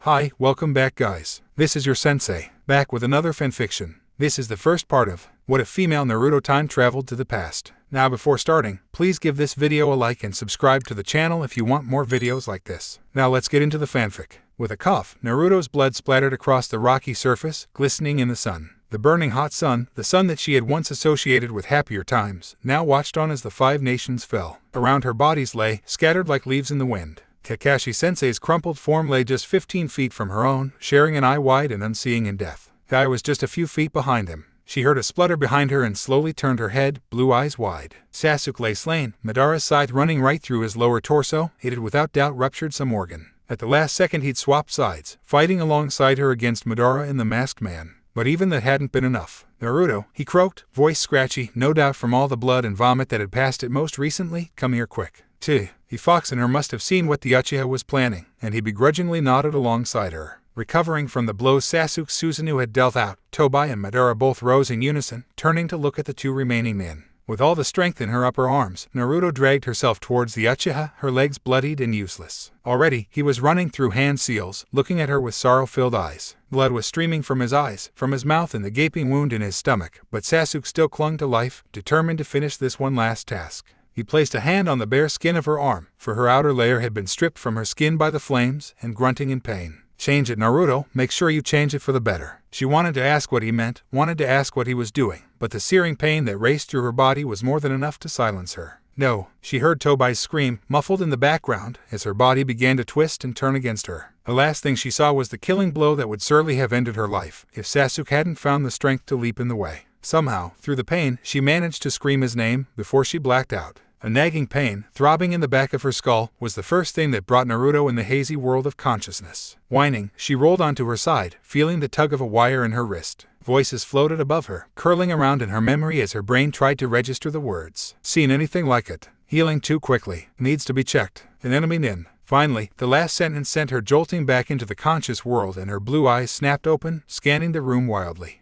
Hi, welcome back guys. This is your sensei, back with another fanfiction. This is the first part of What If Female Naruto Time Traveled to the Past. Now before starting, please give this video a like and subscribe to the channel if you want more videos like this. Now let's get into the fanfic. With a cough, Naruto's blood splattered across the rocky surface, glistening in the sun. The burning hot sun, the sun that she had once associated with happier times, now watched on as the 5 nations fell. Around her bodies lay, scattered like leaves in the wind. Kakashi-sensei's crumpled form lay just 15 feet from her own, sharing an eye wide and unseeing in death. Guy was just a few feet behind him. She heard a splutter behind her and slowly turned her head, blue eyes wide. Sasuke lay slain, Madara's scythe running right through his lower torso. It had without doubt ruptured some organ. At the last second he'd swapped sides, fighting alongside her against Madara and the masked man. But even that hadn't been enough. "Naruto," he croaked, voice scratchy, no doubt from all the blood and vomit that had passed it most recently, "come here quick." He Fox and her must have seen what the Uchiha was planning, and he begrudgingly nodded alongside her. Recovering from the blows Sasuke Susanoo had dealt out, Tobai and Madara both rose in unison, turning to look at the 2 remaining men. With all the strength in her upper arms, Naruto dragged herself towards the Uchiha, her legs bloodied and useless. Already, he was running through hand seals, looking at her with sorrow-filled eyes. Blood was streaming from his eyes, from his mouth and the gaping wound in his stomach, but Sasuke still clung to life, determined to finish this one last task. He placed a hand on the bare skin of her arm, for her outer layer had been stripped from her skin by the flames, and grunting in pain. "Change it, Naruto, make sure you change it for the better." She wanted to ask what he meant, wanted to ask what he was doing, but the searing pain that raced through her body was more than enough to silence her. "No," she heard Tobai's scream, muffled in the background, as her body began to twist and turn against her. The last thing she saw was the killing blow that would certainly have ended her life, if Sasuke hadn't found the strength to leap in the way. Somehow, through the pain, she managed to scream his name before she blacked out. A nagging pain, throbbing in the back of her skull, was the first thing that brought Naruto in the hazy world of consciousness. Whining, she rolled onto her side, feeling the tug of a wire in her wrist. Voices floated above her, curling around in her memory as her brain tried to register the words. "Seen anything like it. Healing too quickly. Needs to be checked. An enemy nin." Finally, the last sentence sent her jolting back into the conscious world and her blue eyes snapped open, scanning the room wildly.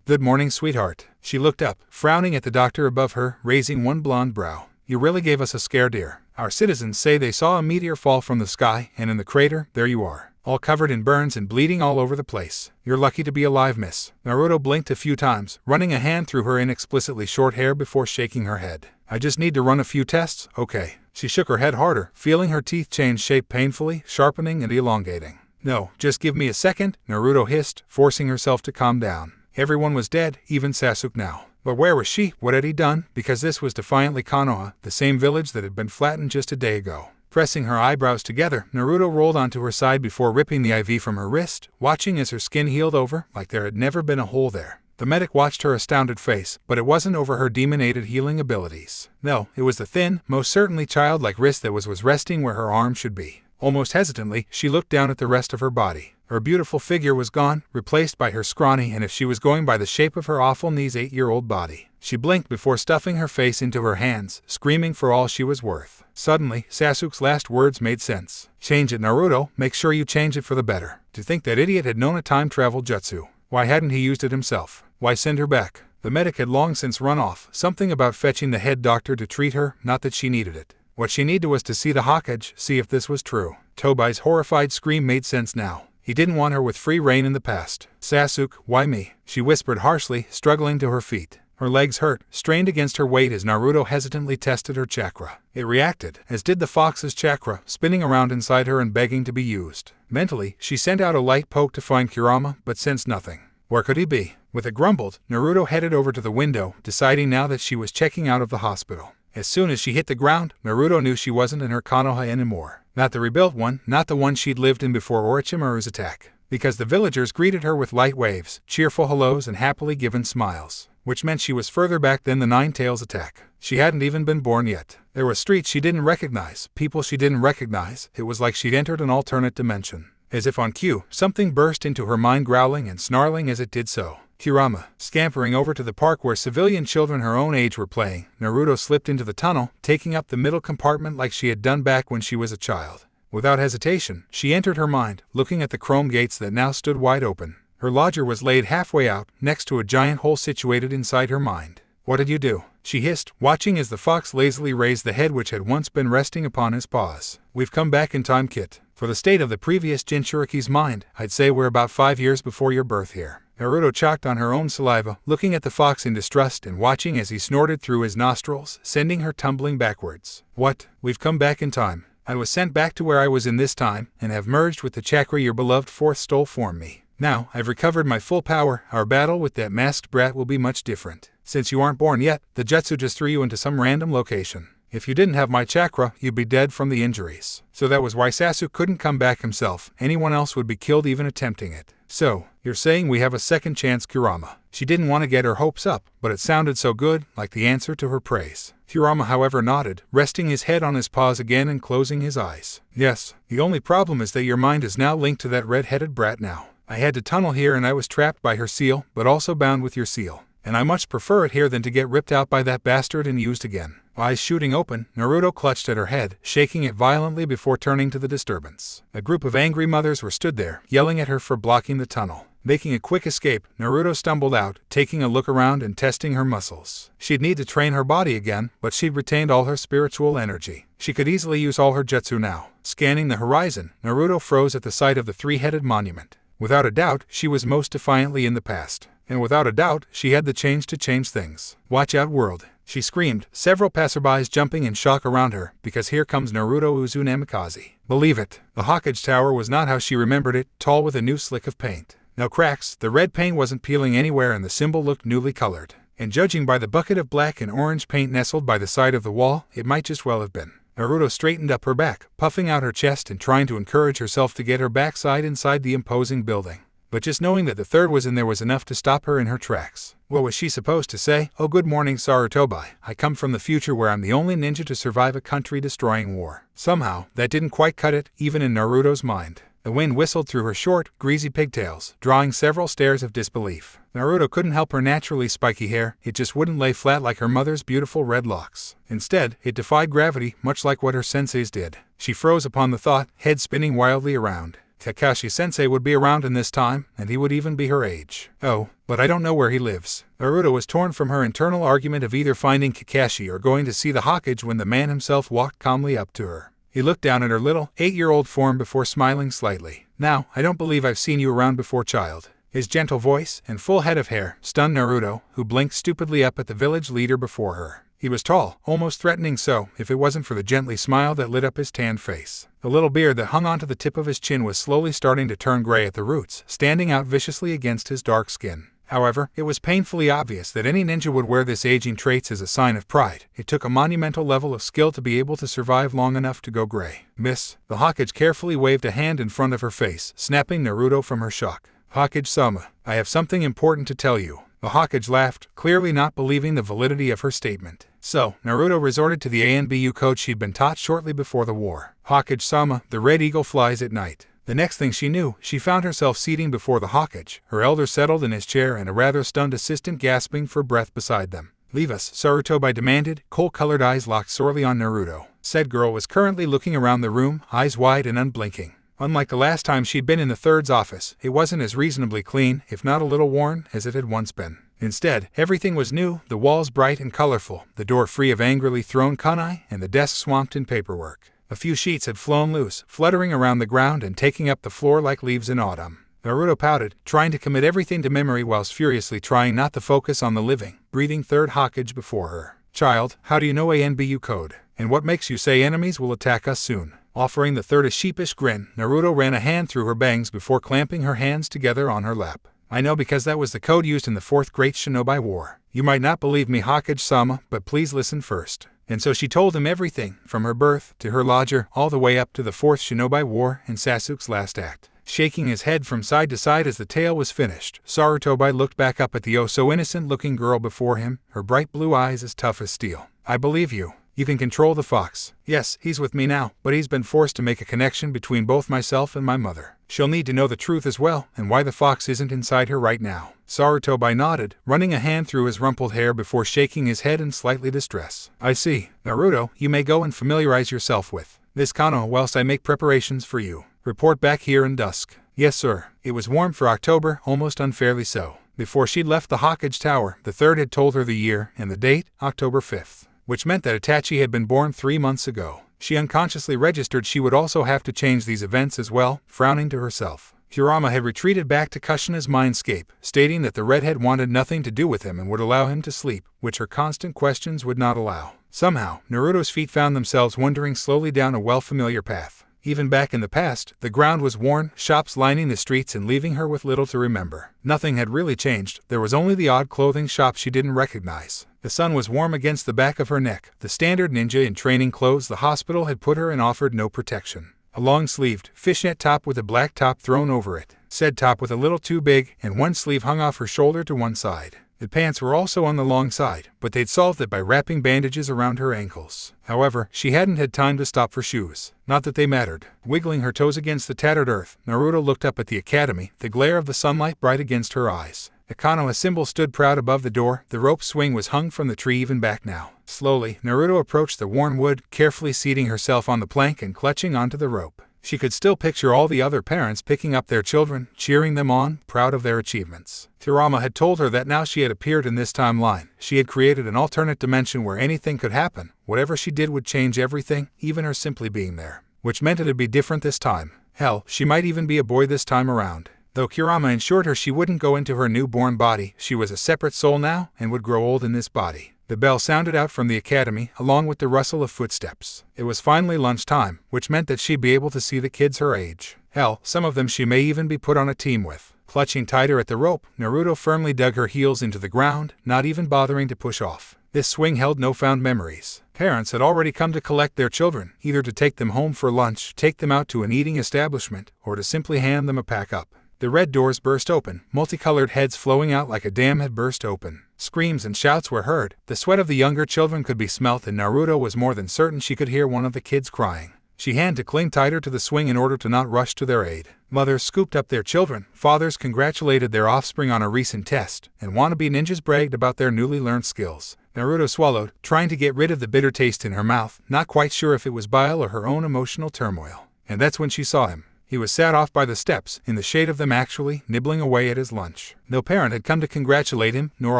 Good morning, sweetheart." She looked up, frowning at the doctor above her, raising one blonde brow. "You really gave us a scare, dear. Our citizens say they saw a meteor fall from the sky, and in the crater, there you are, all covered in burns and bleeding all over the place. You're lucky to be alive, miss." Naruto blinked a few times, running a hand through her inexplicitly short hair before shaking her head. "I just need to run a few tests, okay?" She shook her head harder, feeling her teeth change shape painfully, sharpening and elongating. "No, just give me a second," Naruto hissed, forcing herself to calm down. Everyone was dead, even Sasuke now. But where was she? What had he done? Because this was defiantly Konoha, the same village that had been flattened just a day ago. Pressing her eyebrows together, Naruto rolled onto her side before ripping the IV from her wrist, watching as her skin healed over, like there had never been a hole there. The medic watched her astounded face, but it wasn't over her demon-aided healing abilities. No, it was the thin, most certainly childlike wrist that was resting where her arm should be. Almost hesitantly, she looked down at the rest of her body. Her beautiful figure was gone, replaced by her scrawny and if she was going by the shape of her awful knees 8-year-old body. She blinked before stuffing her face into her hands, screaming for all she was worth. Suddenly, Sasuke's last words made sense. "Change it, Naruto, make sure you change it for the better." To think that idiot had known a time travel jutsu. Why hadn't he used it himself? Why send her back? The medic had long since run off, something about fetching the head doctor to treat her, not that she needed it. What she needed was to see the Hokage, see if this was true. Tobai's horrified scream made sense now. He didn't want her with free rein in the past. "Sasuke, why me?" she whispered harshly, struggling to her feet. Her legs hurt, strained against her weight as Naruto hesitantly tested her chakra. It reacted, as did the fox's chakra, spinning around inside her and begging to be used. Mentally, she sent out a light poke to find Kurama, but sensed nothing. Where could he be? With a grumbled, Naruto headed over to the window, deciding now that she was checking out of the hospital. As soon as she hit the ground, Naruto knew she wasn't in her Konoha anymore. Not the rebuilt one, not the one she'd lived in before Orochimaru's attack. Because the villagers greeted her with light waves, cheerful hellos and happily given smiles. Which meant she was further back than the Nine Tails attack. She hadn't even been born yet. There were streets she didn't recognize, people she didn't recognize. It was like she'd entered an alternate dimension. As if on cue, something burst into her mind, growling and snarling as it did so. Kurama. Scampering over to the park where civilian children her own age were playing, Naruto slipped into the tunnel, taking up the middle compartment like she had done back when she was a child. Without hesitation, she entered her mind, looking at the chrome gates that now stood wide open. Her lodger was laid halfway out, next to a giant hole situated inside her mind. "What did you do?" she hissed, watching as the fox lazily raised the head which had once been resting upon his paws. "We've come back in time, Kit." For the state of the previous Jinchuriki's mind, I'd say we're about 5 years before your birth here. Naruto choked on her own saliva, looking at the fox in distrust and watching as he snorted through his nostrils, sending her tumbling backwards. What? We've come back in time. I was sent back to where I was in this time, and have merged with the chakra your beloved fourth stole from me. Now, I've recovered my full power. Our battle with that masked brat will be much different. Since you aren't born yet, the jutsu just threw you into some random location. If you didn't have my chakra, you'd be dead from the injuries. So that was why Sasuke couldn't come back himself. Anyone else would be killed even attempting it. So, you're saying we have a second chance, Kurama. She didn't want to get her hopes up, but it sounded so good, like the answer to her praise. Kurama, however, nodded, resting his head on his paws again and closing his eyes. Yes, the only problem is that your mind is now linked to that red-headed brat now. I had to tunnel here and I was trapped by her seal, but also bound with your seal. And I much prefer it here than to get ripped out by that bastard and used again. Eyes shooting open, Naruto clutched at her head, shaking it violently before turning to the disturbance. A group of angry mothers were stood there, yelling at her for blocking the tunnel. Making a quick escape, Naruto stumbled out, taking a look around and testing her muscles. She'd need to train her body again, but she'd retained all her spiritual energy. She could easily use all her jutsu now. Scanning the horizon, Naruto froze at the sight of the three-headed monument. Without a doubt, she was most defiantly in the past. And without a doubt, she had the change to change things. Watch out, world, she screamed, several passerbys jumping in shock around her, because here comes Naruto Uzumaki. Believe it, the Hokage Tower was not how she remembered it, tall with a new slick of paint. No cracks, the red paint wasn't peeling anywhere and the symbol looked newly colored. And judging by the bucket of black and orange paint nestled by the side of the wall, it might just well have been. Naruto straightened up her back, puffing out her chest and trying to encourage herself to get her backside inside the imposing building. But just knowing that the third was in there was enough to stop her in her tracks. What was she supposed to say? Oh, good morning, Sarutobi. I come from the future where I'm the only ninja to survive a country-destroying war. Somehow, that didn't quite cut it, even in Naruto's mind. The wind whistled through her short, greasy pigtails, drawing several stares of disbelief. Naruto couldn't help her naturally spiky hair, it just wouldn't lay flat like her mother's beautiful red locks. Instead, it defied gravity, much like what her senseis did. She froze upon the thought, head spinning wildly around. Kakashi-sensei would be around in this time, and he would even be her age. Oh, but I don't know where he lives. Naruto was torn from her internal argument of either finding Kakashi or going to see the Hokage when the man himself walked calmly up to her. He looked down at her little, 8-year-old form before smiling slightly. Now, I don't believe I've seen you around before, child. His gentle voice and full head of hair stunned Naruto, who blinked stupidly up at the village leader before her. He was tall, almost threatening so, if it wasn't for the gently smile that lit up his tanned face. The little beard that hung onto the tip of his chin was slowly starting to turn gray at the roots, standing out viciously against his dark skin. However, it was painfully obvious that any ninja would wear this aging traits as a sign of pride. It took a monumental level of skill to be able to survive long enough to go gray. Miss, the Hokage carefully waved a hand in front of her face, snapping Naruto from her shock. Hokage-sama, I have something important to tell you. The Hokage laughed, clearly not believing the validity of her statement. So, Naruto resorted to the ANBU code she'd been taught shortly before the war. Hokage-sama, the red eagle flies at night. The next thing she knew, she found herself seating before the Hokage, her elder settled in his chair and a rather stunned assistant gasping for breath beside them. Leave us, Sarutobi demanded, coal-colored eyes locked sorely on Naruto. Said girl was currently looking around the room, eyes wide and unblinking. Unlike the last time she'd been in the third's office, it wasn't as reasonably clean, if not a little worn, as it had once been. Instead, everything was new, the walls bright and colorful, the door free of angrily thrown kunai, and the desk swamped in paperwork. A few sheets had flown loose, fluttering around the ground and taking up the floor like leaves in autumn. Naruto pouted, trying to commit everything to memory whilst furiously trying not to focus on the living, breathing third Hokage before her. Child, how do you know ANBU code? And what makes you say enemies will attack us soon? Offering the third a sheepish grin, Naruto ran a hand through her bangs before clamping her hands together on her lap. I know because that was the code used in the Fourth Great Shinobi War. You might not believe me, Hokage-sama, but please listen first. And so she told him everything, from her birth, to her lodger, all the way up to the Fourth Shinobi War and Sasuke's last act. Shaking his head from side to side as the tale was finished, Sarutobi looked back up at the oh-so-innocent-looking girl before him, her bright blue eyes as tough as steel. I believe you. You can control the fox. Yes, he's with me now, but he's been forced to make a connection between both myself and my mother. She'll need to know the truth as well, and why the fox isn't inside her right now. Sarutobi nodded, running a hand through his rumpled hair before shaking his head in slightly distress. I see. Naruto, you may go and familiarize yourself with this Kano whilst I make preparations for you. Report back here in dusk. Yes, sir. It was warm for October, almost unfairly so. Before she'd left the Hokage Tower, the third had told her the year and the date, October 5th. Which meant that Itachi had been born 3 months ago. She unconsciously registered she would also have to change these events as well, frowning to herself. Kurama had retreated back to Kushina's mindscape, stating that the redhead wanted nothing to do with him and would allow him to sleep, which her constant questions would not allow. Somehow, Naruto's feet found themselves wandering slowly down a well-familiar path. Even back in the past, the ground was worn, shops lining the streets and leaving her with little to remember. Nothing had really changed, there was only the odd clothing shop she didn't recognize. The sun was warm against the back of her neck. The standard ninja in training clothes the hospital had put her in offered no protection. A long-sleeved, fishnet top with a black top thrown over it. Said top was a little too big, and one sleeve hung off her shoulder to one side. The pants were also on the long side, but they'd solved it by wrapping bandages around her ankles. However, she hadn't had time to stop for shoes. Not that they mattered. Wiggling her toes against the tattered earth, Naruto looked up at the academy, the glare of the sunlight bright against her eyes. The Konoha symbol stood proud above the door. The rope swing was hung from the tree even back now. Slowly, Naruto approached the worn wood, carefully seating herself on the plank and clutching onto the rope. She could still picture all the other parents picking up their children, cheering them on, proud of their achievements. Kurama had told her that now she had appeared in this timeline. She had created an alternate dimension where anything could happen. Whatever she did would change everything, even her simply being there. Which meant it'd be different this time. Hell, she might even be a boy this time around. Though Kurama assured her she wouldn't go into her newborn body, she was a separate soul now and would grow old in this body. The bell sounded out from the academy, along with the rustle of footsteps. It was finally lunchtime, which meant that she'd be able to see the kids her age. Hell, some of them she may even be put on a team with. Clutching tighter at the rope, Naruto firmly dug her heels into the ground, not even bothering to push off. This swing held no fond memories. Parents had already come to collect their children, either to take them home for lunch, take them out to an eating establishment, or to simply hand them a pack up. The red doors burst open, multicolored heads flowing out like a dam had burst open. Screams and shouts were heard. The sweat of the younger children could be smelt, and Naruto was more than certain she could hear one of the kids crying. She had to cling tighter to the swing in order to not rush to their aid. Mothers scooped up their children, fathers congratulated their offspring on a recent test, and wannabe ninjas bragged about their newly learned skills. Naruto swallowed, trying to get rid of the bitter taste in her mouth, not quite sure if it was bile or her own emotional turmoil. And that's when she saw him. He was sat off by the steps, in the shade of them actually, nibbling away at his lunch. No parent had come to congratulate him, nor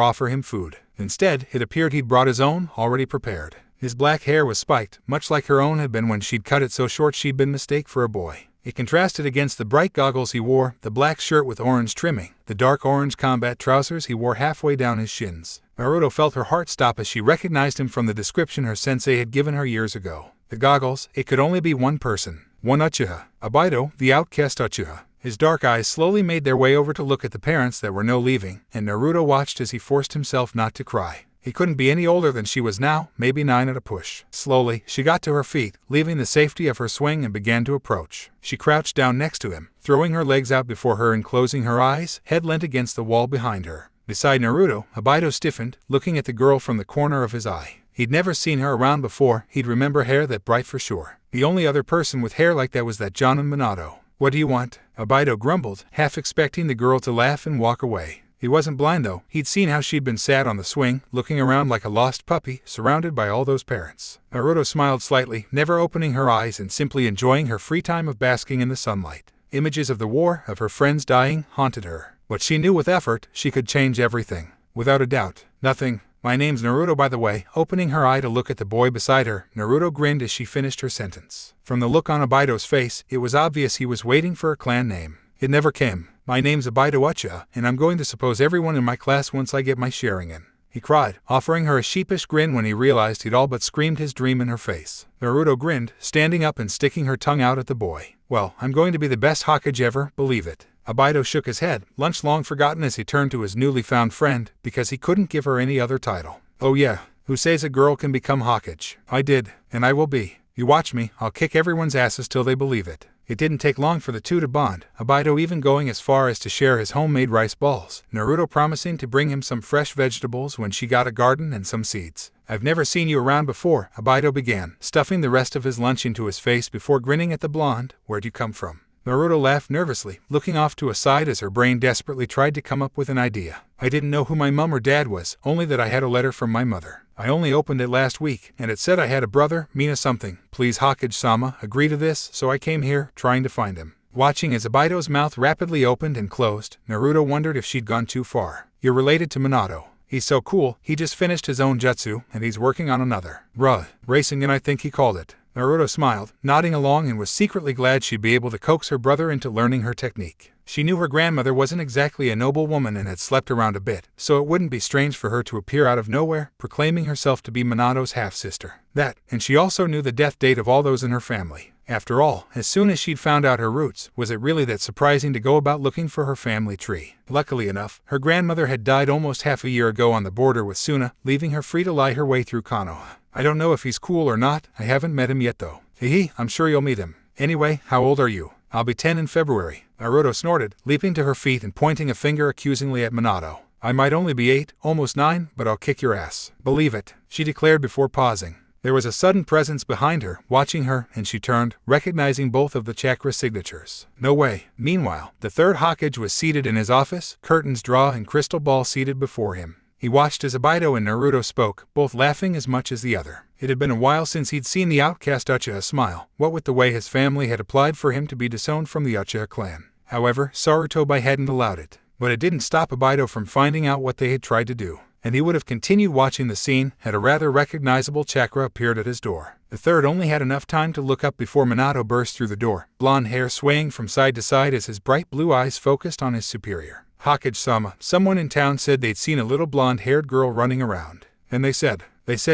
offer him food. Instead, it appeared he'd brought his own, already prepared. His black hair was spiked, much like her own had been when she'd cut it so short she'd been mistaken for a boy. It contrasted against the bright goggles he wore, the black shirt with orange trimming, the dark orange combat trousers he wore halfway down his shins. Naruto felt her heart stop as she recognized him from the description her sensei had given her years ago. The goggles, it could only be one person. One Uchiha, Obaido, the outcast Uchiha. His dark eyes slowly made their way over to look at the parents that were no leaving, and Naruto watched as he forced himself not to cry. He couldn't be any older than she was now, maybe 9 at a push. Slowly, she got to her feet, leaving the safety of her swing and began to approach. She crouched down next to him, throwing her legs out before her and closing her eyes, head leant against the wall behind her. Beside Naruto, Obaido stiffened, looking at the girl from the corner of his eye. He'd never seen her around before. He'd remember hair that bright for sure. The only other person with hair like that was that Jonin Minato. "What do you want?" Obaido grumbled, half expecting the girl to laugh and walk away. He wasn't blind though. He'd seen how she'd been sat on the swing, looking around like a lost puppy, surrounded by all those parents. Naruto smiled slightly, never opening her eyes and simply enjoying her free time of basking in the sunlight. Images of the war, of her friends dying, haunted her. But she knew with effort, she could change everything. Without a doubt. Nothing. "My name's Naruto, by the way." Opening her eye to look at the boy beside her, Naruto grinned as she finished her sentence. From the look on Obaido's face, it was obvious he was waiting for a clan name. It never came. "My name's Obaido Uchiha, and I'm going to suppose everyone in my class once I get my sharing in," he cried, offering her a sheepish grin when he realized he'd all but screamed his dream in her face. Naruto grinned, standing up and sticking her tongue out at the boy. "Well, I'm going to be the best Hokage ever, believe it." Obaido shook his head, lunch long forgotten as he turned to his newly found friend, because he couldn't give her any other title. "Oh yeah, who says a girl can become Hokage? I did, and I will be. You watch me, I'll kick everyone's asses till they believe it." It didn't take long for the two to bond, Obaido even going as far as to share his homemade rice balls, Naruto promising to bring him some fresh vegetables when she got a garden and some seeds. "I've never seen you around before," Obaido began, stuffing the rest of his lunch into his face before grinning at the blonde. "Where'd you come from?" Naruto laughed nervously, looking off to a side as her brain desperately tried to come up with an idea. "I didn't know who my mom or dad was, only that I had a letter from my mother. I only opened it last week, and it said I had a brother, Mina something. Please Hokage-sama, agree to this, so I came here, trying to find him." Watching as Obaido's mouth rapidly opened and closed, Naruto wondered if she'd gone too far. "You're related to Minato. He's so cool, he just finished his own jutsu, and he's working on another. Bruh, racing in I think he called it." Naruto smiled, nodding along, and was secretly glad she'd be able to coax her brother into learning her technique. She knew her grandmother wasn't exactly a noble woman and had slept around a bit, so it wouldn't be strange for her to appear out of nowhere, proclaiming herself to be Minato's half-sister. That, and she also knew the death date of all those in her family. After all, as soon as she'd found out her roots, was it really that surprising to go about looking for her family tree? Luckily enough, her grandmother had died almost half a year ago on the border with Suna, leaving her free to lie her way through Konoha. I don't know if he's cool or not, I haven't met him yet though. Hehe, I'm sure you'll meet him. Anyway, how old are you? I'll be 10 in February. Naruto snorted, leaping to her feet and pointing a finger accusingly at Minato. I might only be 8, almost 9, but I'll kick your ass. Believe it, she declared before pausing. There was a sudden presence behind her, watching her, and she turned, recognizing both of the chakra signatures. No way. Meanwhile, the third Hokage was seated in his office, curtains drawn and crystal ball seated before him. He watched as Obito and Naruto spoke, both laughing as much as the other. It had been a while since he'd seen the outcast Uchiha smile, what with the way his family had applied for him to be disowned from the Uchiha clan. However, Sarutobi hadn't allowed it. But it didn't stop Obito from finding out what they had tried to do. And he would have continued watching the scene had a rather recognizable chakra appeared at his door. The third only had enough time to look up before Minato burst through the door, blonde hair swaying from side to side as his bright blue eyes focused on his superior. Hokage-sama, someone in town said they'd seen a little blonde-haired girl running around. And they said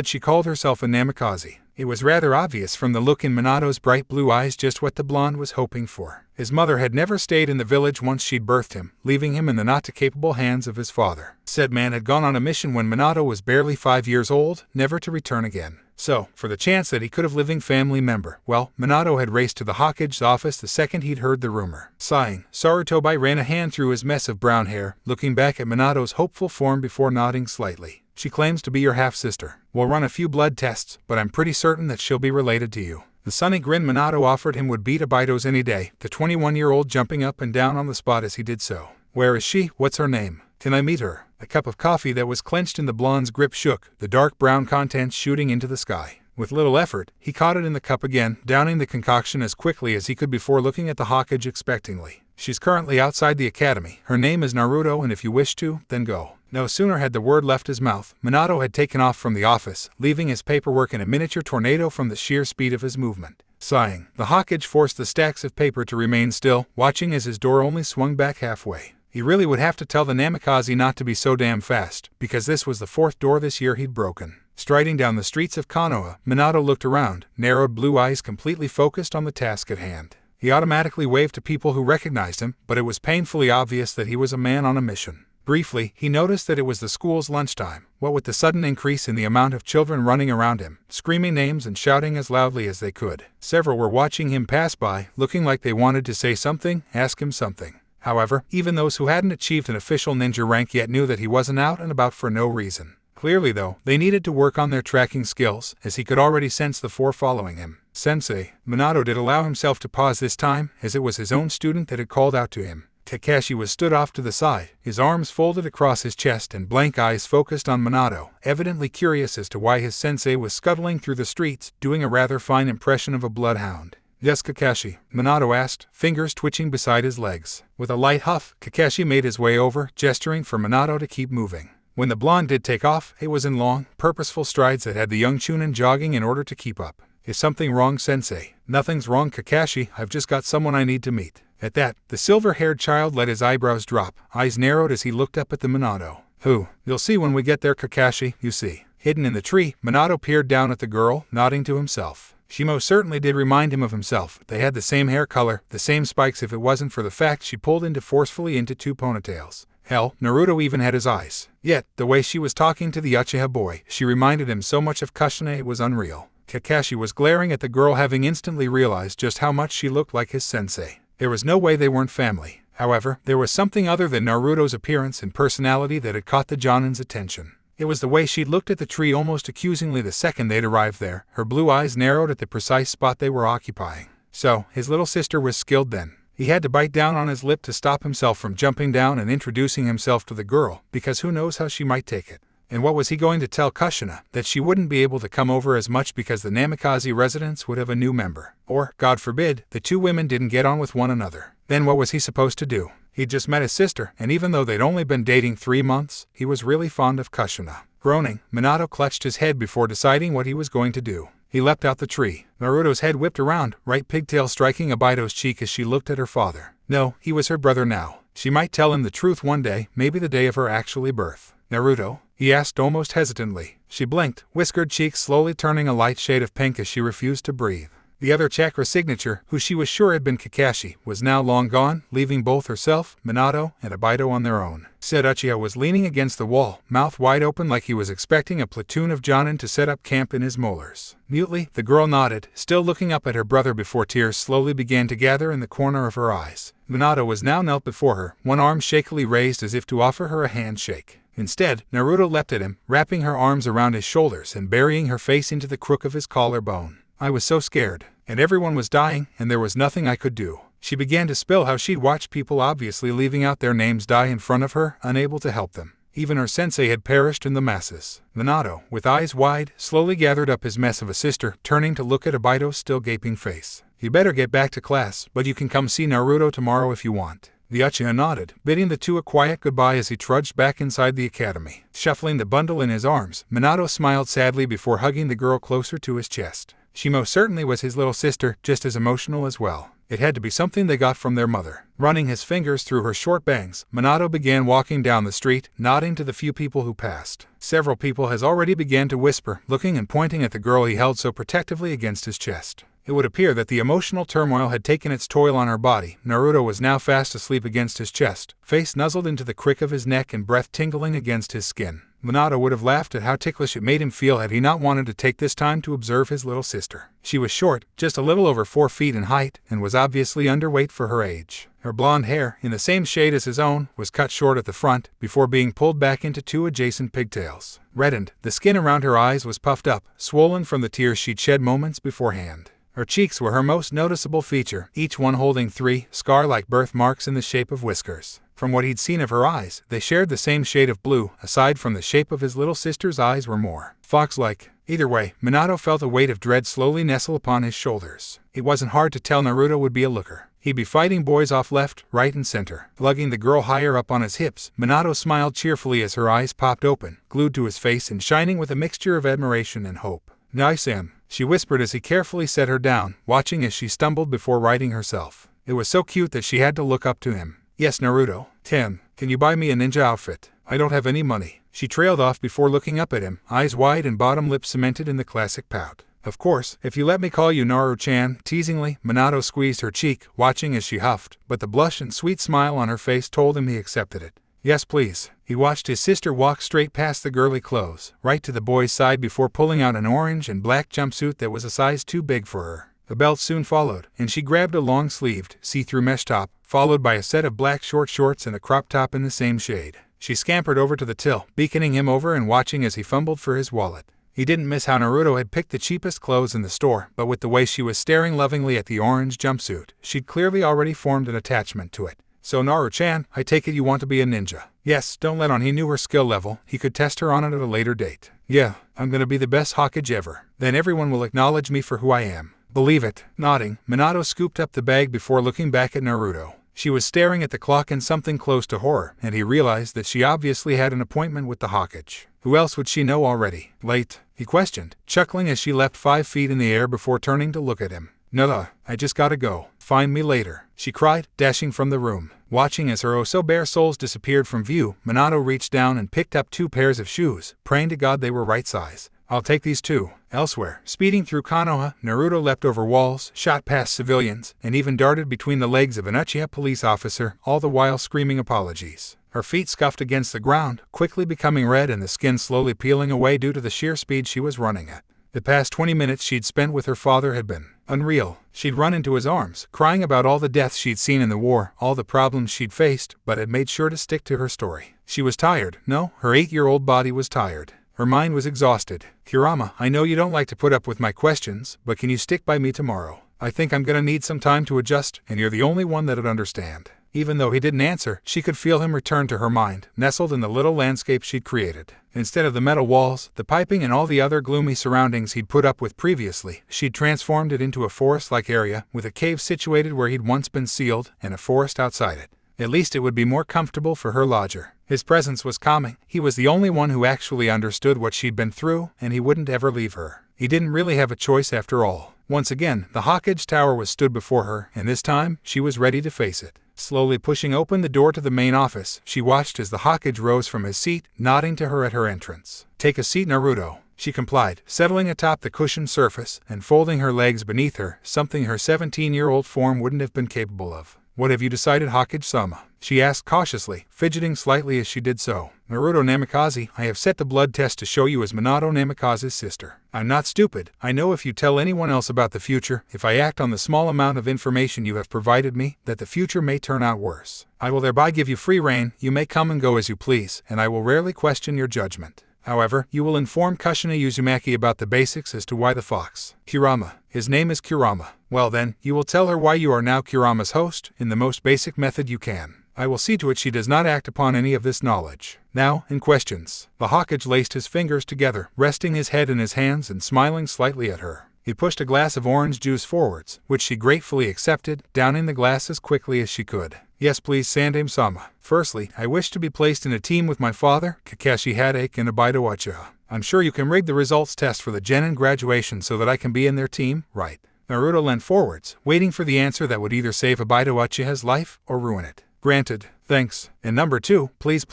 she called herself a Namikaze. It was rather obvious from the look in Minato's bright blue eyes just what the blonde was hoping for. His mother had never stayed in the village once she'd birthed him, leaving him in the not-too-capable hands of his father. Said man had gone on a mission when Minato was barely 5 years old, never to return again. So, for the chance that he could have living family member, well, Minato had raced to the Hokage's office the second he'd heard the rumor. Sighing, Sarutobi ran a hand through his mess of brown hair, looking back at Minato's hopeful form before nodding slightly. She claims to be your half-sister. We'll run a few blood tests, but I'm pretty certain that she'll be related to you. The sunny grin Minato offered him would beat Obito's any day, the 21-year-old jumping up and down on the spot as he did so. Where is she? What's her name? Can I meet her? A cup of coffee that was clenched in the blonde's grip shook, the dark brown contents shooting into the sky. With little effort, he caught it in the cup again, downing the concoction as quickly as he could before looking at the Hokage expectingly. She's currently outside the academy. Her name is Naruto, and if you wish to, then go. No sooner had the word left his mouth, Minato had taken off from the office, leaving his paperwork in a miniature tornado from the sheer speed of his movement. Sighing, the Hokage forced the stacks of paper to remain still, watching as his door only swung back halfway. He really would have to tell the Namikaze not to be so damn fast, because this was the 4th door this year he'd broken. Striding down the streets of Konoha, Minato looked around, narrowed blue eyes completely focused on the task at hand. He automatically waved to people who recognized him, but it was painfully obvious that he was a man on a mission. Briefly, he noticed that it was the school's lunchtime, what with the sudden increase in the amount of children running around him, screaming names and shouting as loudly as they could. Several were watching him pass by, looking like they wanted to say something, ask him something. However, even those who hadn't achieved an official ninja rank yet knew that he wasn't out and about for no reason. Clearly though, they needed to work on their tracking skills, as he could already sense the 4 following him. Sensei, Minato did allow himself to pause this time, as it was his own student that had called out to him. Kakashi was stood off to the side, his arms folded across his chest and blank eyes focused on Minato, evidently curious as to why his sensei was scuttling through the streets, doing a rather fine impression of a bloodhound. Yes, Kakashi, Minato asked, fingers twitching beside his legs. With a light huff, Kakashi made his way over, gesturing for Minato to keep moving. When the blonde did take off, it was in long, purposeful strides that had the young Chunin jogging in order to keep up. Is something wrong, Sensei? Nothing's wrong, Kakashi, I've just got someone I need to meet. At that, the silver-haired child let his eyebrows drop, eyes narrowed as he looked up at the Minato. Who? You'll see when we get there, Kakashi, you see. Hidden in the tree, Minato peered down at the girl, nodding to himself. She most certainly did remind him of himself. They had the same hair color, the same spikes if it wasn't for the fact she pulled forcefully into 2 ponytails. Hell, Naruto even had his eyes. Yet, the way she was talking to the Uchiha boy, she reminded him so much of Kushina it was unreal. Kakashi was glaring at the girl, having instantly realized just how much she looked like his sensei. There was no way they weren't family. However, there was something other than Naruto's appearance and personality that had caught the Jonin's attention. It was the way she'd looked at the tree almost accusingly the second they'd arrived there, her blue eyes narrowed at the precise spot they were occupying. So, his little sister was skilled then. He had to bite down on his lip to stop himself from jumping down and introducing himself to the girl, because who knows how she might take it. And what was he going to tell Kushina? That she wouldn't be able to come over as much because the Namikaze residence would have a new member. Or, God forbid, the 2 women didn't get on with one another. Then what was he supposed to do? He'd just met his sister, and even though they'd only been dating 3 months, he was really fond of Kushina. Groaning, Minato clutched his head before deciding what he was going to do. He leapt out the tree. Naruto's head whipped around, right pigtail striking Obito's cheek as she looked at her father. No, he was her brother now. She might tell him the truth one day, maybe the day of her actually birth. Naruto? He asked almost hesitantly. She blinked, whiskered cheeks slowly turning a light shade of pink as she refused to breathe. The other chakra signature, who she was sure had been Kakashi, was now long gone, leaving both herself, Minato, and Obito on their own. Said Uchiha was leaning against the wall, mouth wide open like he was expecting a platoon of Jonin to set up camp in his molars. Mutely, the girl nodded, still looking up at her brother before tears slowly began to gather in the corner of her eyes. Minato was now knelt before her, one arm shakily raised as if to offer her a handshake. Instead, Naruto leapt at him, wrapping her arms around his shoulders and burying her face into the crook of his collarbone. I was so scared, and everyone was dying, and there was nothing I could do. She began to spill how she'd watched people obviously leaving out their names die in front of her, unable to help them. Even her sensei had perished in the masses. Minato, with eyes wide, slowly gathered up his mess of a sister, turning to look at Obito's still gaping face. You better get back to class, but you can come see Naruto tomorrow if you want. The Uchiha nodded, bidding the two a quiet goodbye as he trudged back inside the academy. Shuffling the bundle in his arms, Minato smiled sadly before hugging the girl closer to his chest. She most certainly was his little sister, just as emotional as well. It had to be something they got from their mother. Running his fingers through her short bangs, Minato began walking down the street, nodding to the few people who passed. Several people has already began to whisper, looking and pointing at the girl he held so protectively against his chest. It would appear that the emotional turmoil had taken its toll on her body. Naruto was now fast asleep against his chest, face nuzzled into the crick of his neck and breath tingling against his skin. Minato would have laughed at how ticklish it made him feel had he not wanted to take this time to observe his little sister. She was short, just a little over 4 feet in height, and was obviously underweight for her age. Her blonde hair, in the same shade as his own, was cut short at the front, before being pulled back into 2 adjacent pigtails. Reddened, the skin around her eyes was puffed up, swollen from the tears she'd shed moments beforehand. Her cheeks were her most noticeable feature, each one holding 3 scar-like birthmarks in the shape of whiskers. From what he'd seen of her eyes, they shared the same shade of blue, aside from the shape of his little sister's eyes were more fox-like. Either way, Minato felt a weight of dread slowly nestle upon his shoulders. It wasn't hard to tell Naruto would be a looker. He'd be fighting boys off left, right, and center. Lugging the girl higher up on his hips, Minato smiled cheerfully as her eyes popped open, glued to his face and shining with a mixture of admiration and hope. Nice-am, she whispered as he carefully set her down, watching as she stumbled before righting herself. It was so cute that she had to look up to him. Yes, Naruto. 10. Can you buy me a ninja outfit? I don't have any money. She trailed off before looking up at him, eyes wide and bottom lip cemented in the classic pout. Of course, if you let me call you Naru-chan, teasingly, Minato squeezed her cheek, watching as she huffed, but the blush and sweet smile on her face told him he accepted it. Yes, please. He watched his sister walk straight past the girly clothes, right to the boy's side before pulling out an orange and black jumpsuit that was a size too big for her. The belt soon followed, and she grabbed a long-sleeved, see-through mesh top, followed by a set of black short shorts and a crop top in the same shade. She scampered over to the till, beaconing him over and watching as he fumbled for his wallet. He didn't miss how Naruto had picked the cheapest clothes in the store, but with the way she was staring lovingly at the orange jumpsuit, she'd clearly already formed an attachment to it. So Naru-chan, I take it you want to be a ninja. Yes, don't let on he knew her skill level, he could test her on it at a later date. Yeah, I'm gonna be the best Hokage ever. Then everyone will acknowledge me for who I am. Believe it. Nodding, Minato scooped up the bag before looking back at Naruto. She was staring at the clock in something close to horror, and he realized that she obviously had an appointment with the Hokage. Who else would she know already? Late? He questioned, chuckling as she leapt 5 feet in the air before turning to look at him. Nuh-uh, I just gotta go. Find me later, she cried, dashing from the room. Watching as her oh-so-bare soles disappeared from view, Minato reached down and picked up 2 pairs of shoes, praying to God they were right size. I'll take these too. Elsewhere, speeding through Konoha, Naruto leapt over walls, shot past civilians, and even darted between the legs of an Uchiha police officer, all the while screaming apologies. Her feet scuffed against the ground, quickly becoming red and the skin slowly peeling away due to the sheer speed she was running at. The past 20 minutes she'd spent with her father had been unreal. She'd run into his arms, crying about all the deaths she'd seen in the war, all the problems she'd faced, but had made sure to stick to her story. She was tired. No, her 8-year-old body was tired. Her mind was exhausted. Kurama, I know you don't like to put up with my questions, but can you stick by me tomorrow? I think I'm gonna need some time to adjust, and you're the only one that'd understand. Even though he didn't answer, she could feel him return to her mind, nestled in the little landscape she'd created. Instead of the metal walls, the piping and all the other gloomy surroundings he'd put up with previously, she'd transformed it into a forest-like area, with a cave situated where he'd once been sealed, and a forest outside it. At least it would be more comfortable for her lodger. His presence was calming. He was the only one who actually understood what she'd been through, and he wouldn't ever leave her. He didn't really have a choice after all. Once again, the Hawkage Tower was stood before her, and this time, she was ready to face it. Slowly pushing open the door to the main office, she watched as the Hawkage rose from his seat, nodding to her at her entrance. "Take a seat, Naruto," she complied, settling atop the cushioned surface and folding her legs beneath her, something her 17-year-old form wouldn't have been capable of. "What have you decided, Hokage-sama?" she asked cautiously, fidgeting slightly as she did so. "Naruto Namikaze, I have set the blood test to show you as Minato Namikaze's sister. I'm not stupid. I know if you tell anyone else about the future, if I act on the small amount of information you have provided me, that the future may turn out worse. I will thereby give you free rein, you may come and go as you please, and I will rarely question your judgment. However, you will inform Kushina Uzumaki about the basics as to why the fox, Kurama, his name is Kurama. Well then, you will tell her why you are now Kurama's host, in the most basic method you can. I will see to it she does not act upon any of this knowledge. Now, in questions." The Hawkage laced his fingers together, resting his head in his hands and smiling slightly at her. He pushed a glass of orange juice forwards, which she gratefully accepted, downing the glass as quickly as she could. "Yes please, Sandaime-sama. Firstly, I wish to be placed in a team with my father, Kakashi Hatake and Obito Uchiha. I'm sure you can rig the results test for the Genin graduation so that I can be in their team, right?" Naruto leant forwards, waiting for the answer that would either save Obito Uchiha's life or ruin it. "Granted, thanks. And number 2, please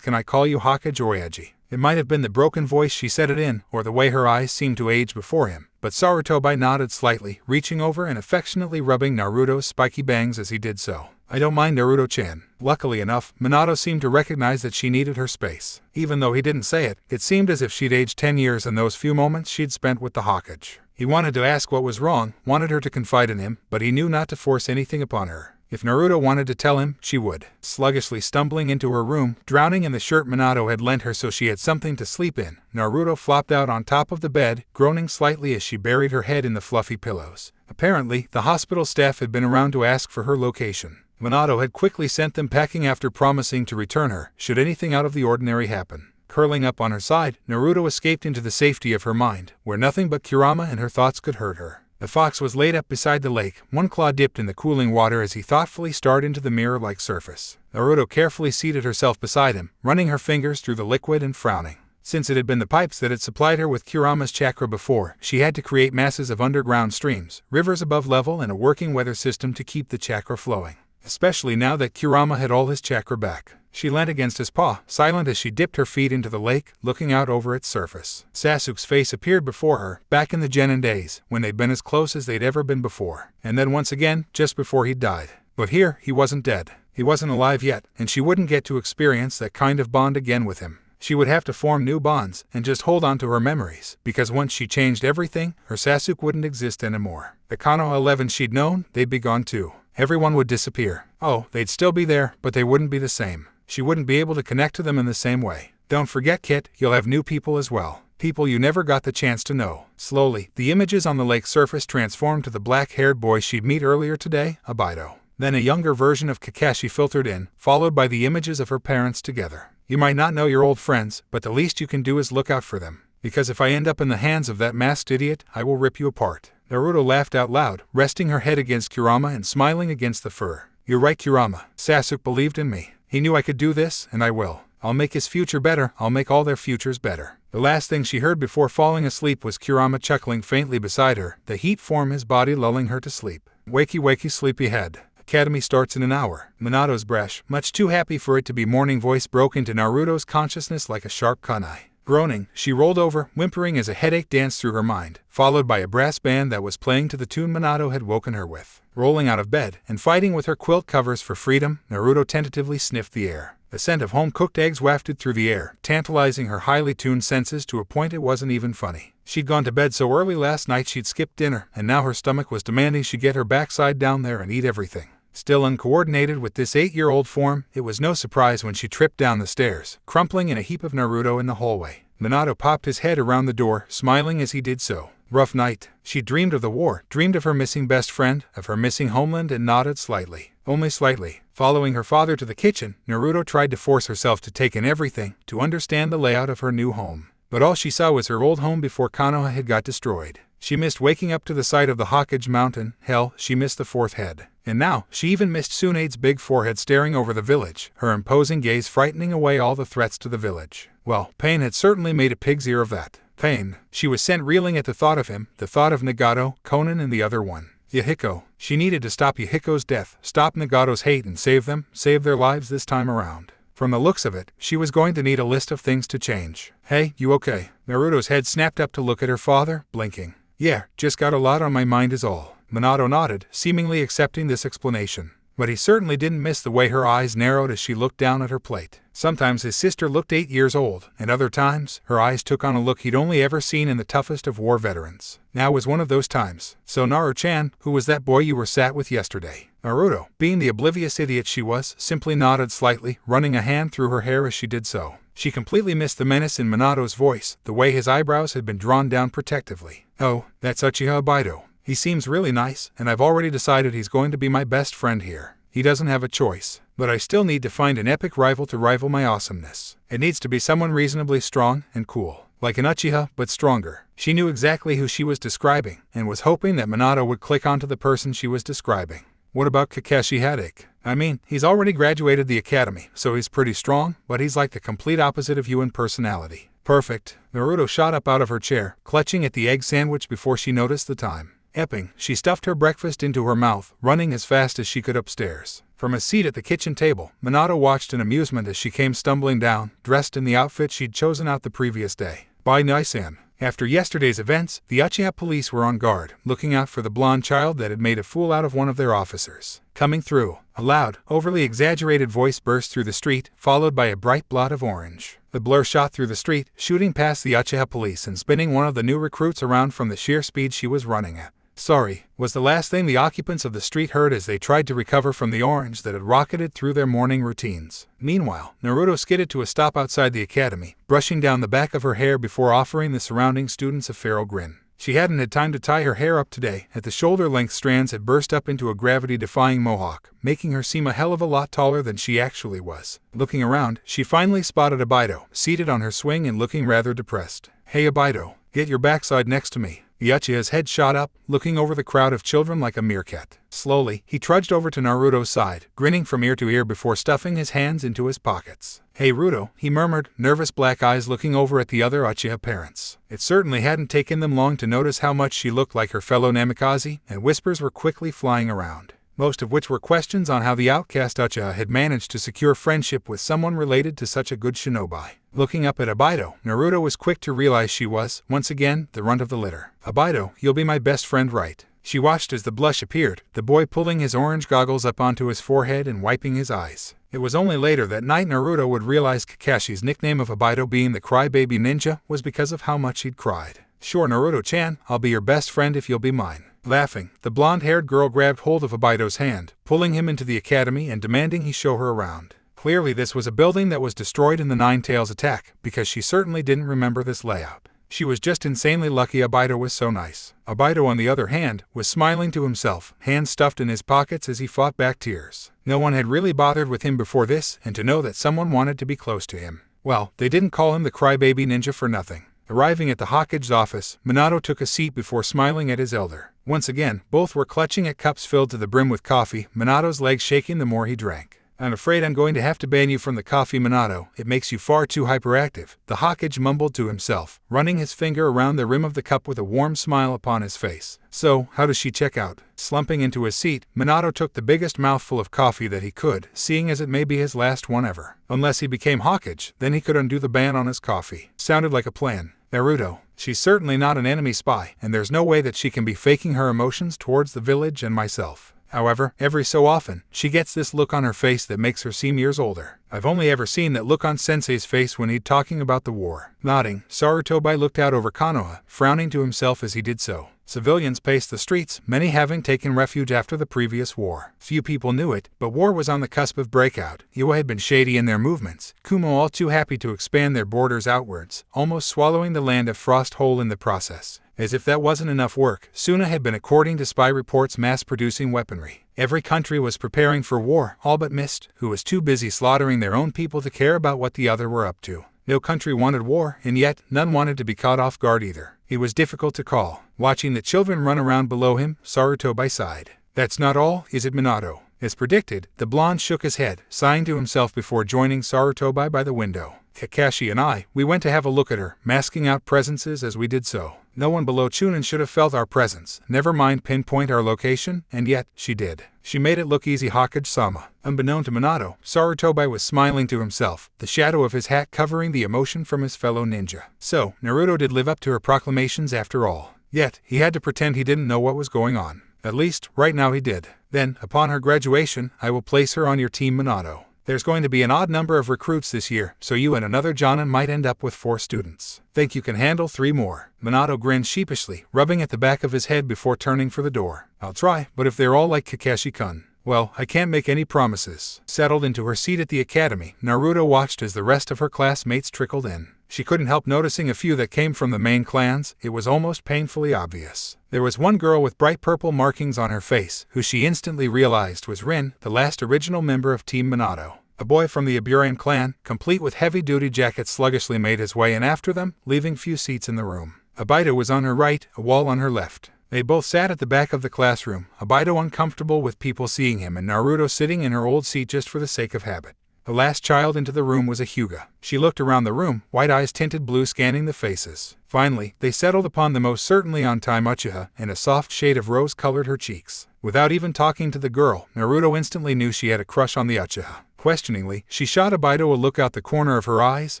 can I call you Hokage or Eiji?" It might have been the broken voice she said it in, or the way her eyes seemed to age before him, but Sarutobi nodded slightly, reaching over and affectionately rubbing Naruto's spiky bangs as he did so. "I don't mind, Naruto-chan." Luckily enough, Minato seemed to recognize that she needed her space. Even though he didn't say it, it seemed as if she'd aged 10 years in those few moments she'd spent with the Hawkage. He wanted to ask what was wrong, wanted her to confide in him, but he knew not to force anything upon her. If Naruto wanted to tell him, she would. Sluggishly stumbling into her room, drowning in the shirt Minato had lent her so she had something to sleep in, Naruto flopped out on top of the bed, groaning slightly as she buried her head in the fluffy pillows. Apparently, the hospital staff had been around to ask for her location. Minato had quickly sent them packing after promising to return her, should anything out of the ordinary happen. Curling up on her side, Naruto escaped into the safety of her mind, where nothing but Kurama and her thoughts could hurt her. The fox was laid up beside the lake, one claw dipped in the cooling water as he thoughtfully stared into the mirror-like surface. Naruto carefully seated herself beside him, running her fingers through the liquid and frowning. Since it had been the pipes that had supplied her with Kurama's chakra before, she had to create masses of underground streams, rivers above level, and a working weather system to keep the chakra flowing. Especially now that Kurama had all his chakra back. She leant against his paw, silent as she dipped her feet into the lake, looking out over its surface. Sasuke's face appeared before her, back in the Genin days, when they'd been as close as they'd ever been before. And then once again, just before he'd died. But here, he wasn't dead. He wasn't alive yet, and she wouldn't get to experience that kind of bond again with him. She would have to form new bonds, and just hold on to her memories, because once she changed everything, her Sasuke wouldn't exist anymore. The Konoha 11 she'd known, they'd be gone too. Everyone would disappear. Oh, they'd still be there, but they wouldn't be the same. She wouldn't be able to connect to them in the same way. Don't forget, Kit, you'll have new people as well. People you never got the chance to know. Slowly, the images on the lake's surface transformed to the black-haired boy she'd met earlier today, Obito. Then a younger version of Kakashi filtered in, followed by the images of her parents together. You might not know your old friends, but the least you can do is look out for them. Because if I end up in the hands of that masked idiot, I will rip you apart. Naruto laughed out loud, resting her head against Kurama and smiling against the fur. You're right, Kurama. Sasuke believed in me. He knew I could do this, and I will. I'll make his future better, I'll make all their futures better. The last thing she heard before falling asleep was Kurama chuckling faintly beside her, the heat from his body lulling her to sleep. Wakey wakey sleepyhead. Academy starts in an hour. Minato's brash, much too happy for it to be morning voice broke into Naruto's consciousness like a sharp kunai. Groaning, she rolled over, whimpering as a headache danced through her mind, followed by a brass band that was playing to the tune Minato had woken her with. Rolling out of bed, and fighting with her quilt covers for freedom, Naruto tentatively sniffed the air. The scent of home-cooked eggs wafted through the air, tantalizing her highly tuned senses to a point it wasn't even funny. She'd gone to bed so early last night she'd skipped dinner, and now her stomach was demanding she get her backside down there and eat everything. Still uncoordinated with this 8-year-old form, it was no surprise when she tripped down the stairs, crumpling in a heap of Naruto in the hallway. Minato popped his head around the door, smiling as he did so. Rough night. She dreamed of the war, dreamed of her missing best friend, of her missing homeland, and nodded slightly. Only slightly. Following her father to the kitchen, Naruto tried to force herself to take in everything, to understand the layout of her new home. But all she saw was her old home before Konoha had got destroyed. She missed waking up to the sight of the Hawkage Mountain. Hell, she missed the fourth head. And now, she even missed Tsunade's big forehead staring over the village, her imposing gaze frightening away all the threats to the village. Well, Pain had certainly made a pig's ear of that. Pain. She was sent reeling at the thought of him, the thought of Nagato, Conan and the other one. Yahiko. She needed to stop Yahiko's death, stop Nagato's hate and save them, save their lives this time around. From the looks of it, she was going to need a list of things to change. Hey, you okay? Naruto's head snapped up to look at her father, blinking. Yeah, just got a lot on my mind is all. Minato nodded, seemingly accepting this explanation. But he certainly didn't miss the way her eyes narrowed as she looked down at her plate. Sometimes his sister looked 8 years old, and other times, her eyes took on a look he'd only ever seen in the toughest of war veterans. Now was one of those times. So Naru-chan, who was that boy you were sat with yesterday? Naruto, being the oblivious idiot she was, simply nodded slightly, running a hand through her hair as she did so. She completely missed the menace in Minato's voice, the way his eyebrows had been drawn down protectively. Oh, that's Uchiha Obaido. He seems really nice, and I've already decided he's going to be my best friend here. He doesn't have a choice. But I still need to find an epic rival to rival my awesomeness. It needs to be someone reasonably strong and cool. Like an Uchiha, but stronger. She knew exactly who she was describing, and was hoping that Minato would click onto the person she was describing. What about Kakashi Hatake? I mean, he's already graduated the academy, so he's pretty strong, but he's like the complete opposite of you in personality. Perfect. Naruto shot up out of her chair, clutching at the egg sandwich before she noticed the time. Epping, she stuffed her breakfast into her mouth, running as fast as she could upstairs. From a seat at the kitchen table, Minato watched in amusement as she came stumbling down, dressed in the outfit she'd chosen out the previous day. By Nisan. After yesterday's events, the Uchiha police were on guard, looking out for the blonde child that had made a fool out of one of their officers. Coming through, a loud, overly exaggerated voice burst through the street, followed by a bright blot of orange. The blur shot through the street, shooting past the Uchiha police and spinning one of the new recruits around from the sheer speed she was running at. Sorry, was the last thing the occupants of the street heard as they tried to recover from the orange that had rocketed through their morning routines. Meanwhile, Naruto skidded to a stop outside the academy, brushing down the back of her hair before offering the surrounding students a feral grin. She hadn't had time to tie her hair up today, as the shoulder-length strands had burst up into a gravity-defying mohawk, making her seem a hell of a lot taller than she actually was. Looking around, she finally spotted Obaido, seated on her swing and looking rather depressed. Hey Obaido, get your backside next to me. The Uchiha's head shot up, looking over the crowd of children like a meerkat. Slowly, he trudged over to Naruto's side, grinning from ear to ear before stuffing his hands into his pockets. Hey Ruto, he murmured, nervous black eyes looking over at the other Uchiha parents. It certainly hadn't taken them long to notice how much she looked like her fellow Namikaze, and whispers were quickly flying around. Most of which were questions on how the outcast Uchiha had managed to secure friendship with someone related to such a good shinobi. Looking up at Obaido, Naruto was quick to realize she was, once again, the runt of the litter. Obaido, you'll be my best friend, right? She watched as the blush appeared, the boy pulling his orange goggles up onto his forehead and wiping his eyes. It was only later that night Naruto would realize Kakashi's nickname of Obaido being the crybaby ninja was because of how much he'd cried. Sure Naruto-chan, I'll be your best friend if you'll be mine. Laughing, the blonde-haired girl grabbed hold of Obaido's hand, pulling him into the academy and demanding he show her around. Clearly this was a building that was destroyed in the Nine Tails attack, because she certainly didn't remember this layout. She was just insanely lucky Obaido was so nice. Obaido, on the other hand, was smiling to himself, hands stuffed in his pockets as he fought back tears. No one had really bothered with him before this, and to know that someone wanted to be close to him. Well, they didn't call him the crybaby ninja for nothing. Arriving at the Hokage's office, Minato took a seat before smiling at his elder. Once again, both were clutching at cups filled to the brim with coffee, Minato's legs shaking the more he drank. I'm afraid I'm going to have to ban you from the coffee, Minato. It makes you far too hyperactive, the Hokage mumbled to himself, running his finger around the rim of the cup with a warm smile upon his face. So, how does she check out? Slumping into his seat, Minato took the biggest mouthful of coffee that he could, seeing as it may be his last one ever. Unless he became Hokage, then he could undo the ban on his coffee. Sounded like a plan. Naruto, she's certainly not an enemy spy, and there's no way that she can be faking her emotions towards the village and myself. However, every so often, she gets this look on her face that makes her seem years older. I've only ever seen that look on Sensei's face when he'd talking about the war. Nodding, Sarutobi looked out over Konoha, frowning to himself as he did so. Civilians paced the streets, many having taken refuge after the previous war. Few people knew it, but war was on the cusp of breakout. Iwa had been shady in their movements, Kumo all too happy to expand their borders outwards, almost swallowing the land of Frost whole in the process. As if that wasn't enough work, Suna had been, according to spy reports, mass-producing weaponry. Every country was preparing for war, all but Mist, who was too busy slaughtering their own people to care about what the other were up to. No country wanted war, and yet, none wanted to be caught off guard either. It was difficult to call. Watching the children run around below him, Sarutobi sighed. That's not all, is it, Minato? As predicted, the blonde shook his head, sighing to himself before joining Sarutobi by the window. Kakashi and I, we went to have a look at her, masking out presences as we did so. No one below Chunin should have felt our presence, never mind pinpoint our location, and yet, she did. She made it look easy, Hokage-sama. Unbeknown to Minato, Sarutobi was smiling to himself, the shadow of his hat covering the emotion from his fellow ninja. So, Naruto did live up to her proclamations after all. Yet, he had to pretend he didn't know what was going on. At least, right now he did. Then, upon her graduation, I will place her on your team, Minato. There's going to be an odd number of recruits this year, so you and another Jonin might end up with 4 students. Think you can handle 3 more? Minato grinned sheepishly, rubbing at the back of his head before turning for the door. I'll try, but if they're all like Kakashi-kun, well, I can't make any promises. Settled into her seat at the academy, Naruto watched as the rest of her classmates trickled in. She couldn't help noticing a few that came from the main clans. It was almost painfully obvious. There was one girl with bright purple markings on her face, who she instantly realized was Rin, the last original member of Team Minato. A boy from the Aburan clan, complete with heavy-duty jacket, sluggishly made his way in after them, leaving few seats in the room. Abido was on her right, a wall on her left. They both sat at the back of the classroom, Abido uncomfortable with people seeing him and Naruto sitting in her old seat just for the sake of habit. The last child into the room was a Hyuga. She looked around the room, white eyes tinted blue scanning the faces. Finally, they settled upon the most certainly on-time Uchiha, and a soft shade of rose colored her cheeks. Without even talking to the girl, Naruto instantly knew she had a crush on the Uchiha. Questioningly, she shot Abido a look out the corner of her eyes,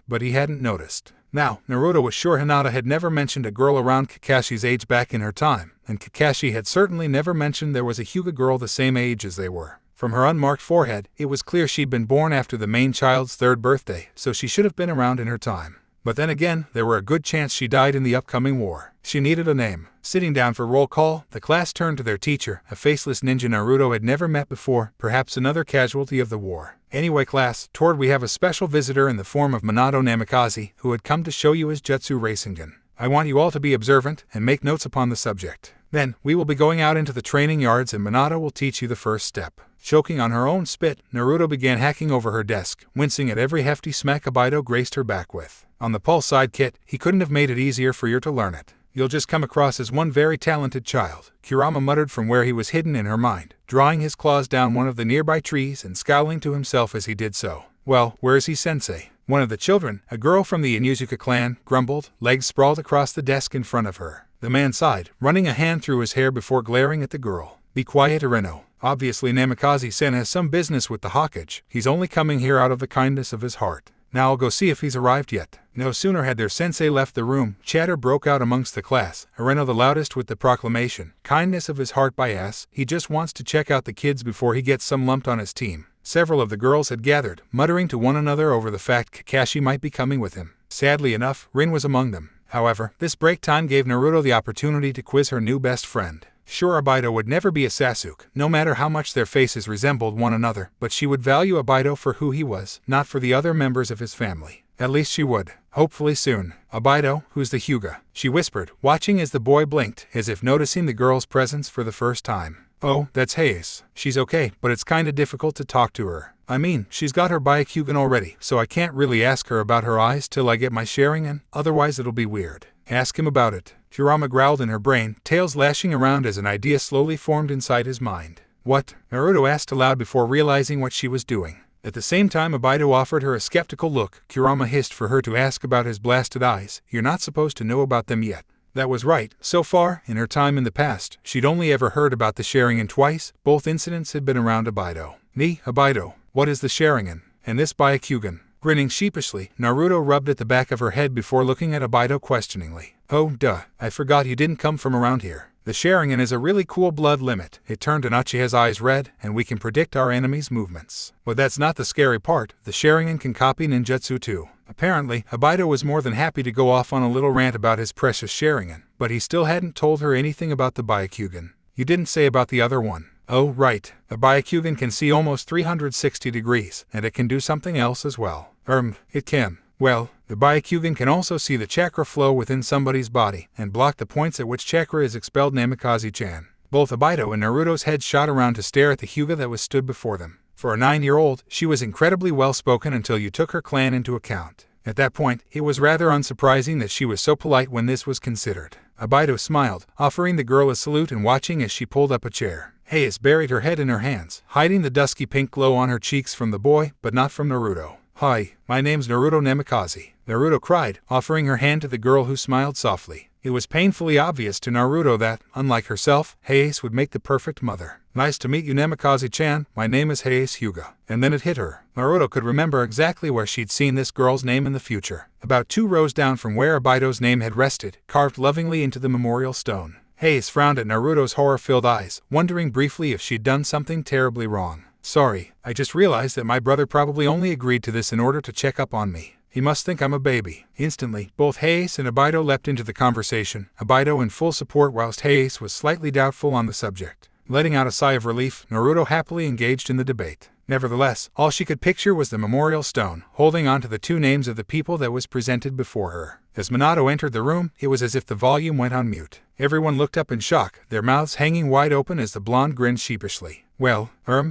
but he hadn't noticed. Now, Naruto was sure Hinata had never mentioned a girl around Kakashi's age back in her time, and Kakashi had certainly never mentioned there was a Hyuga girl the same age as they were. From her unmarked forehead, it was clear she'd been born after the main child's 3rd birthday, so she should have been around in her time. But then again, there were a good chance she died in the upcoming war. She needed a name. Sitting down for roll call, the class turned to their teacher, a faceless ninja Naruto had never met before, perhaps another casualty of the war. Anyway class, we have a special visitor in the form of Minato Namikaze, who had come to show you his Jutsu Rasengan. I want you all to be observant and make notes upon the subject. Then, we will be going out into the training yards and Minato will teach you the first step. Choking on her own spit, Naruto began hacking over her desk, wincing at every hefty smack Abido graced her back with. On the pulse side kit, he couldn't have made it easier for you to learn it. You'll just come across as one very talented child, Kurama muttered from where he was hidden in her mind, drawing his claws down one of the nearby trees and scowling to himself as he did so. Well, where is he, sensei? One of the children, a girl from the Inuzuka clan, grumbled, legs sprawled across the desk in front of her. The man sighed, running a hand through his hair before glaring at the girl. Be quiet, Ireno. Obviously Namikaze-sen has some business with the Hokage. He's only coming here out of the kindness of his heart. Now I'll go see if he's arrived yet. No sooner had their sensei left the room, chatter broke out amongst the class, Ireno the loudest with the proclamation. Kindness of his heart by ass, he just wants to check out the kids before he gets some lumped on his team. Several of the girls had gathered, muttering to one another over the fact Kakashi might be coming with him. Sadly enough, Rin was among them. However, this break time gave Naruto the opportunity to quiz her new best friend. Sure, Abido would never be a Sasuke, no matter how much their faces resembled one another, but she would value Abido for who he was, not for the other members of his family. At least she would. Hopefully soon. Abido, who's the Hyuga? She whispered, watching as the boy blinked, as if noticing the girl's presence for the first time. Oh, that's Hayes. She's okay, but it's kinda difficult to talk to her. I mean, she's got her Byakugan already, so I can't really ask her about her eyes till I get my Sharingan, otherwise it'll be weird. Ask him about it. Kurama growled in her brain, tails lashing around as an idea slowly formed inside his mind. What? Naruto asked aloud before realizing what she was doing. At the same time Abido offered her a skeptical look. Kurama hissed for her to ask about his blasted eyes. You're not supposed to know about them yet. That was right. So far, in her time in the past, she'd only ever heard about the Sharingan twice. Both incidents had been around Abido. Abido, what is the Sharingan? And this Byakugan? Grinning sheepishly, Naruto rubbed at the back of her head before looking at Abido questioningly. Oh, duh. I forgot you didn't come from around here. The Sharingan is a really cool blood limit. It turned an Uchiha's eyes red, and we can predict our enemy's movements. But that's not the scary part. The Sharingan can copy ninjutsu too. Apparently, Abido was more than happy to go off on a little rant about his precious Sharingan, but he still hadn't told her anything about the Byakugan. You didn't say about the other one. Oh, right. The Byakugan can see almost 360 degrees, and it can do something else as well. It can. Well, the Byakugan can also see the chakra flow within somebody's body, and block the points at which chakra is expelled. Namikaze-chan. Both Abido and Naruto's heads shot around to stare at the Hyuga that was stood before them. For a 9-year-old, she was incredibly well-spoken until you took her clan into account. At that point, it was rather unsurprising that she was so polite when this was considered. Obito smiled, offering the girl a salute and watching as she pulled up a chair. Hayes buried her head in her hands, hiding the dusky pink glow on her cheeks from the boy, but not from Naruto. "Hi, my name's Naruto Namikaze," Naruto cried, offering her hand to the girl who smiled softly. It was painfully obvious to Naruto that, unlike herself, Hayes would make the perfect mother. "Nice to meet you, Namikaze-chan, my name is Hayes Hyuga." And then it hit her. Naruto could remember exactly where she'd seen this girl's name in the future. About 2 rows down from where Obito's name had rested, carved lovingly into the memorial stone. Hayes frowned at Naruto's horror-filled eyes, wondering briefly if she'd done something terribly wrong. "Sorry, I just realized that my brother probably only agreed to this in order to check up on me. He must think I'm a baby." Instantly, both Hayes and Obito leapt into the conversation, Obito in full support whilst Hayes was slightly doubtful on the subject. Letting out a sigh of relief, Naruto happily engaged in the debate. Nevertheless, all she could picture was the memorial stone, holding on to the 2 names of the people that was presented before her. As Minato entered the room, it was as if the volume went on mute. Everyone looked up in shock, their mouths hanging wide open as the blonde grinned sheepishly. "Well,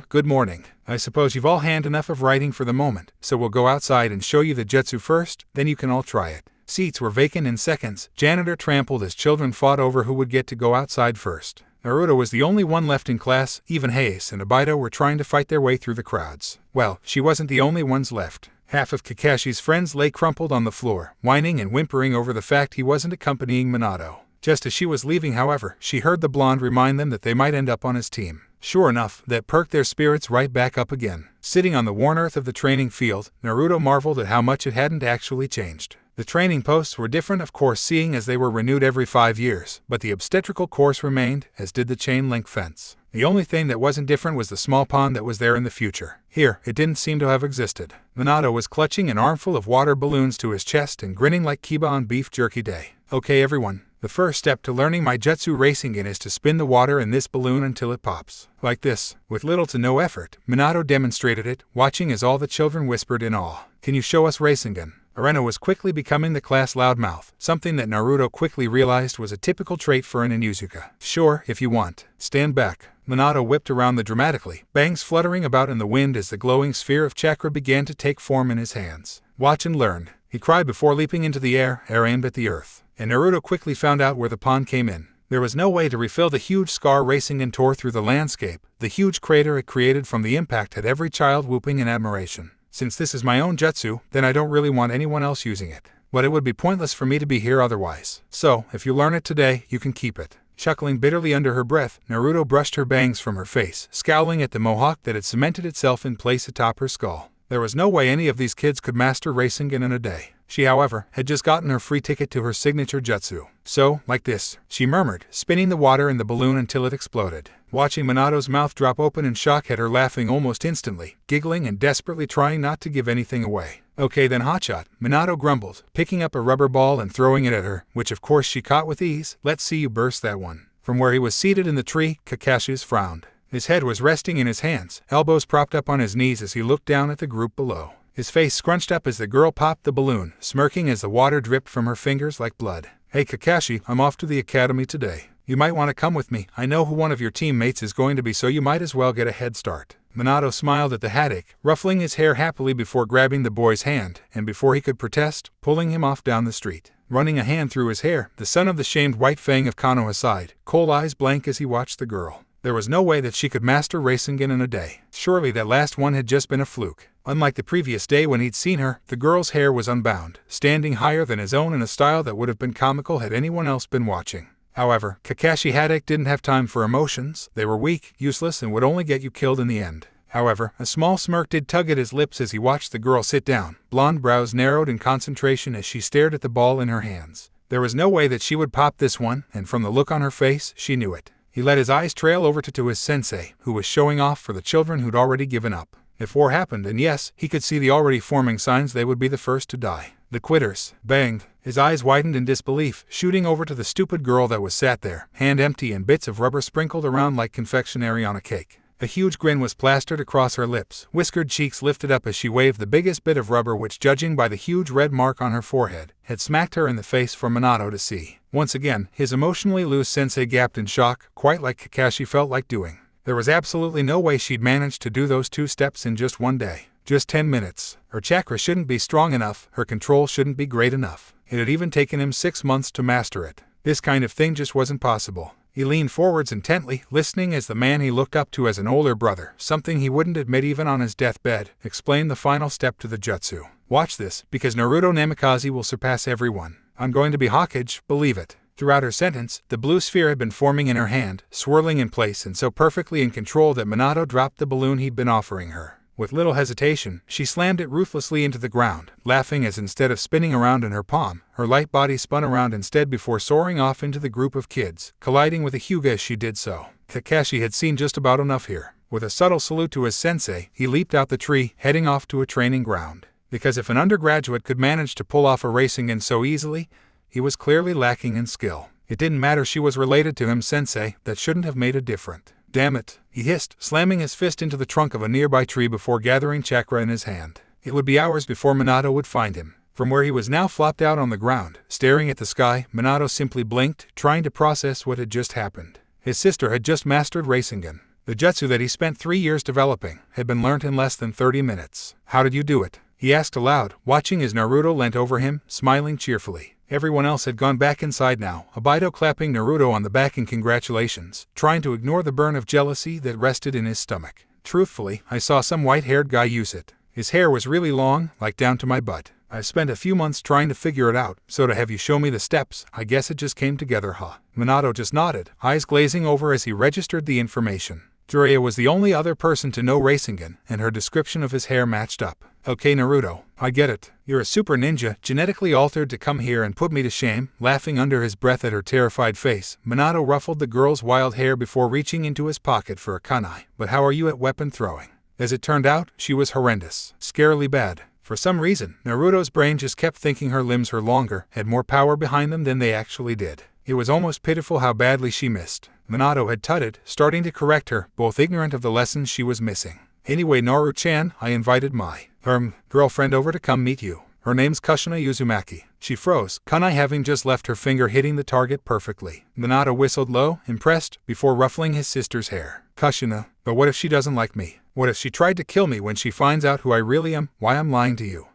good morning. I suppose you've all had enough of writing for the moment, so we'll go outside and show you the jutsu first, then you can all try it." Seats were vacant in seconds, janitor trampled as children fought over who would get to go outside first. Naruto was the only one left in class, even Hayes and Obito were trying to fight their way through the crowds. Well, she wasn't the only ones left. Half of Kakashi's friends lay crumpled on the floor, whining and whimpering over the fact he wasn't accompanying Minato. Just as she was leaving, however, she heard the blonde remind them that they might end up on his team. Sure enough, that perked their spirits right back up again. Sitting on the worn earth of the training field, Naruto marveled at how much it hadn't actually changed. The training posts were different, of course, seeing as they were renewed every 5 years, but the obstetrical course remained, as did the chain-link fence. The only thing that wasn't different was the small pond that was there in the future. Here, it didn't seem to have existed. Minato was clutching an armful of water balloons to his chest and grinning like Kiba on beef jerky day. "Okay, everyone. The first step to learning my jutsu Rasengan is to spin the water in this balloon until it pops. Like this." With little to no effort, Minato demonstrated it, watching as all the children whispered in awe. "Can you show us Rasengan?" Arena was quickly becoming the class loudmouth, something that Naruto quickly realized was a typical trait for an Inuzuka. "Sure, if you want. Stand back." Minato whipped around dramatically, bangs fluttering about in the wind as the glowing sphere of chakra began to take form in his hands. "Watch and learn," he cried before leaping into the air aimed at the earth. And Naruto quickly found out where the pond came in. There was no way to refill the huge scar Rasengan tore through the landscape. The huge crater it created from the impact had every child whooping in admiration. "Since this is my own jutsu, then I don't really want anyone else using it. But it would be pointless for me to be here otherwise. So, if you learn it today, you can keep it." Chuckling bitterly under her breath, Naruto brushed her bangs from her face, scowling at the mohawk that had cemented itself in place atop her skull. There was no way any of these kids could master Rasengan in a day. She, however, had just gotten her free ticket to her signature jutsu. "So, like this," she murmured, spinning the water in the balloon until it exploded. Watching Minato's mouth drop open in shock had her laughing almost instantly, giggling and desperately trying not to give anything away. "Okay then, hotshot," Minato grumbled, picking up a rubber ball and throwing it at her, which of course she caught with ease. "Let's see you burst that one." From where he was seated in the tree, Kakashi's frowned. His head was resting in his hands, elbows propped up on his knees as he looked down at the group below. His face scrunched up as the girl popped the balloon, smirking as the water dripped from her fingers like blood. "Hey Kakashi, I'm off to the academy today. You might want to come with me. I know who one of your teammates is going to be, so you might as well get a head start." Minato smiled at the haddock, ruffling his hair happily before grabbing the boy's hand, and before he could protest, pulling him off down the street. Running a hand through his hair, the son of the shamed White Fang of Konoha sighed, cold eyes blank as he watched the girl. There was no way that she could master Rasengan in a day. Surely that last one had just been a fluke. Unlike the previous day when he'd seen her, the girl's hair was unbound, standing higher than his own in a style that would have been comical had anyone else been watching. However, Kakashi Haddock didn't have time for emotions. They were weak, useless, and would only get you killed in the end. However, a small smirk did tug at his lips as he watched the girl sit down, blonde brows narrowed in concentration as she stared at the ball in her hands. There was no way that she would pop this one, and from the look on her face, she knew it. He let his eyes trail over to his sensei, who was showing off for the children who'd already given up. If war happened, and yes, he could see the already forming signs, they would be the first to die. The quitters. Banged. His eyes widened in disbelief, shooting over to the stupid girl that was sat there, hand empty and bits of rubber sprinkled around like confectionery on a cake. A huge grin was plastered across her lips, whiskered cheeks lifted up as she waved the biggest bit of rubber which, judging by the huge red mark on her forehead, had smacked her in the face for Minato to see. Once again, his emotionally loose sensei gasped in shock, quite like Kakashi felt like doing. There was absolutely no way she'd managed to do those 2 steps in just 1 day. Just 10 minutes. Her chakra shouldn't be strong enough, her control shouldn't be great enough. It had even taken him 6 months to master it. This kind of thing just wasn't possible. He leaned forwards intently, listening as the man he looked up to as an older brother, something he wouldn't admit even on his deathbed, explained the final step to the jutsu. Watch this, because Naruto Namikaze will surpass everyone. I'm going to be Hokage, believe it. Throughout her sentence, the blue sphere had been forming in her hand, swirling in place and so perfectly in control that Minato dropped the balloon he'd been offering her. With little hesitation, she slammed it ruthlessly into the ground, laughing as instead of spinning around in her palm, her light body spun around instead before soaring off into the group of kids, colliding with a Hyuga as she did so. Kakashi had seen just about enough here. With a subtle salute to his sensei, he leaped out the tree, heading off to a training ground. Because if an undergraduate could manage to pull off a Rasengan so easily, he was clearly lacking in skill. It didn't matter she was related to him sensei, that shouldn't have made it different. Damn it, he hissed, slamming his fist into the trunk of a nearby tree before gathering chakra in his hand. It would be hours before Minato would find him. From where he was now flopped out on the ground, staring at the sky, Minato simply blinked, trying to process what had just happened. His sister had just mastered Rasengan. The jutsu that he spent 3 years developing had been learnt in less than 30 minutes. How did you do it? He asked aloud, watching as Naruto leant over him, smiling cheerfully. Everyone else had gone back inside now, Obito clapping Naruto on the back in congratulations, trying to ignore the burn of jealousy that rested in his stomach. Truthfully, I saw some white-haired guy use it. His hair was really long, like down to my butt. I've spent a few months trying to figure it out, so to have you show me the steps, I guess it just came together, huh? Minato just nodded, eyes glazing over as he registered the information. Jiraiya was the only other person to know Rasengan, and her description of his hair matched up. Okay Naruto, I get it. You're a super ninja, genetically altered to come here and put me to shame. Laughing under his breath at her terrified face, Minato ruffled the girl's wild hair before reaching into his pocket for a kunai. But how are you at weapon throwing? As it turned out, she was horrendous. Scarily bad. For some reason, Naruto's brain just kept thinking her limbs were longer, had more power behind them than they actually did. It was almost pitiful how badly she missed. Minato had tutted, starting to correct her, both ignorant of the lessons she was missing. Anyway Naru-chan, I invited my girlfriend over to come meet you. Her name's Kushina Uzumaki. She froze, kunai having just left her finger hitting the target perfectly. Minato whistled low, impressed, before ruffling his sister's hair. Kushina, but what if she doesn't like me? What if she tried to kill me when she finds out who I really am, why I'm lying to you?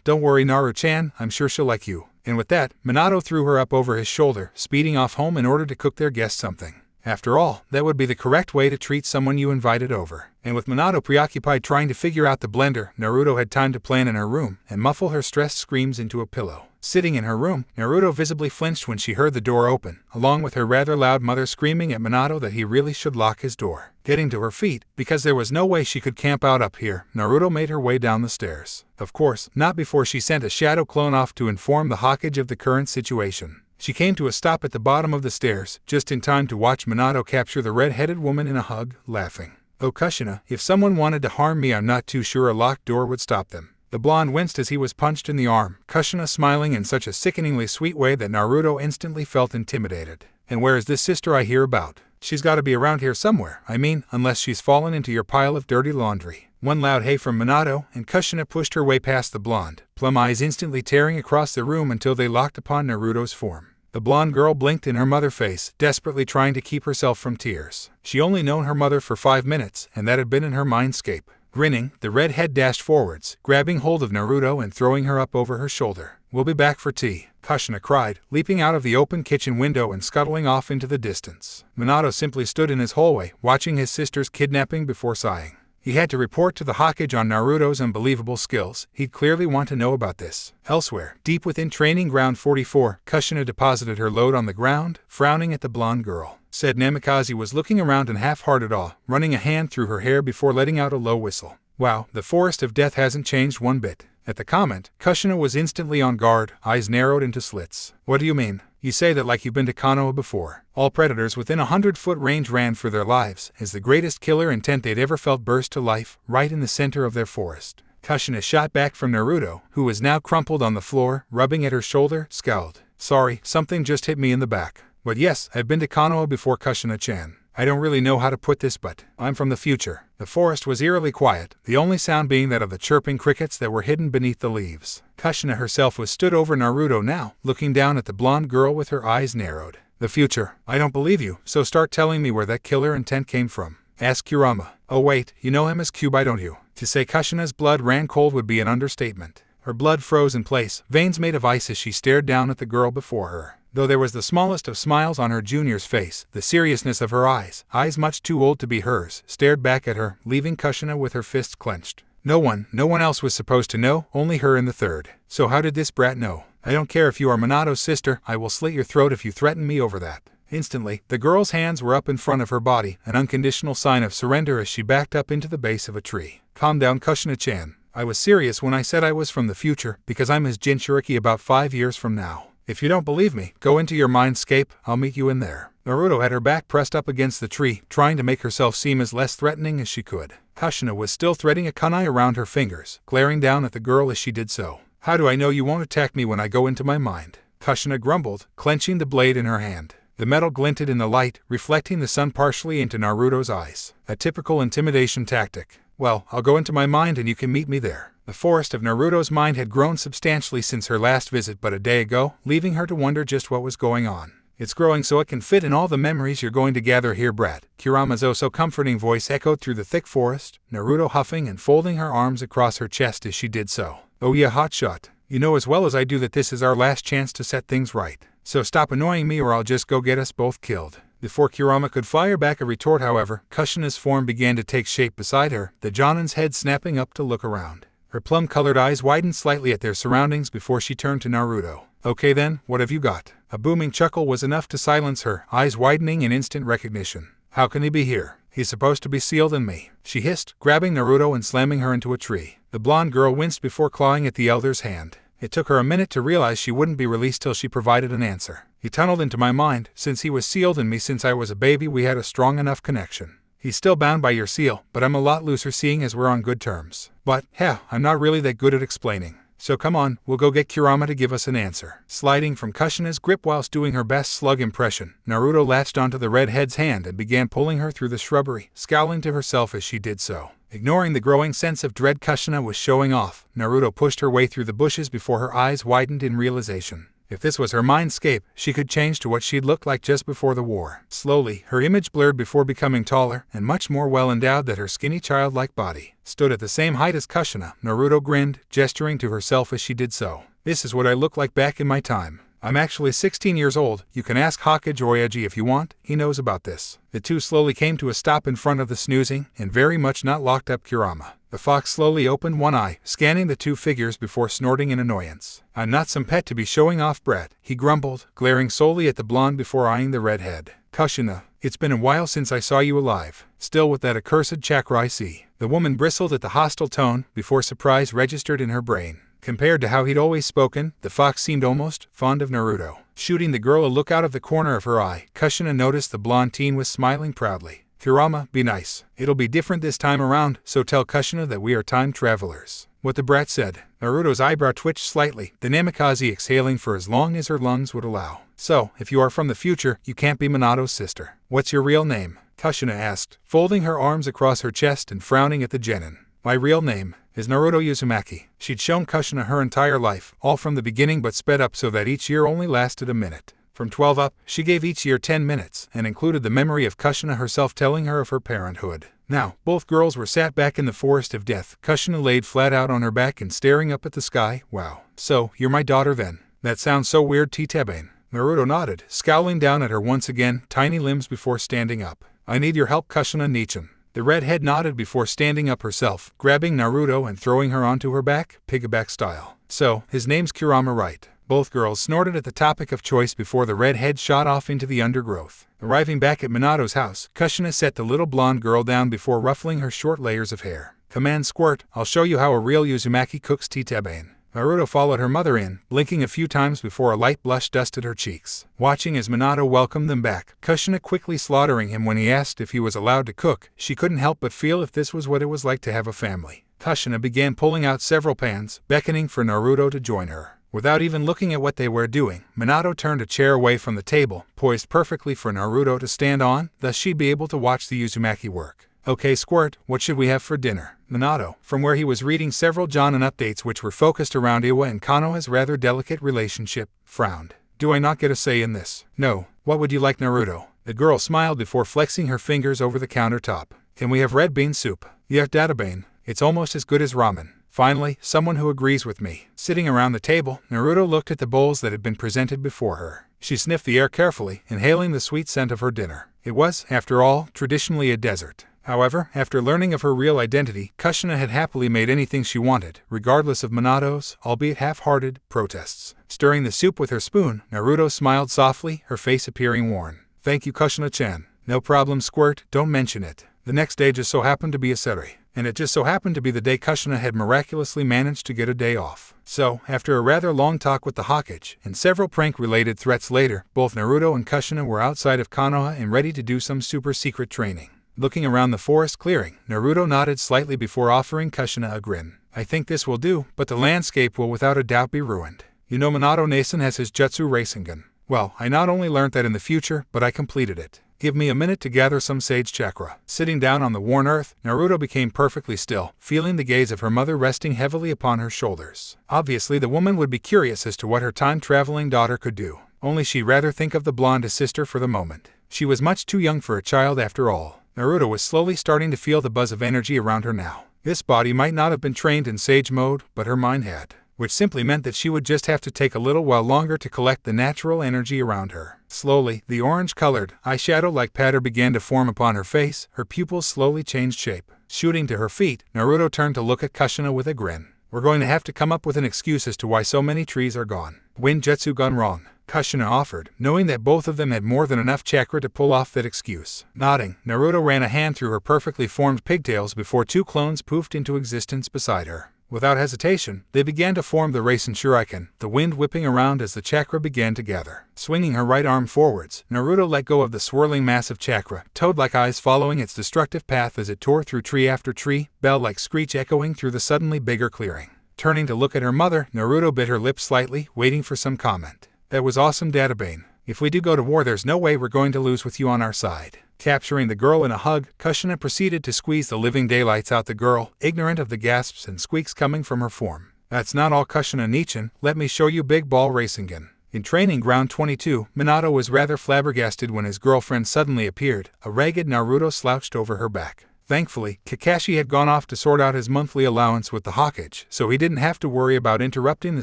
Don't worry Naru-chan, I'm sure she'll like you. And with that, Minato threw her up over his shoulder, speeding off home in order to cook their guest something. After all, that would be the correct way to treat someone you invited over. And with Minato preoccupied trying to figure out the blender, Naruto had time to plan in her room and muffle her stressed screams into a pillow. Sitting in her room, Naruto visibly flinched when she heard the door open, along with her rather loud mother screaming at Minato that he really should lock his door. Getting to her feet, because there was no way she could camp out up here, Naruto made her way down the stairs. Of course, not before she sent a shadow clone off to inform the Hokage of the current situation. She came to a stop at the bottom of the stairs, just in time to watch Minato capture the red-headed woman in a hug, laughing. Oh Kushina, if someone wanted to harm me I'm not too sure a locked door would stop them. The blonde winced as he was punched in the arm, Kushina smiling in such a sickeningly sweet way that Naruto instantly felt intimidated. And where is this sister I hear about? She's got to be around here somewhere, I mean, unless she's fallen into your pile of dirty laundry. One loud hey from Minato, and Kushina pushed her way past the blonde, plum eyes instantly tearing across the room until they locked upon Naruto's form. The blonde girl blinked in her mother face, desperately trying to keep herself from tears. She only known her mother for 5 minutes, and that had been in her mindscape. Grinning, the redhead dashed forwards, grabbing hold of Naruto and throwing her up over her shoulder. We'll be back for tea, Kushina cried, leaping out of the open kitchen window and scuttling off into the distance. Minato simply stood in his hallway, watching his sister's kidnapping before sighing. He had to report to the Hokage on Naruto's unbelievable skills. He'd clearly want to know about this. Elsewhere, deep within Training Ground 44, Kushina deposited her load on the ground, frowning at the blonde girl. Said Namikaze was looking around in half-hearted awe, running a hand through her hair before letting out a low whistle. Wow, the Forest of Death hasn't changed one bit. At the comment, Kushina was instantly on guard, eyes narrowed into slits. What do you mean? You say that like you've been to Konoha before. All predators within 100-foot range ran for their lives, as the greatest killer intent they'd ever felt burst to life, right in the center of their forest. Kushina shot back from Naruto, who was now crumpled on the floor, rubbing at her shoulder, scowled. Sorry, something just hit me in the back. But yes, I've been to Konoha before Kushina-chan. I don't really know how to put this but I'm from the future. The forest was eerily quiet, the only sound being that of the chirping crickets that were hidden beneath the leaves. Kushina herself was stood over Naruto now, looking down at the blonde girl with her eyes narrowed. The future. I don't believe you, so start telling me where that killer intent came from. Ask Kurama. Oh wait, you know him as Kyuubi don't you? To say Kushina's blood ran cold would be an understatement. Her blood froze in place, veins made of ice as she stared down at the girl before her. Though there was the smallest of smiles on her junior's face, the seriousness of her eyes much too old to be hers, stared back at her, leaving Kushina with her fists clenched. No one else was supposed to know, only her and the third. So how did this brat know? I don't care if you are Minato's sister, I will slit your throat if you threaten me over that. Instantly, the girl's hands were up in front of her body, an unconditional sign of surrender as she backed up into the base of a tree. Calm down, Kushina-chan. I was serious when I said I was from the future, because I'm his Jinchuriki about 5 years from now. If you don't believe me, go into your mindscape, I'll meet you in there. Naruto had her back pressed up against the tree, trying to make herself seem as less threatening as she could. Kushina was still threading a kunai around her fingers, glaring down at the girl as she did so. How do I know you won't attack me when I go into my mind? Kushina grumbled, clenching the blade in her hand. The metal glinted in the light, reflecting the sun partially into Naruto's eyes. A typical intimidation tactic. Well, I'll go into my mind and you can meet me there. The forest of Naruto's mind had grown substantially since her last visit but a day ago, leaving her to wonder just what was going on. It's growing so it can fit in all the memories you're going to gather here, brat. Kurama's oh-so comforting voice echoed through the thick forest, Naruto huffing and folding her arms across her chest as she did so. Oh yeah, hotshot. You know as well as I do that this is our last chance to set things right. So stop annoying me or I'll just go get us both killed. Before Kurama could fire back a retort, however, Kushina's form began to take shape beside her, the Jonin's head snapping up to look around. Her plum-colored eyes widened slightly at their surroundings before she turned to Naruto. Okay then, what have you got? A booming chuckle was enough to silence her, eyes widening in instant recognition. How can he be here? He's supposed to be sealed in me, she hissed, grabbing Naruto and slamming her into a tree. The blonde girl winced before clawing at the elder's hand. It took her a minute to realize she wouldn't be released till she provided an answer. He tunneled into my mind. Since he was sealed in me since I was a baby, we had a strong enough connection. He's still bound by your seal, but I'm a lot looser seeing as we're on good terms. But, I'm not really that good at explaining. So come on, we'll go get Kurama to give us an answer. Sliding from Kushina's grip whilst doing her best slug impression, Naruto latched onto the redhead's hand and began pulling her through the shrubbery, scowling to herself as she did so. Ignoring the growing sense of dread Kushina was showing off, Naruto pushed her way through the bushes before her eyes widened in realization. If this was her mindscape, she could change to what she'd looked like just before the war. Slowly, her image blurred before becoming taller and much more well-endowed than her skinny childlike body. Stood at the same height as Kushina, Naruto grinned, gesturing to herself as she did so. This is what I look like back in my time. I'm actually 16 years old. You can ask Hokage or Oyaji if you want, he knows about this. The two slowly came to a stop in front of the snoozing and very much not locked up Kurama. The fox slowly opened one eye, scanning the two figures before snorting in annoyance. I'm not some pet to be showing off, brat, he grumbled, glaring solely at the blonde before eyeing the redhead. Kushina, it's been a while since I saw you alive. Still with that accursed chakra I see. The woman bristled at the hostile tone before surprise registered in her brain. Compared to how he'd always spoken, the fox seemed almost fond of Naruto. Shooting the girl a look out of the corner of her eye, Kushina noticed the blonde teen was smiling proudly. Kurama, be nice. It'll be different this time around, so tell Kushina that we are time travelers. What the brat said. Naruto's eyebrow twitched slightly, the Namikaze exhaling for as long as her lungs would allow. So, if you are from the future, you can't be Minato's sister. What's your real name? Kushina asked, folding her arms across her chest and frowning at the genin. My real name is Naruto Uzumaki. She'd shown Kushina her entire life, all from the beginning but sped up so that each year only lasted a minute. From 12 up, she gave each year 10 minutes, and included the memory of Kushina herself telling her of her parenthood. Now, both girls were sat back in the forest of death, Kushina laid flat out on her back and staring up at the sky. Wow. So, you're my daughter then? That sounds so weird, Titebane. Naruto nodded, scowling down at her once again, tiny limbs before standing up. I need your help, Kushina Nichan. The redhead nodded before standing up herself, grabbing Naruto and throwing her onto her back, piggyback style. So, his name's Kurama, right? Both girls snorted at the topic of choice before the redhead shot off into the undergrowth. Arriving back at Minato's house, Kushina set the little blonde girl down before ruffling her short layers of hair. Command Squirt, I'll show you how a real Uzumaki cooks Titebane. Naruto followed her mother in, blinking a few times before a light blush dusted her cheeks. Watching as Minato welcomed them back, Kushina quickly slaughtering him when he asked if he was allowed to cook, she couldn't help but feel if this was what it was like to have a family. Kushina began pulling out several pans, beckoning for Naruto to join her. Without even looking at what they were doing, Minato turned a chair away from the table, poised perfectly for Naruto to stand on, thus she'd be able to watch the Uzumaki work. Okay, Squirt, what should we have for dinner? Minato, from where he was reading several Jonin updates which were focused around Iwa and Kanoha's rather delicate relationship, frowned. Do I not get a say in this? No. What would you like, Naruto? The girl smiled before flexing her fingers over the countertop. Can we have red bean soup? Yeah, Databane. It's almost as good as ramen. Finally, someone who agrees with me. Sitting around the table, Naruto looked at the bowls that had been presented before her. She sniffed the air carefully, inhaling the sweet scent of her dinner. It was, after all, traditionally a desert. However, after learning of her real identity, Kushina had happily made anything she wanted, regardless of Minato's, albeit half-hearted, protests. Stirring the soup with her spoon, Naruto smiled softly, her face appearing worn. "Thank you, Kushina-chan. No problem, Squirt, don't mention it." The next day just so happened to be a Saturday, and it just so happened to be the day Kushina had miraculously managed to get a day off. So, after a rather long talk with the Hokage, and several prank-related threats later, both Naruto and Kushina were outside of Konoha and ready to do some super-secret training. Looking around the forest clearing, Naruto nodded slightly before offering Kushina a grin. "I think this will do, but the landscape will without a doubt be ruined. You know Minato-Nason has his Jutsu Rasengan. Well, I not only learned that in the future, but I completed it. Give me a minute to gather some sage chakra." Sitting down on the worn earth, Naruto became perfectly still, feeling the gaze of her mother resting heavily upon her shoulders. Obviously, the woman would be curious as to what her time-traveling daughter could do. Only she'd rather think of the blonde as sister for the moment. She was much too young for a child after all. Naruto was slowly starting to feel the buzz of energy around her now. This body might not have been trained in sage mode, but her mind had, which simply meant that she would just have to take a little while longer to collect the natural energy around her. Slowly, the orange-colored, eyeshadow-like pattern began to form upon her face, her pupils slowly changed shape. Shooting to her feet, Naruto turned to look at Kushina with a grin. "We're going to have to come up with an excuse as to why so many trees are gone." "Wind jutsu gone wrong," Kushina offered, knowing that both of them had more than enough chakra to pull off that excuse. Nodding, Naruto ran a hand through her perfectly formed pigtails before two clones poofed into existence beside her. Without hesitation, they began to form the Rasen Shuriken, the wind whipping around as the chakra began to gather. Swinging her right arm forwards, Naruto let go of the swirling mass of chakra, toad-like eyes following its destructive path as it tore through tree after tree, bell-like screech echoing through the suddenly bigger clearing. Turning to look at her mother, Naruto bit her lips slightly, waiting for some comment. "That was awesome, Databane. If we do go to war, there's no way we're going to lose with you on our side." Capturing the girl in a hug, Kushina proceeded to squeeze the living daylights out the girl, ignorant of the gasps and squeaks coming from her form. "That's not all, Kushina-nichan. Let me show you Big Ball Rasengan." In Training Ground 22, Minato was rather flabbergasted when his girlfriend suddenly appeared, a ragged Naruto slouched over her back. Thankfully, Kakashi had gone off to sort out his monthly allowance with the Hokage, so he didn't have to worry about interrupting the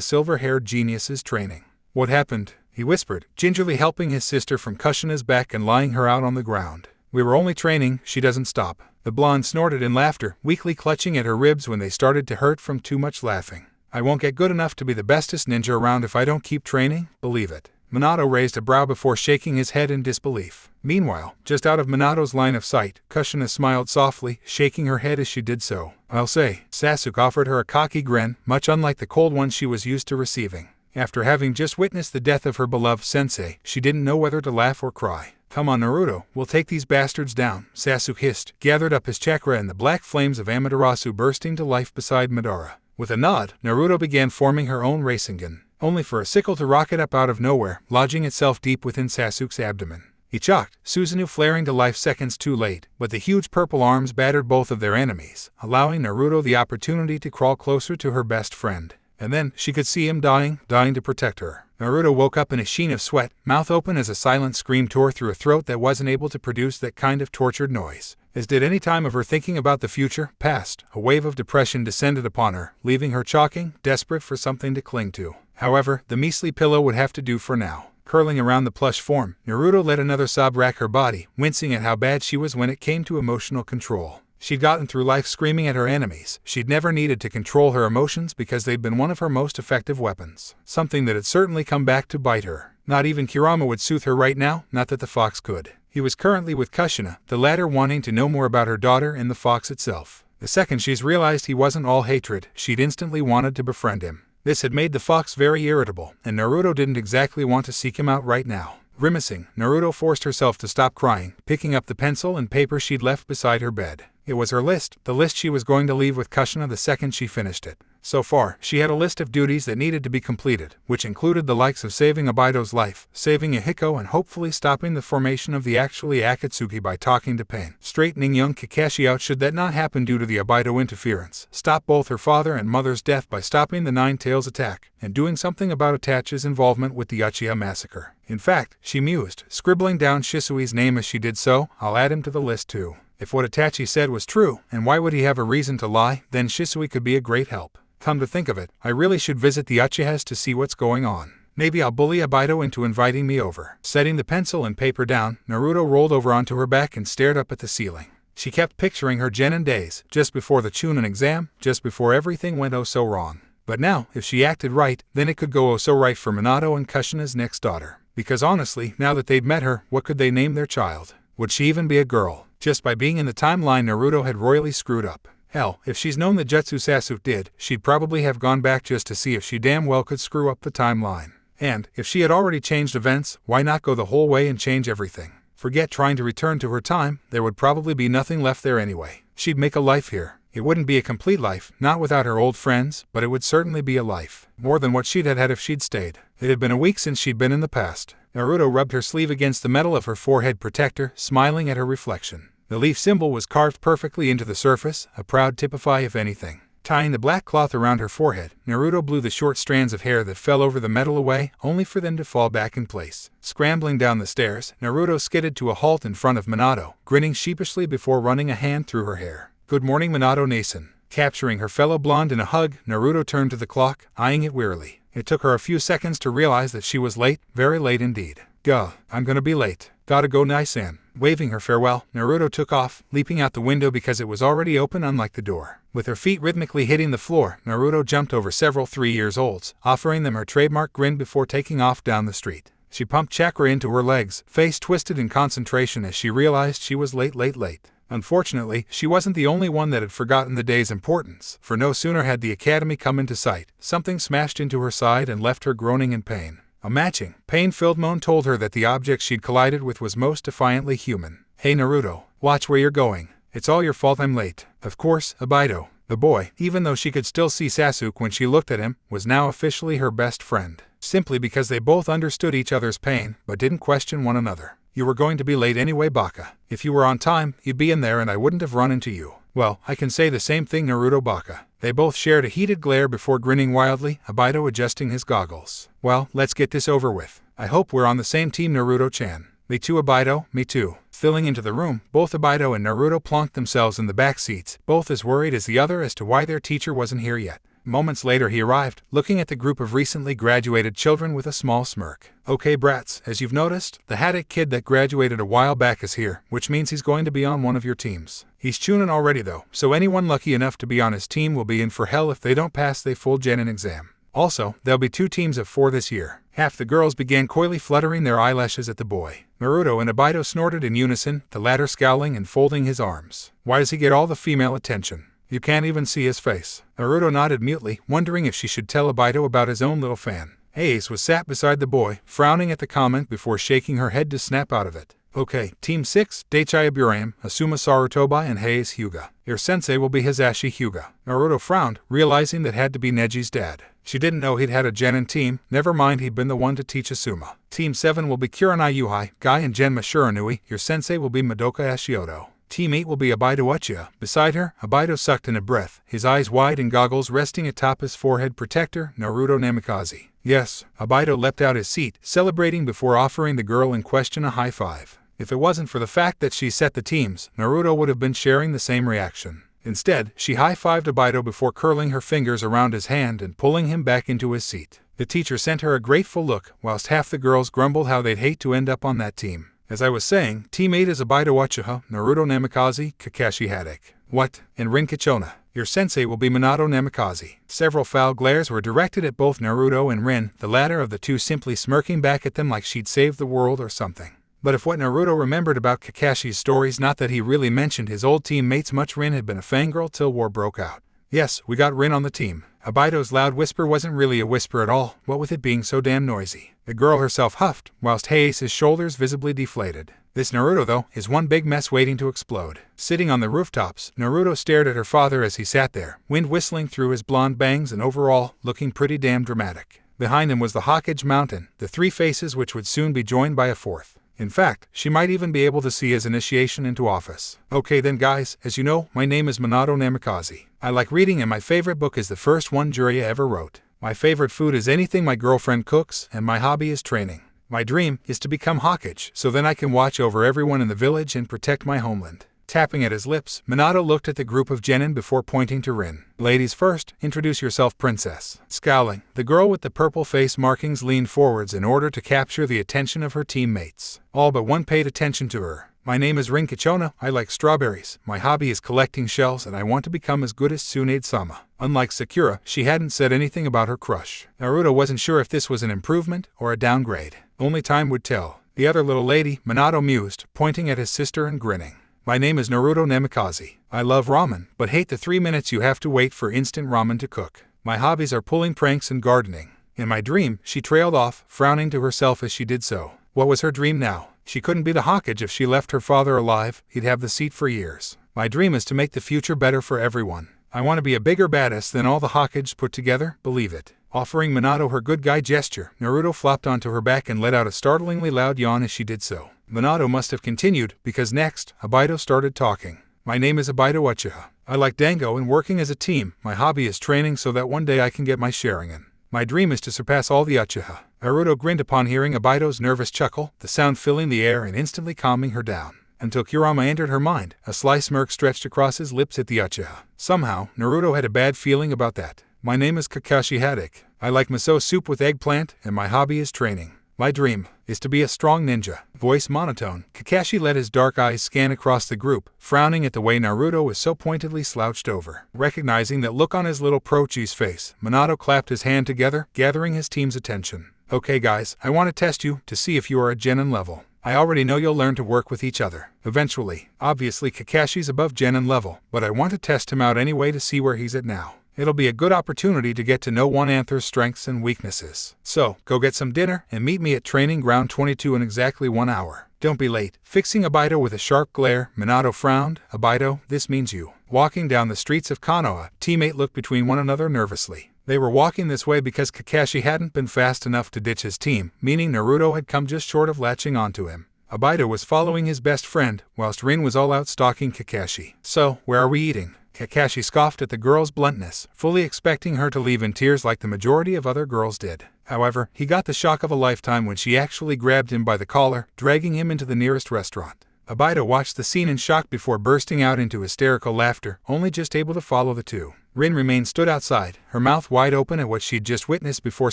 silver-haired genius's training. "What happened?" he whispered, gingerly helping his sister from Kushina's back and lying her out on the ground. "We were only training, she doesn't stop." The blonde snorted in laughter, weakly clutching at her ribs when they started to hurt from too much laughing. "I won't get good enough to be the bestest ninja around if I don't keep training, believe it." Minato raised a brow before shaking his head in disbelief. Meanwhile, just out of Minato's line of sight, Kushina smiled softly, shaking her head as she did so. "I'll say," Sasuke offered her a cocky grin, much unlike the cold one she was used to receiving. After having just witnessed the death of her beloved sensei, she didn't know whether to laugh or cry. "Come on, Naruto, we'll take these bastards down," Sasuke hissed, gathered up his chakra and the black flames of Amaterasu bursting to life beside Madara. With a nod, Naruto began forming her own Rasengan, only for a sickle to rocket up out of nowhere, lodging itself deep within Sasuke's abdomen. He chucked, Susanoo flaring to life seconds too late, but the huge purple arms battered both of their enemies, allowing Naruto the opportunity to crawl closer to her best friend. And then, she could see him dying to protect her. Naruto woke up in a sheen of sweat, mouth open as a silent scream tore through a throat that wasn't able to produce that kind of tortured noise. As did any time of her thinking about the future, past, a wave of depression descended upon her, leaving her chalking, desperate for something to cling to. However, the measly pillow would have to do for now. Curling around the plush form, Naruto let another sob rack her body, wincing at how bad she was when it came to emotional control. She'd gotten through life screaming at her enemies. She'd never needed to control her emotions because they'd been one of her most effective weapons. Something that had certainly come back to bite her. Not even Kurama would soothe her right now, not that the fox could. He was currently with Kushina, the latter wanting to know more about her daughter and the fox itself. The second she's realized he wasn't all hatred, she'd instantly wanted to befriend him. This had made the fox very irritable, and Naruto didn't exactly want to seek him out right now. Grimacing, Naruto forced herself to stop crying, picking up the pencil and paper she'd left beside her bed. It was her list, the list she was going to leave with Kushina the second she finished it. So far, she had a list of duties that needed to be completed, which included the likes of saving Obaido's life, saving Yahiko, and hopefully stopping the formation of the actually Akatsuki by talking to Pain, straightening young Kakashi out should that not happen due to the Obaido interference, stop both her father and mother's death by stopping the Nine Tails attack, and doing something about Itachi's involvement with the Uchiha massacre. In fact, she mused, scribbling down Shisui's name as she did so, I'll add him to the list too. If what Itachi said was true, and why would he have a reason to lie, then Shisui could be a great help. Come to think of it, I really should visit the Uchihas to see what's going on. Maybe I'll bully Obito into inviting me over. Setting the pencil and paper down, Naruto rolled over onto her back and stared up at the ceiling. She kept picturing her Genin days, just before the Chunin exam, just before everything went oh so wrong. But now, if she acted right, then it could go oh so right for Minato and Kushina's next daughter. Because honestly, now that they'd met her, what could they name their child? Would she even be a girl? Just by being in the timeline Naruto had royally screwed up. Hell, if she's known that Jutsu Sasuke did, she'd probably have gone back just to see if she damn well could screw up the timeline. And, if she had already changed events, why not go the whole way and change everything? Forget trying to return to her time, there would probably be nothing left there anyway. She'd make a life here. It wouldn't be a complete life, not without her old friends, but it would certainly be a life. More than what she'd had if she'd stayed. It had been a week since she'd been in the past. Naruto rubbed her sleeve against the metal of her forehead protector, smiling at her reflection. The leaf symbol was carved perfectly into the surface, a proud typify if anything. Tying the black cloth around her forehead, Naruto blew the short strands of hair that fell over the metal away, only for them to fall back in place. Scrambling down the stairs, Naruto skidded to a halt in front of Minato, grinning sheepishly before running a hand through her hair. "Good morning, Minato-Nason." Capturing her fellow blonde in a hug, Naruto turned to the clock, eyeing it wearily. It took her a few seconds to realize that she was late, very late indeed. "Gah, I'm gonna be late. Gotta go Nisan." Waving her farewell, Naruto took off, leaping out the window because it was already open unlike the door. With her feet rhythmically hitting the floor, Naruto jumped over several 3-year-olds, offering them her trademark grin before taking off down the street. She pumped chakra into her legs, face twisted in concentration as she realized she was late. Unfortunately, she wasn't the only one that had forgotten the day's importance, for no sooner had the academy come into sight, something smashed into her side and left her groaning in pain. A matching, pain-filled moan told her that the object she'd collided with was most defiantly human. "Hey Naruto, watch where you're going. It's all your fault I'm late." Of course, Obito. The boy, even though she could still see Sasuke when she looked at him, was now officially her best friend. Simply because they both understood each other's pain, but didn't question one another. "You were going to be late anyway, Baka. If you were on time, you'd be in there and I wouldn't have run into you." "Well, I can say the same thing, Naruto Baka." They both shared a heated glare before grinning wildly, Obito adjusting his goggles. "Well, let's get this over with. I hope we're on the same team, Naruto-chan." "Me too, Obito, me too." Filling into the room, both Obito and Naruto plonked themselves in the back seats, both as worried as the other as to why their teacher wasn't here yet. Moments later he arrived, looking at the group of recently graduated children with a small smirk. "Okay brats, as you've noticed, the Haddock kid that graduated a while back is here, which means he's going to be on one of your teams. He's Chunin already though, so anyone lucky enough to be on his team will be in for hell if they don't pass the full Genin exam. Also, there'll be 2 teams of 4 this year." Half the girls began coyly fluttering their eyelashes at the boy. Naruto and Obito snorted in unison, the latter scowling and folding his arms. "Why does he get all the female attention? You can't even see his face." Naruto nodded mutely, wondering if she should tell Obito about his own little fan. Ace was sat beside the boy, frowning at the comment before shaking her head to snap out of it. "Okay, Team 6, Daichi Aburame, Asuma Sarutobi and Hayes Hyuga. Your sensei will be Hisashi Hyuga." Naruto frowned, realizing that had to be Neji's dad. She didn't know he'd had a Genin team, never mind he'd been the one to teach Asuma. "Team 7 will be Kurenai Yuhai, Guy and Genma Shiranui. Your sensei will be Madoka Ashioto. Team 8 will be Obito Uchiha." Beside her, Obito sucked in a breath, his eyes wide and goggles resting atop his forehead protector, Naruto Namikaze. "Yes." Obito leapt out his seat, celebrating before offering the girl in question a high five. If it wasn't for the fact that she set the teams, Naruto would have been sharing the same reaction. Instead, she high-fived Obito before curling her fingers around his hand and pulling him back into his seat. The teacher sent her a grateful look, whilst half the girls grumbled how they'd hate to end up on that team. As I was saying, Team 8 is Obito Uchiha, Naruto Namikaze, Kakashi Haddock. "What? And Rin Kichona. Your sensei will be Minato Namikaze." Several foul glares were directed at both Naruto and Rin, the latter of the two simply smirking back at them like she'd saved the world or something. But if what Naruto remembered about Kakashi's story's not that he really mentioned his old teammates much, Rin had been a fangirl till war broke out. "Yes, we got Rin on the team." Obito's loud whisper wasn't really a whisper at all, what with it being so damn noisy. The girl herself huffed, whilst Hayes' shoulders visibly deflated. This Naruto, though, is one big mess waiting to explode. Sitting on the rooftops, Naruto stared at her father as he sat there, wind whistling through his blonde bangs and overall, looking pretty damn dramatic. Behind him was the Hawkage Mountain, the 3 faces which would soon be joined by a 4th. In fact, she might even be able to see his initiation into office. "Okay then guys, as you know, my name is Minato Namikaze. I like reading and my favorite book is the first one Jiraiya ever wrote. My favorite food is anything my girlfriend cooks, and my hobby is training. My dream is to become Hawkage, so then I can watch over everyone in the village and protect my homeland. Tapping at his lips, Minato looked at the group of genin before pointing to Rin. Ladies first, introduce yourself, princess. Scowling, the girl with the purple face markings leaned forwards in order to capture the attention of her teammates. All but one paid attention to her. My name is Rin Kichona, I like strawberries, my hobby is collecting shells, and I want to become as good as Tsunade-sama. Unlike Sakura, she hadn't said anything about her crush. Naruto wasn't sure if this was an improvement or a downgrade. Only time would tell. The other little lady, Minato mused, pointing at his sister and grinning. My name is Naruto Namikaze. I love ramen, but hate the 3 minutes you have to wait for instant ramen to cook. My hobbies are pulling pranks and gardening. In my dream, she trailed off, frowning to herself as she did so. What was her dream now? She couldn't be the Hokage if she left her father alive, he'd have the seat for years. My dream is to make the future better for everyone. I want to be a bigger badass than all the Hokages put together, believe it. Offering Minato her good guy gesture, Naruto flopped onto her back and let out a startlingly loud yawn as she did so. Minato must have continued, because next, Obito started talking. My name is Obito Uchiha. I like Dango and working as a team. My hobby is training so that one day I can get my Sharingan. My dream is to surpass all the Uchiha. Naruto grinned upon hearing Obito's nervous chuckle, the sound filling the air and instantly calming her down. Until Kurama entered her mind, a sly smirk stretched across his lips at the Uchiha. Somehow, Naruto had a bad feeling about that. My name is Kakashi Haddock. I like miso soup with eggplant, and my hobby is training. My dream is to be a strong ninja. Voice monotone, Kakashi let his dark eyes scan across the group, frowning at the way Naruto was so pointedly slouched over. Recognizing that look on his little Prochi's face, Minato clapped his hand together, gathering his team's attention. Okay guys, I want to test you, to see if you are at Genin level. I already know you'll learn to work with each other. Eventually. Obviously Kakashi's above Genin level, but I want to test him out anyway to see where he's at now. It'll be a good opportunity to get to know one Anther's strengths and weaknesses. So, go get some dinner and meet me at Training Ground 22 in exactly 1 hour. Don't be late. Fixing Obito with a sharp glare, Minato frowned. Obito, this means you. Walking down the streets of Konoha, teammate looked between one another nervously. They were walking this way because Kakashi hadn't been fast enough to ditch his team, meaning Naruto had come just short of latching onto him. Obito was following his best friend, whilst Rin was all out stalking Kakashi. So, where are we eating? Kakashi scoffed at the girl's bluntness, fully expecting her to leave in tears like the majority of other girls did. However, he got the shock of a lifetime when she actually grabbed him by the collar, dragging him into the nearest restaurant. Obito watched the scene in shock before bursting out into hysterical laughter, only just able to follow the two. Rin remained stood outside, her mouth wide open at what she'd just witnessed before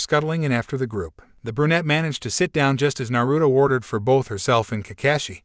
scuttling in after the group. The brunette managed to sit down just as Naruto ordered for both herself and Kakashi,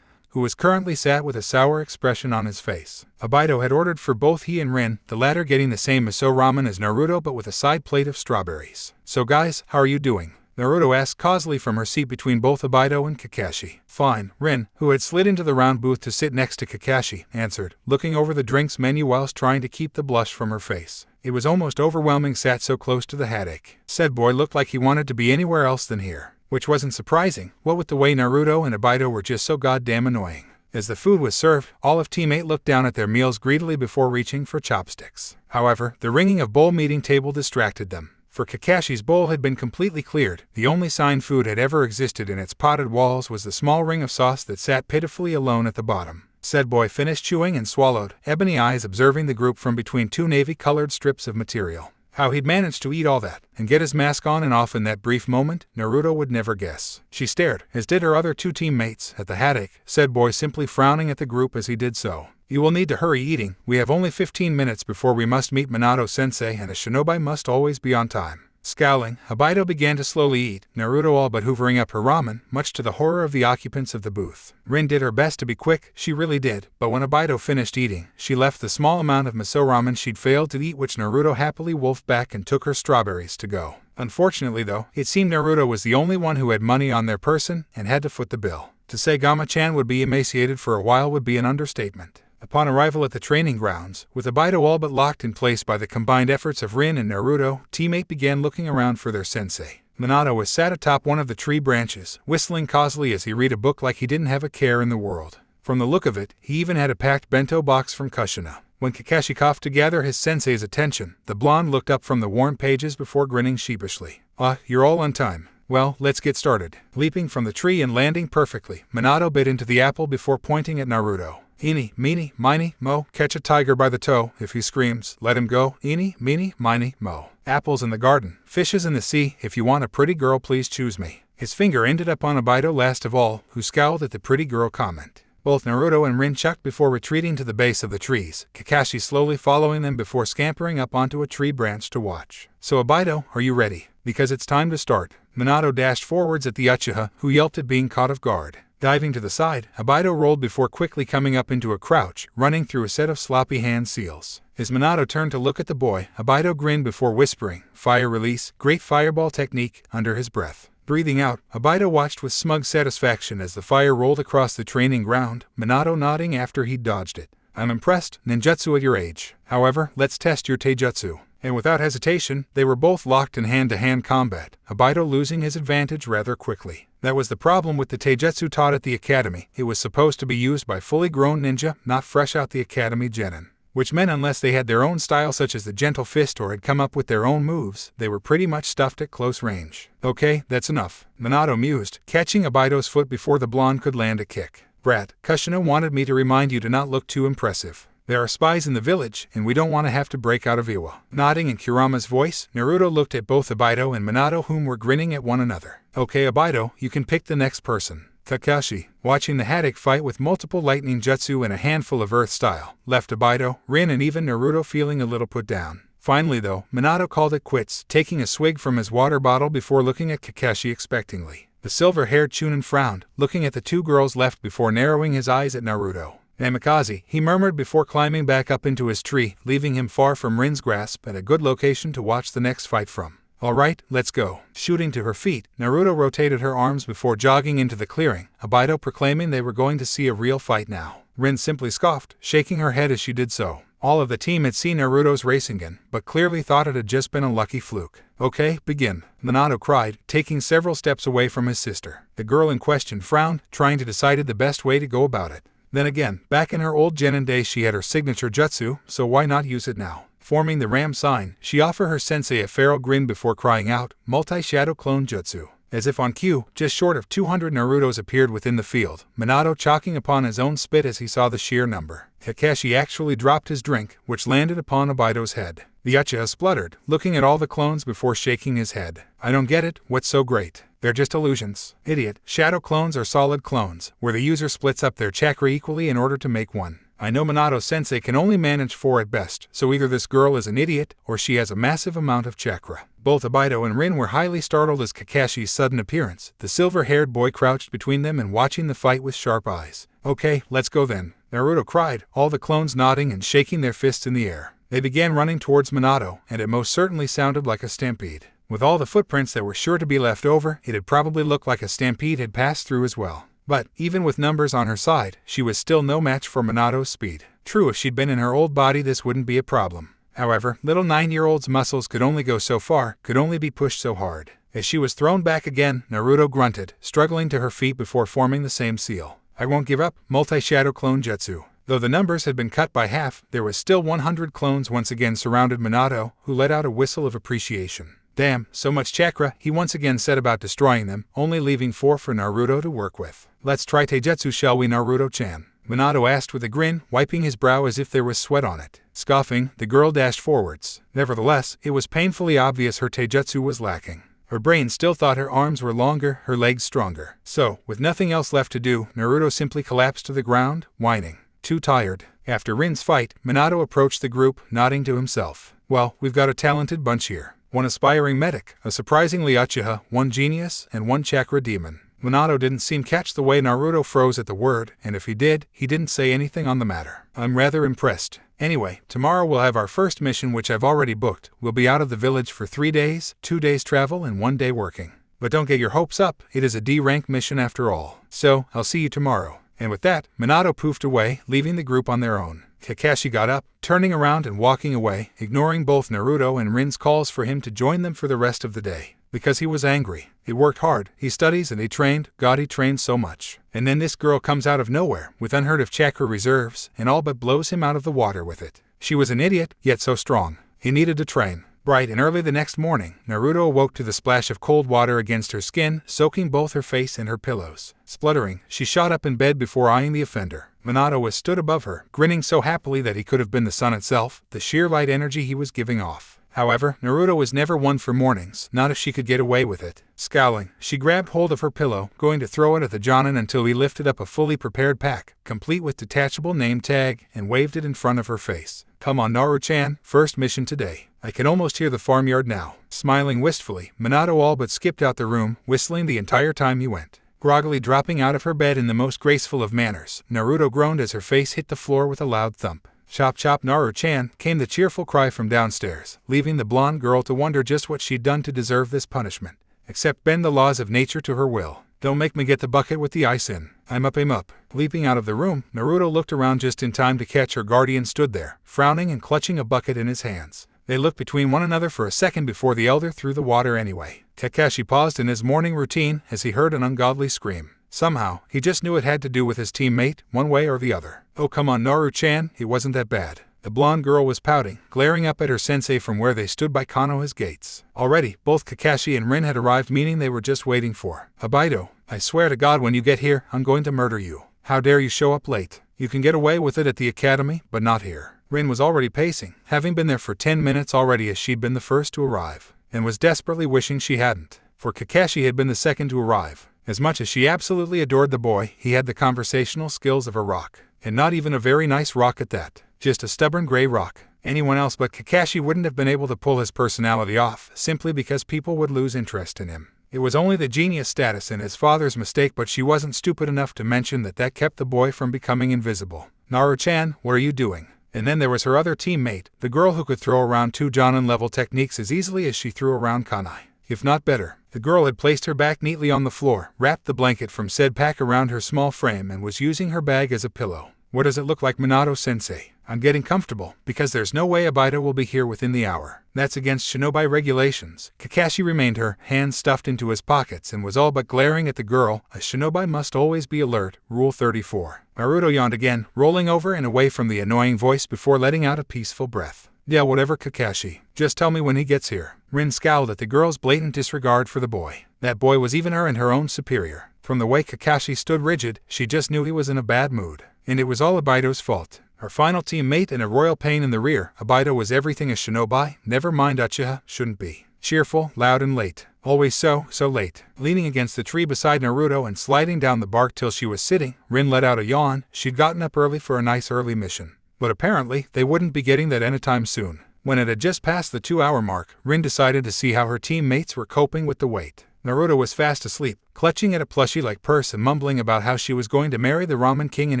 who was currently sat with a sour expression on his face. Obito had ordered for both he and Rin, the latter getting the same miso ramen as Naruto but with a side plate of strawberries. So guys, how are you doing? Naruto asked causally from her seat between both Obito and Kakashi. Fine, Rin, who had slid into the round booth to sit next to Kakashi, answered, looking over the drinks menu whilst trying to keep the blush from her face. It was almost overwhelming sat so close to the haddock. Said boy looked like he wanted to be anywhere else than here. Which wasn't surprising, what with the way Naruto and Obito were just so goddamn annoying. As the food was served, all of Team 8 looked down at their meals greedily before reaching for chopsticks. However, the ringing of bowl meeting table distracted them. For Kakashi's bowl had been completely cleared, the only sign food had ever existed in its potted walls was the small ring of sauce that sat pitifully alone at the bottom. Said boy finished chewing and swallowed, ebony eyes observing the group from between two navy-colored strips of material. How he'd managed to eat all that, and get his mask on and off in that brief moment, Naruto would never guess. She stared, as did her other two teammates, at the haddock, said boy simply frowning at the group as he did so. You will need to hurry eating, we have only 15 minutes before we must meet Minato-sensei and a shinobi must always be on time. Scowling, Obito began to slowly eat, Naruto all but hoovering up her ramen, much to the horror of the occupants of the booth. Rin did her best to be quick, she really did, but when Obito finished eating, she left the small amount of miso ramen she'd failed to eat which Naruto happily wolfed back and took her strawberries to go. Unfortunately though, it seemed Naruto was the only one who had money on their person and had to foot the bill. To say Gama-chan would be emaciated for a while would be an understatement. Upon arrival at the training grounds, with Obito all but locked in place by the combined efforts of Rin and Naruto, Team 8 began looking around for their sensei. Minato was sat atop one of the tree branches, whistling causally as he read a book like he didn't have a care in the world. From the look of it, he even had a packed bento box from Kushina. When Kakashi coughed to gather his sensei's attention, the blonde looked up from the worn pages before grinning sheepishly. You're all on time. Well, let's get started. Leaping from the tree and landing perfectly, Minato bit into the apple before pointing at Naruto. Eeny, meeny, miny, mo, catch a tiger by the toe, if he screams, let him go, eeny, meeny, miny, mo. Apples in the garden, fishes in the sea, if you want a pretty girl please choose me. His finger ended up on Obito last of all, who scowled at the pretty girl comment. Both Naruto and Rin chucked before retreating to the base of the trees, Kakashi slowly following them before scampering up onto a tree branch to watch. So Obito, are you ready? Because it's time to start. Minato dashed forwards at the Uchiha, who yelped at being caught off guard. Diving to the side, Obito rolled before quickly coming up into a crouch, running through a set of sloppy hand seals. As Minato turned to look at the boy, Obito grinned before whispering, "Fire release, great fireball technique," under his breath. Breathing out, Obito watched with smug satisfaction as the fire rolled across the training ground, Minato nodding after he'd dodged it. "I'm impressed, ninjutsu at your age. However, let's test your taijutsu." And without hesitation, they were both locked in hand-to-hand combat, Obito losing his advantage rather quickly. That was the problem with the taijutsu taught at the academy. It was supposed to be used by fully grown ninja, not fresh out the academy genin. Which meant unless they had their own style such as the gentle fist or had come up with their own moves, they were pretty much stuffed at close range. "Okay, that's enough," Minato mused, catching Obito's foot before the blonde could land a kick. "Brat, Kushina wanted me to remind you to not look too impressive. There are spies in the village, and we don't want to have to break out of Iwa." Nodding in Kurama's voice, Naruto looked at both Obito and Minato, whom were grinning at one another. "Okay, Obito, you can pick the next person." Kakashi, watching the Haddock fight with multiple lightning jutsu and a handful of earth style, left Obito, Rin and even Naruto feeling a little put down. Finally though, Minato called it quits, taking a swig from his water bottle before looking at Kakashi expectingly. The silver-haired Chunin frowned, looking at the two girls left before narrowing his eyes at Naruto. "Namikaze," he murmured before climbing back up into his tree, leaving him far from Rin's grasp and a good location to watch the next fight from. "Alright, let's go." Shooting to her feet, Naruto rotated her arms before jogging into the clearing, Obito proclaiming they were going to see a real fight now. Rin simply scoffed, shaking her head as she did so. All of the team had seen Naruto's Rasengan, but clearly thought it had just been a lucky fluke. "Okay, begin," Minato cried, taking several steps away from his sister. The girl in question frowned, trying to decide the best way to go about it. Then again, back in her old genin days she had her signature jutsu, so why not use it now? Forming the ram sign, she offered her sensei a feral grin before crying out, "Multi-shadow clone jutsu." As if on cue, just short of 200 Narutos appeared within the field, Minato chalking upon his own spit as he saw the sheer number. Kakashi actually dropped his drink, which landed upon Obito's head. The Uchiha spluttered, looking at all the clones before shaking his head. "I don't get it, what's so great? They're just illusions." "Idiot, shadow clones are solid clones, where the user splits up their chakra equally in order to make one. I know Minato-sensei can only manage 4 at best, so either this girl is an idiot, or she has a massive amount of chakra." Both Obito and Rin were highly startled as Kakashi's sudden appearance. The silver-haired boy crouched between them and watching the fight with sharp eyes. "Okay, let's go then," Naruto cried, all the clones nodding and shaking their fists in the air. They began running towards Minato, and it most certainly sounded like a stampede. With all the footprints that were sure to be left over, it had probably looked like a stampede had passed through as well. But, even with numbers on her side, she was still no match for Minato's speed. True, if she'd been in her old body this wouldn't be a problem. However, little 9-year-old's muscles could only go so far, could only be pushed so hard. As she was thrown back again, Naruto grunted, struggling to her feet before forming the same seal. "I won't give up, multi-shadow clone jutsu." Though the numbers had been cut by half, there was still 100 clones once again surrounded Minato, who let out a whistle of appreciation. "Damn, so much chakra," he once again said about destroying them, only leaving 4 for Naruto to work with. "Let's try taijutsu, shall we, Naruto-chan?" Minato asked with a grin, wiping his brow as if there was sweat on it. Scoffing, the girl dashed forwards. Nevertheless, it was painfully obvious her taijutsu was lacking. Her brain still thought her arms were longer, her legs stronger. So, with nothing else left to do, Naruto simply collapsed to the ground, whining. Too tired. After Rin's fight, Minato approached the group, nodding to himself. "Well, we've got a talented bunch here. One aspiring medic, a surprisingly Uchiha, 1 genius, and 1 chakra demon." Minato didn't seem catch the way Naruto froze at the word, and if he did, he didn't say anything on the matter. "I'm rather impressed. Anyway, tomorrow we'll have our first mission, which I've already booked. We'll be out of the village for 3 days, 2 days travel and 1 day working. But don't get your hopes up, it is a D-rank mission after all. So, I'll see you tomorrow." And with that, Minato poofed away, leaving the group on their own. Kakashi got up, turning around and walking away, ignoring both Naruto and Rin's calls for him to join them for the rest of the day. Because he was angry. He worked hard, he studies and he trained, God he trained so much. And then this girl comes out of nowhere, with unheard of chakra reserves, and all but blows him out of the water with it. She was an idiot, yet so strong. He needed to train. Bright and early the next morning, Naruto awoke to the splash of cold water against her skin, soaking both her face and her pillows. Spluttering, she shot up in bed before eyeing the offender. Minato was stood above her, grinning so happily that he could have been the sun itself, the sheer light energy he was giving off. However, Naruto was never one for mornings, not if she could get away with it. Scowling, she grabbed hold of her pillow, going to throw it at the Jonin until he lifted up a fully prepared pack, complete with detachable name tag, and waved it in front of her face. Come on Naru-chan, first mission today. I can almost hear the farmyard now. Smiling wistfully, Minato all but skipped out the room, whistling the entire time he went. Groggily dropping out of her bed in the most graceful of manners, Naruto groaned as her face hit the floor with a loud thump. Chop chop Naru-chan, came the cheerful cry from downstairs, leaving the blonde girl to wonder just what she'd done to deserve this punishment. Except bend the laws of nature to her will. Don't make me get the bucket with the ice in. I'm up. Leaping out of the room, Naruto looked around just in time to catch her guardian stood there, frowning and clutching a bucket in his hands. They looked between one another for a second before the elder threw the water anyway. Kakashi paused in his morning routine as he heard an ungodly scream. Somehow, he just knew it had to do with his teammate, one way or the other. Oh come on Naru-chan, it wasn't that bad. The blonde girl was pouting, glaring up at her sensei from where they stood by Konoha's gates. Already, both Kakashi and Rin had arrived, meaning they were just waiting for Abido. I swear to God when you get here, I'm going to murder you. How dare you show up late? You can get away with it at the academy, but not here. Rin was already pacing, having been there for 10 minutes already as she'd been the first to arrive, and was desperately wishing she hadn't, for Kakashi had been the second to arrive. As much as she absolutely adored the boy, he had the conversational skills of a rock, and not even a very nice rock at that, just a stubborn gray rock. Anyone else but Kakashi wouldn't have been able to pull his personality off, simply because people would lose interest in him. It was only the genius status and his father's mistake, but she wasn't stupid enough to mention that kept the boy from becoming invisible. Naru-chan, what are you doing? And then there was her other teammate, the girl who could throw around 2 Jonin-level techniques as easily as she threw around Kanai, if not better. The girl had placed her back neatly on the floor, wrapped the blanket from said pack around her small frame, and was using her bag as a pillow. What does it look like, Minato-sensei? I'm getting comfortable, because there's no way Abido will be here within the hour. That's against shinobi regulations. Kakashi remained, her hands stuffed into his pockets, and was all but glaring at the girl. A shinobi must always be alert. Rule 34. Naruto yawned again, rolling over and away from the annoying voice before letting out a peaceful breath. Yeah, whatever, Kakashi. Just tell me when he gets here. Rin scowled at the girl's blatant disregard for the boy. That boy was even her and her own superior. From the way Kakashi stood rigid, she just knew he was in a bad mood. And it was all Abido's fault. Her final teammate and a royal pain in the rear. Abido was everything a shinobi, never mind Uchiha, shouldn't be. Cheerful, loud and late. Always so late. Leaning against the tree beside Naruto and sliding down the bark till she was sitting, Rin let out a yawn. She'd gotten up early for a nice early mission. But apparently, they wouldn't be getting that anytime soon. When it had just passed the 2-hour mark, Rin decided to see how her teammates were coping with the wait. Naruto was fast asleep, clutching at a plushie-like purse and mumbling about how she was going to marry the ramen king in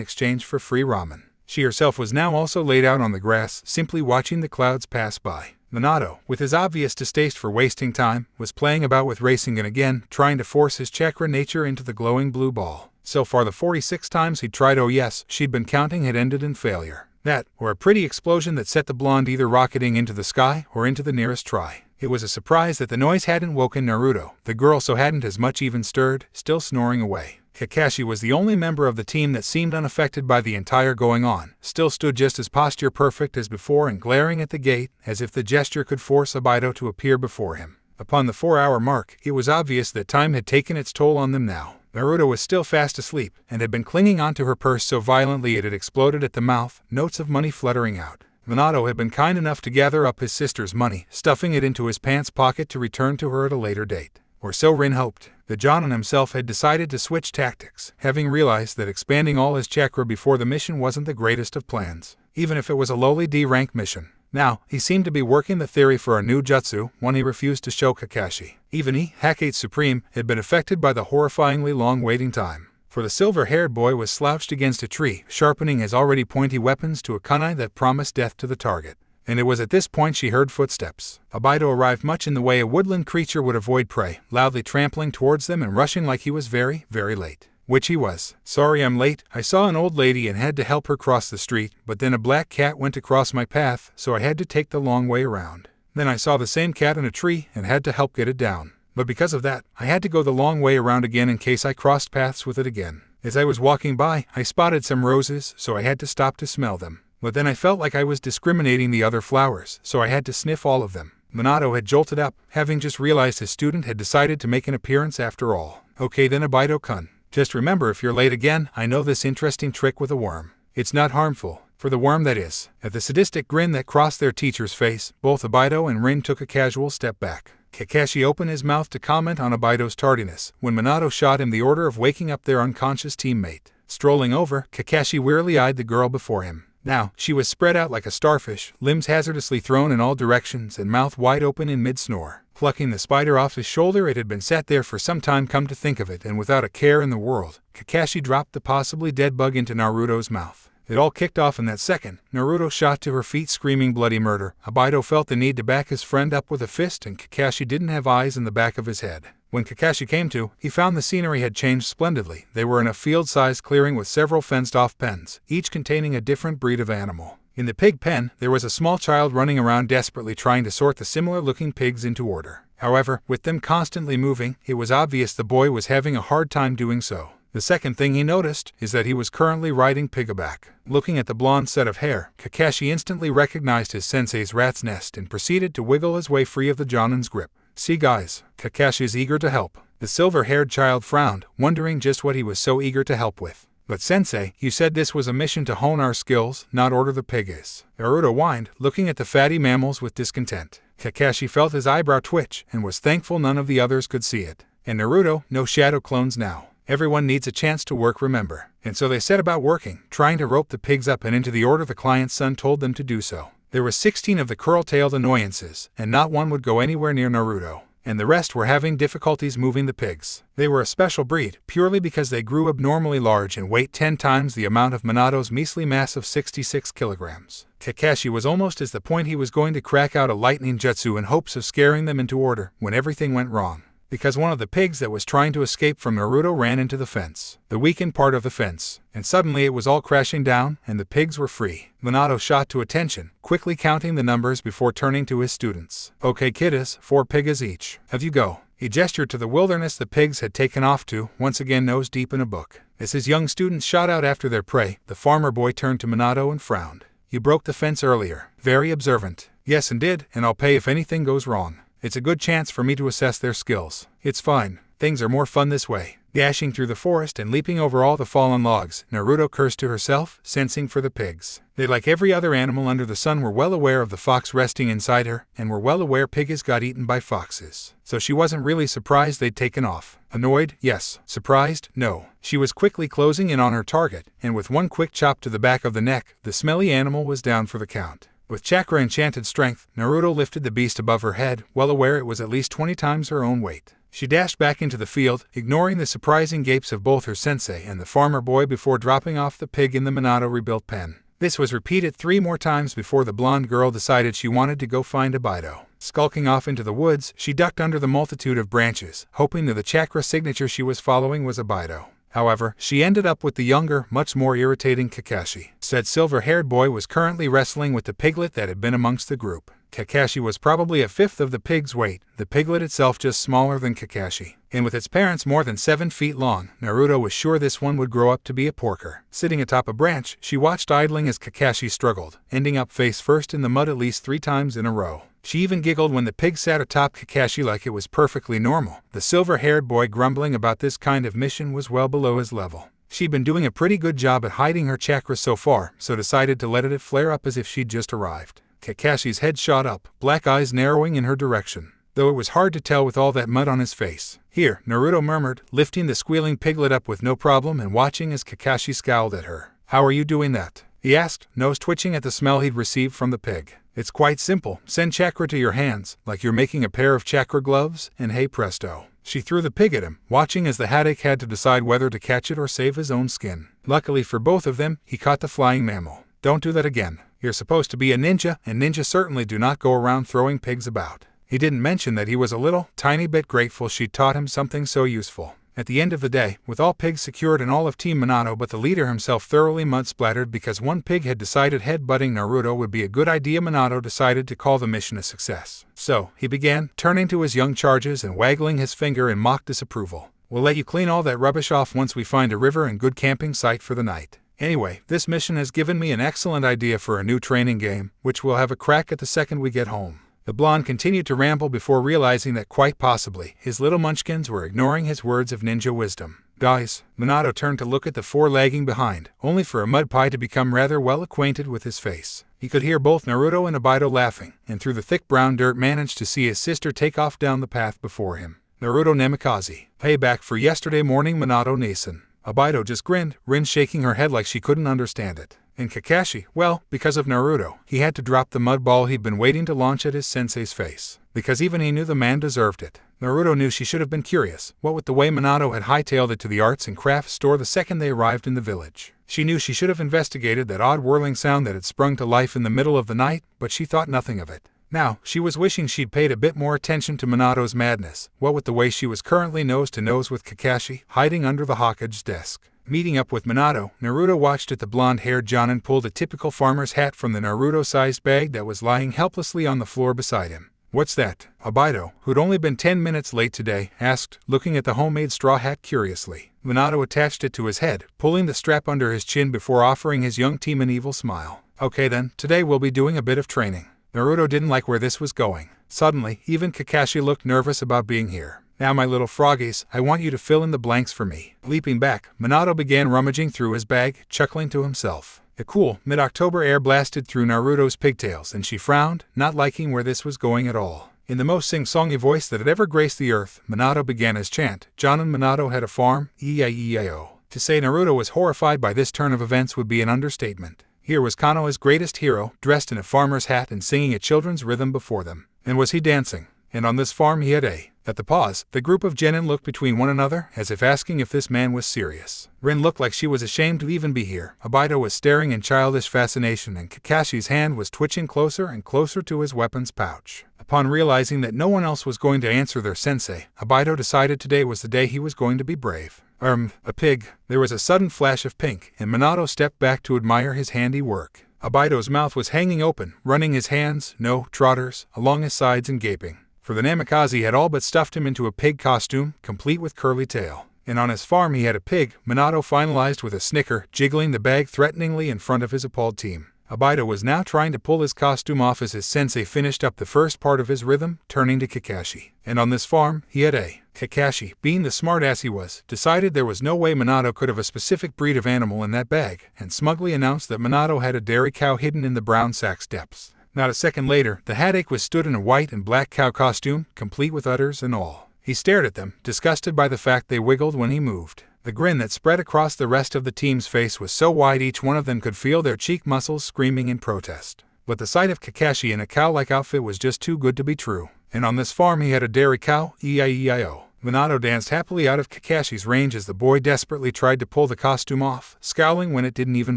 exchange for free ramen. She herself was now also laid out on the grass, simply watching the clouds pass by. Minato, with his obvious distaste for wasting time, was playing about with Rasengan again, trying to force his chakra nature into the glowing blue ball. So far the 46 times he'd tried, oh yes, she'd been counting, had ended in failure. That, or a pretty explosion that set the blonde either rocketing into the sky or into the nearest try. It was a surprise that the noise hadn't woken Naruto. The girl so hadn't as much even stirred, still snoring away. Kakashi was the only member of the team that seemed unaffected by the entire going on, still stood just as posture perfect as before and glaring at the gate, as if the gesture could force Abido to appear before him. Upon the 4-hour mark, it was obvious that time had taken its toll on them now. Naruto was still fast asleep, and had been clinging onto her purse so violently it had exploded at the mouth, notes of money fluttering out. Minato had been kind enough to gather up his sister's money, stuffing it into his pants pocket to return to her at a later date. Or so Rin hoped. The Jonin himself had decided to switch tactics, having realized that expanding all his chakra before the mission wasn't the greatest of plans, even if it was a lowly D-rank mission. Now, he seemed to be working the theory for a new jutsu, one he refused to show Kakashi. Even he, Hakate Supreme, had been affected by the horrifyingly long waiting time. For the silver-haired boy was slouched against a tree, sharpening his already pointy weapons to a kunai that promised death to the target. And it was at this point she heard footsteps. Abido arrived much in the way a woodland creature would avoid prey, loudly trampling towards them and rushing like he was very, very late. Which he was. Sorry I'm late. I saw an old lady and had to help her cross the street, but then a black cat went across my path, so I had to take the long way around. Then I saw the same cat in a tree and had to help get it down. But because of that, I had to go the long way around again in case I crossed paths with it again. As I was walking by, I spotted some roses, so I had to stop to smell them. But then I felt like I was discriminating the other flowers, so I had to sniff all of them. Minato had jolted up, having just realized his student had decided to make an appearance after all. Okay then, Abido-kun. Just remember, if you're late again, I know this interesting trick with a worm. It's not harmful. For the worm, that is. At the sadistic grin that crossed their teacher's face, both Obito and Rin took a casual step back. Kakashi opened his mouth to comment on Obito's tardiness, when Minato shot him the order of waking up their unconscious teammate. Strolling over, Kakashi wearily eyed the girl before him. Now, she was spread out like a starfish, limbs hazardously thrown in all directions and mouth wide open in mid-snore. Plucking the spider off his shoulder, it had been sat there for some time, come to think of it, and without a care in the world, Kakashi dropped the possibly dead bug into Naruto's mouth. It all kicked off in that second. Naruto shot to her feet screaming bloody murder. Obito felt the need to back his friend up with a fist, and Kakashi didn't have eyes in the back of his head. When Kakashi came to, he found the scenery had changed splendidly. They were in a field-sized clearing with several fenced-off pens, each containing a different breed of animal. In the pig pen, there was a small child running around desperately trying to sort the similar-looking pigs into order. However, with them constantly moving, it was obvious the boy was having a hard time doing so. The second thing he noticed is that he was currently riding Piggyback. Looking at the blonde set of hair, Kakashi instantly recognized his sensei's rat's nest and proceeded to wiggle his way free of the Jonin's grip. "See guys, Kakashi is eager to help." The silver-haired child frowned, wondering just what he was so eager to help with. "But sensei, you said this was a mission to hone our skills, not order the pigs." Naruto whined, looking at the fatty mammals with discontent. Kakashi felt his eyebrow twitch and was thankful none of the others could see it. And Naruto, no shadow clones now. Everyone needs a chance to work, remember. And so they set about working, trying to rope the pigs up and into the order the client's son told them to do so. There were 16 of the curl-tailed annoyances, and not one would go anywhere near Naruto. And the rest were having difficulties moving the pigs. They were a special breed, purely because they grew abnormally large and weighed 10 times the amount of Minato's measly mass of 66 kilograms. Kakashi was almost at the point he was going to crack out a lightning jutsu in hopes of scaring them into order, when everything went wrong. Because one of the pigs that was trying to escape from Naruto ran into the fence, the weakened part of the fence, and suddenly it was all crashing down, and the pigs were free. Minato shot to attention, quickly counting the numbers before turning to his students. "Okay kiddas, 4 pigs each. Have you go." He gestured to the wilderness the pigs had taken off to, once again nose deep in a book. As his young students shot out after their prey, the farmer boy turned to Minato and frowned. "You broke the fence earlier." Very observant. "Yes, and did, and I'll pay if anything goes wrong. It's a good chance for me to assess their skills." "It's fine. Things are more fun this way." Dashing through the forest and leaping over all the fallen logs, Naruto cursed to herself, sensing for the pigs. They, like every other animal under the sun, were well aware of the fox resting inside her, and were well aware piggies got eaten by foxes. So she wasn't really surprised they'd taken off. Annoyed? Yes. Surprised? No. She was quickly closing in on her target, and with one quick chop to the back of the neck, the smelly animal was down for the count. With chakra enchanted strength, Naruto lifted the beast above her head, well aware it was at least 20 times her own weight. She dashed back into the field, ignoring the surprising gapes of both her sensei and the farmer boy before dropping off the pig in the Minato rebuilt pen. This was repeated 3 more times before the blonde girl decided she wanted to go find Obito. Skulking off into the woods, she ducked under the multitude of branches, hoping that the chakra signature she was following was Obito. However, she ended up with the younger, much more irritating Kakashi. Said silver-haired boy was currently wrestling with the piglet that had been amongst the group. Kakashi was probably a fifth of the pig's weight, the piglet itself just smaller than Kakashi. And with its parents more than 7 feet long, Naruto was sure this one would grow up to be a porker. Sitting atop a branch, she watched idling as Kakashi struggled, ending up face first in the mud at least 3 times in a row. She even giggled when the pig sat atop Kakashi like it was perfectly normal. The silver-haired boy grumbling about this kind of mission was well below his level. She'd been doing a pretty good job at hiding her chakra so far, so decided to let it flare up as if she'd just arrived. Kakashi's head shot up, black eyes narrowing in her direction, though it was hard to tell with all that mud on his face. "Here," Naruto murmured, lifting the squealing piglet up with no problem and watching as Kakashi scowled at her. "How are you doing that?" he asked, nose twitching at the smell he'd received from the pig. "It's quite simple. Send chakra to your hands, like you're making a pair of chakra gloves, and hey presto." She threw the pig at him, watching as the haddock had to decide whether to catch it or save his own skin. Luckily for both of them, he caught the flying mammal. "Don't do that again. You're supposed to be a ninja, and ninjas certainly do not go around throwing pigs about." He didn't mention that he was a little, tiny bit grateful she'd taught him something so useful. At the end of the day, with all pigs secured and all of Team Minato but the leader himself thoroughly mud-splattered because one pig had decided head-butting Naruto would be a good idea, Minato decided to call the mission a success. So, he began, turning to his young charges and waggling his finger in mock disapproval. "We'll let you clean all that rubbish off once we find a river and good camping site for the night. Anyway, this mission has given me an excellent idea for a new training game, which we'll have a crack at the second we get home." The blonde continued to ramble before realizing that quite possibly, his little munchkins were ignoring his words of ninja wisdom. Guys, Minato turned to look at the four lagging behind, only for a mud pie to become rather well acquainted with his face. He could hear both Naruto and Obito laughing, and through the thick brown dirt managed to see his sister take off down the path before him. Naruto Namikaze. Payback for yesterday morning Minato Nason. Obito just grinned, Rin shaking her head like she couldn't understand it. And Kakashi, well, because of Naruto, he had to drop the mud ball he'd been waiting to launch at his sensei's face. Because even he knew the man deserved it. Naruto knew she should have been curious, what with the way Minato had hightailed it to the arts and crafts store the second they arrived in the village. She knew she should have investigated that odd whirling sound that had sprung to life in the middle of the night, but she thought nothing of it. Now, she was wishing she'd paid a bit more attention to Minato's madness, what with the way she was currently nose to nose with Kakashi, hiding under the Hokage's desk. Meeting up with Minato, Naruto watched as the blonde-haired Jonin pulled a typical farmer's hat from the Naruto-sized bag that was lying helplessly on the floor beside him. "What's that?" Obito, who'd only been 10 minutes late today, asked, looking at the homemade straw hat curiously. Minato attached it to his head, pulling the strap under his chin before offering his young team an evil smile. "Okay then, today we'll be doing a bit of training." Naruto didn't like where this was going. Suddenly, even Kakashi looked nervous about being here. "Now my little froggies, I want you to fill in the blanks for me." Leaping back, Minato began rummaging through his bag, chuckling to himself. The cool, mid-October air blasted through Naruto's pigtails and she frowned, not liking where this was going at all. In the most sing-songy voice that had ever graced the earth, Minato began his chant. Jonin Minato had a farm, E-I-E-I-O. To say Naruto was horrified by this turn of events would be an understatement. Here was Konoha's greatest hero, dressed in a farmer's hat and singing a children's rhythm before them. And was he dancing? And on this farm he had a... At the pause, the group of genin looked between one another, as if asking if this man was serious. Rin looked like she was ashamed to even be here. Obito was staring in childish fascination and Kakashi's hand was twitching closer and closer to his weapon's pouch. Upon realizing that no one else was going to answer their sensei, Obito decided today was the day he was going to be brave. A pig. There was a sudden flash of pink, and Minato stepped back to admire his handiwork. Obito's mouth was hanging open, running his hands, no, trotters, along his sides and gaping. For the Namikaze had all but stuffed him into a pig costume, complete with curly tail. And on his farm he had a pig, Minato finalized with a snicker, jiggling the bag threateningly in front of his appalled team. Obito was now trying to pull his costume off as his sensei finished up the first part of his rhythm, turning to Kakashi. And on this farm, he had a... Kakashi, being the smartass he was, decided there was no way Minato could have a specific breed of animal in that bag, and smugly announced that Minato had a dairy cow hidden in the brown sack's depths. Not a second later, the hat-ache was stood in a white and black cow costume, complete with udders and all. He stared at them, disgusted by the fact they wiggled when he moved. The grin that spread across the rest of the team's face was so wide each one of them could feel their cheek muscles screaming in protest. But the sight of Kakashi in a cow-like outfit was just too good to be true. And on this farm he had a dairy cow, E-I-E-I-O. Minato danced happily out of Kakashi's range as the boy desperately tried to pull the costume off, scowling when it didn't even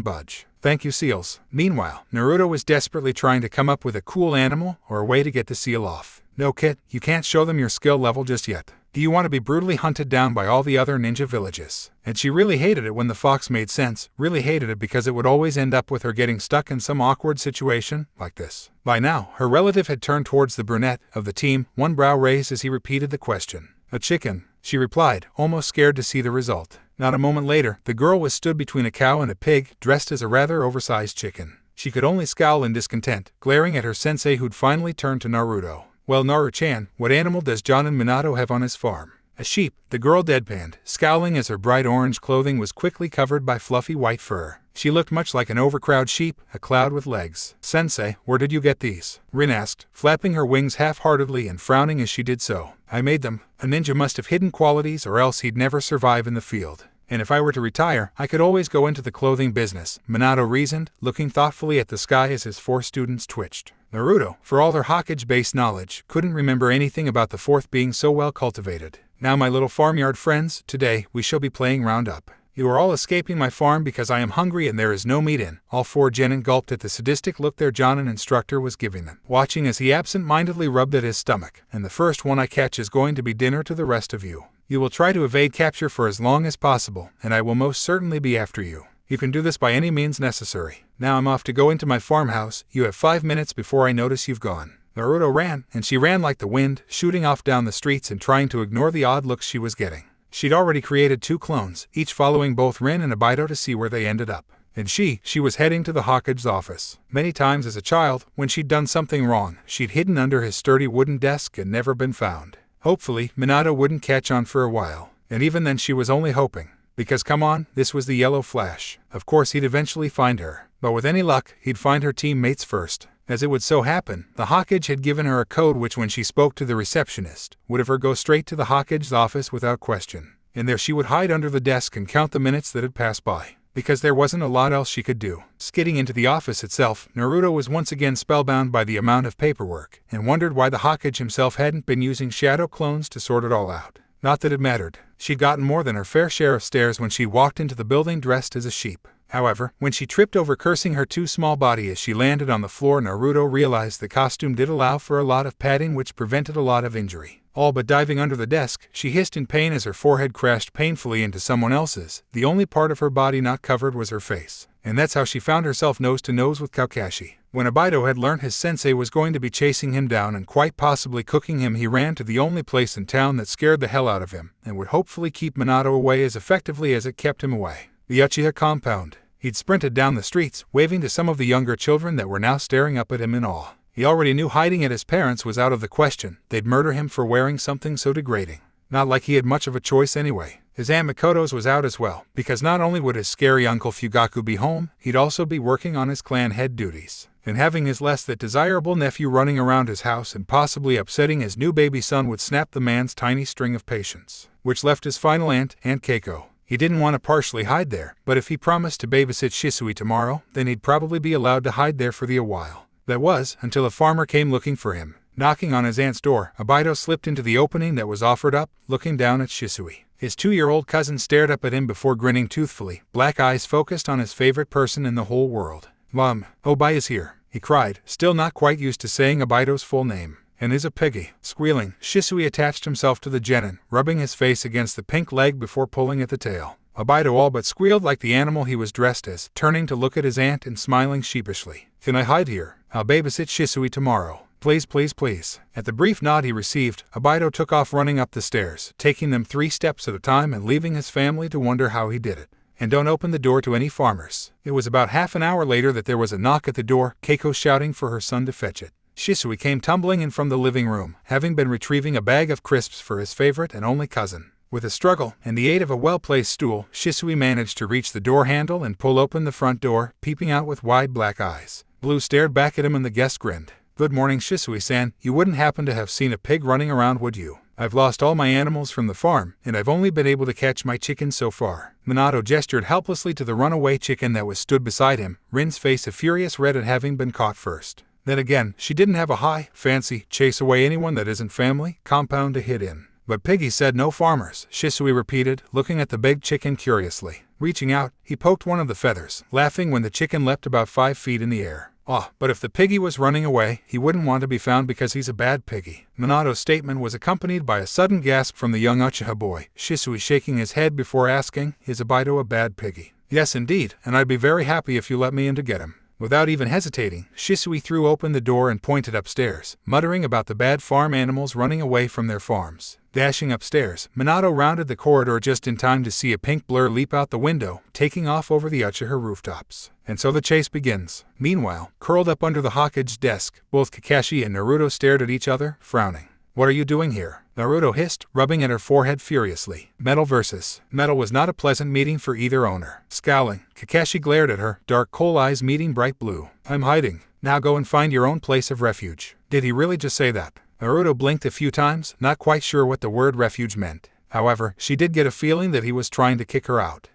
budge. "Thank you, seals." Meanwhile, Naruto was desperately trying to come up with a cool animal or a way to get the seal off. "No, kid, you can't show them your skill level just yet. Do you want to be brutally hunted down by all the other ninja villages?" And she really hated it when the fox made sense, really hated it because it would always end up with her getting stuck in some awkward situation, like this. By now, her relative had turned towards the brunette of the team, one brow raised as he repeated the question. "A chicken," she replied, almost scared to see the result. Not a moment later, the girl was stood between a cow and a pig, dressed as a rather oversized chicken. She could only scowl in discontent, glaring at her sensei who'd finally turned to Naruto. "Well, Naru-chan, what animal does Jonin Minato have on his farm?" "A sheep," the girl deadpanned, scowling as her bright orange clothing was quickly covered by fluffy white fur. She looked much like an overcrowded sheep, a cloud with legs. "Sensei, where did you get these?" Rin asked, flapping her wings half-heartedly and frowning as she did so. "I made them. A ninja must have hidden qualities or else he'd never survive in the field. And if I were to retire, I could always go into the clothing business," Minato reasoned, looking thoughtfully at the sky as his four students twitched. Naruto, for all their Hokage-based knowledge, couldn't remember anything about the fourth being so well cultivated. "Now my little farmyard friends, today we shall be playing round-up. You are all escaping my farm because I am hungry and there is no meat in." All four genin gulped at the sadistic look their Jonin instructor was giving them, watching as he absent-mindedly rubbed at his stomach. "And the first one I catch is going to be dinner to the rest of you. You will try to evade capture for as long as possible, and I will most certainly be after you. You can do this by any means necessary. Now I'm off to go into my farmhouse. You have 5 minutes before I notice you've gone." Naruto ran, and she ran like the wind, shooting off down the streets and trying to ignore the odd looks she was getting. She'd already created 2 clones, each following both Rin and Obito to see where they ended up. And she was heading to the Hokage's office. Many times as a child, when she'd done something wrong, she'd hidden under his sturdy wooden desk and never been found. Hopefully, Minato wouldn't catch on for a while. And even then she was only hoping. Because come on, this was the Yellow Flash. Of course he'd eventually find her. But with any luck, he'd find her teammates first. As it would so happen, the Hawkeye had given her a code which when she spoke to the receptionist, would have her go straight to the Hawkeye's office without question. And there she would hide under the desk and count the minutes that had passed by. Because there wasn't a lot else she could do. Skidding into the office itself, Naruto was once again spellbound by the amount of paperwork, and wondered why the Hawkeye himself hadn't been using shadow clones to sort it all out. Not that it mattered. She'd gotten more than her fair share of stares when she walked into the building dressed as a sheep. However, when she tripped over cursing her too small body as she landed on the floor, Naruto realized the costume did allow for a lot of padding which prevented a lot of injury. All but diving under the desk, she hissed in pain as her forehead crashed painfully into someone else's. The only part of her body not covered was her face. And that's how she found herself nose to nose with Kakashi. When Obito had learned his sensei was going to be chasing him down and quite possibly cooking him, he ran to the only place in town that scared the hell out of him, and would hopefully keep Minato away as effectively as it kept him away. The Uchiha compound. He'd sprinted down the streets, waving to some of the younger children that were now staring up at him in awe. He already knew hiding at his parents was out of the question. They'd murder him for wearing something so degrading. Not like he had much of a choice anyway. His Aunt Mikoto's was out as well, because not only would his scary Uncle Fugaku be home, he'd also be working on his clan head duties. And having his less than desirable nephew running around his house and possibly upsetting his new baby son would snap the man's tiny string of patience. Which left his final aunt, Aunt Keiko. He didn't want to partially hide there, but if he promised to babysit Shisui tomorrow, then he'd probably be allowed to hide there for a while. That was, until a farmer came looking for him. Knocking on his aunt's door, Obito slipped into the opening that was offered up, looking down at Shisui. His 2-year-old cousin stared up at him before grinning toothfully, black eyes focused on his favorite person in the whole world. "Mom, Obai is here," he cried, still not quite used to saying Obito's full name. "And is a piggy." Squealing, Shisui attached himself to the genin, rubbing his face against the pink leg before pulling at the tail. Obito all but squealed like the animal he was dressed as, turning to look at his aunt and smiling sheepishly. "Can I hide here? I'll babysit Shisui tomorrow. Please, please, please." At the brief nod he received, Obito took off running up the stairs, taking them 3 steps at a time and leaving his family to wonder how he did it. And don't open the door to any farmers. It was about half an hour later that there was a knock at the door, Keiko shouting for her son to fetch it. Shisui came tumbling in from the living room, having been retrieving a bag of crisps for his favorite and only cousin. With a struggle and the aid of a well-placed stool, Shisui managed to reach the door handle and pull open the front door, peeping out with wide black eyes. Blue stared back at him and the guest grinned. "Good morning, Shisui-san. You wouldn't happen to have seen a pig running around, would you? I've lost all my animals from the farm, and I've only been able to catch my chickens so far." Minato gestured helplessly to the runaway chicken that was stood beside him, Rin's face a furious red at having been caught first. Then again, she didn't have a high, fancy, chase away anyone that isn't family compound to hit in. "But Piggy said no farmers," Shisui repeated, looking at the big chicken curiously. Reaching out, he poked one of the feathers, laughing when the chicken leapt about 5 feet in the air. But if the piggy was running away, he wouldn't want to be found because he's a bad piggy." Minato's statement was accompanied by a sudden gasp from the young Uchiha boy, Shisui shaking his head before asking, "Is Obito a bad piggy?" "Yes indeed, and I'd be very happy if you let me in to get him." Without even hesitating, Shisui threw open the door and pointed upstairs, muttering about the bad farm animals running away from their farms. Dashing upstairs, Minato rounded the corridor just in time to see a pink blur leap out the window, taking off over the Uchiha rooftops. And so the chase begins. Meanwhile, curled up under the Hokage's desk, both Kakashi and Naruto stared at each other, frowning. "What are you doing here?" Naruto hissed, rubbing at her forehead furiously. Metal versus metal was not a pleasant meeting for either owner. Scowling, Kakashi glared at her, dark coal eyes meeting bright blue. "I'm hiding. Now go and find your own place of refuge." Did he really just say that? Naruto blinked a few times, not quite sure what the word refuge meant. However, she did get a feeling that he was trying to kick her out.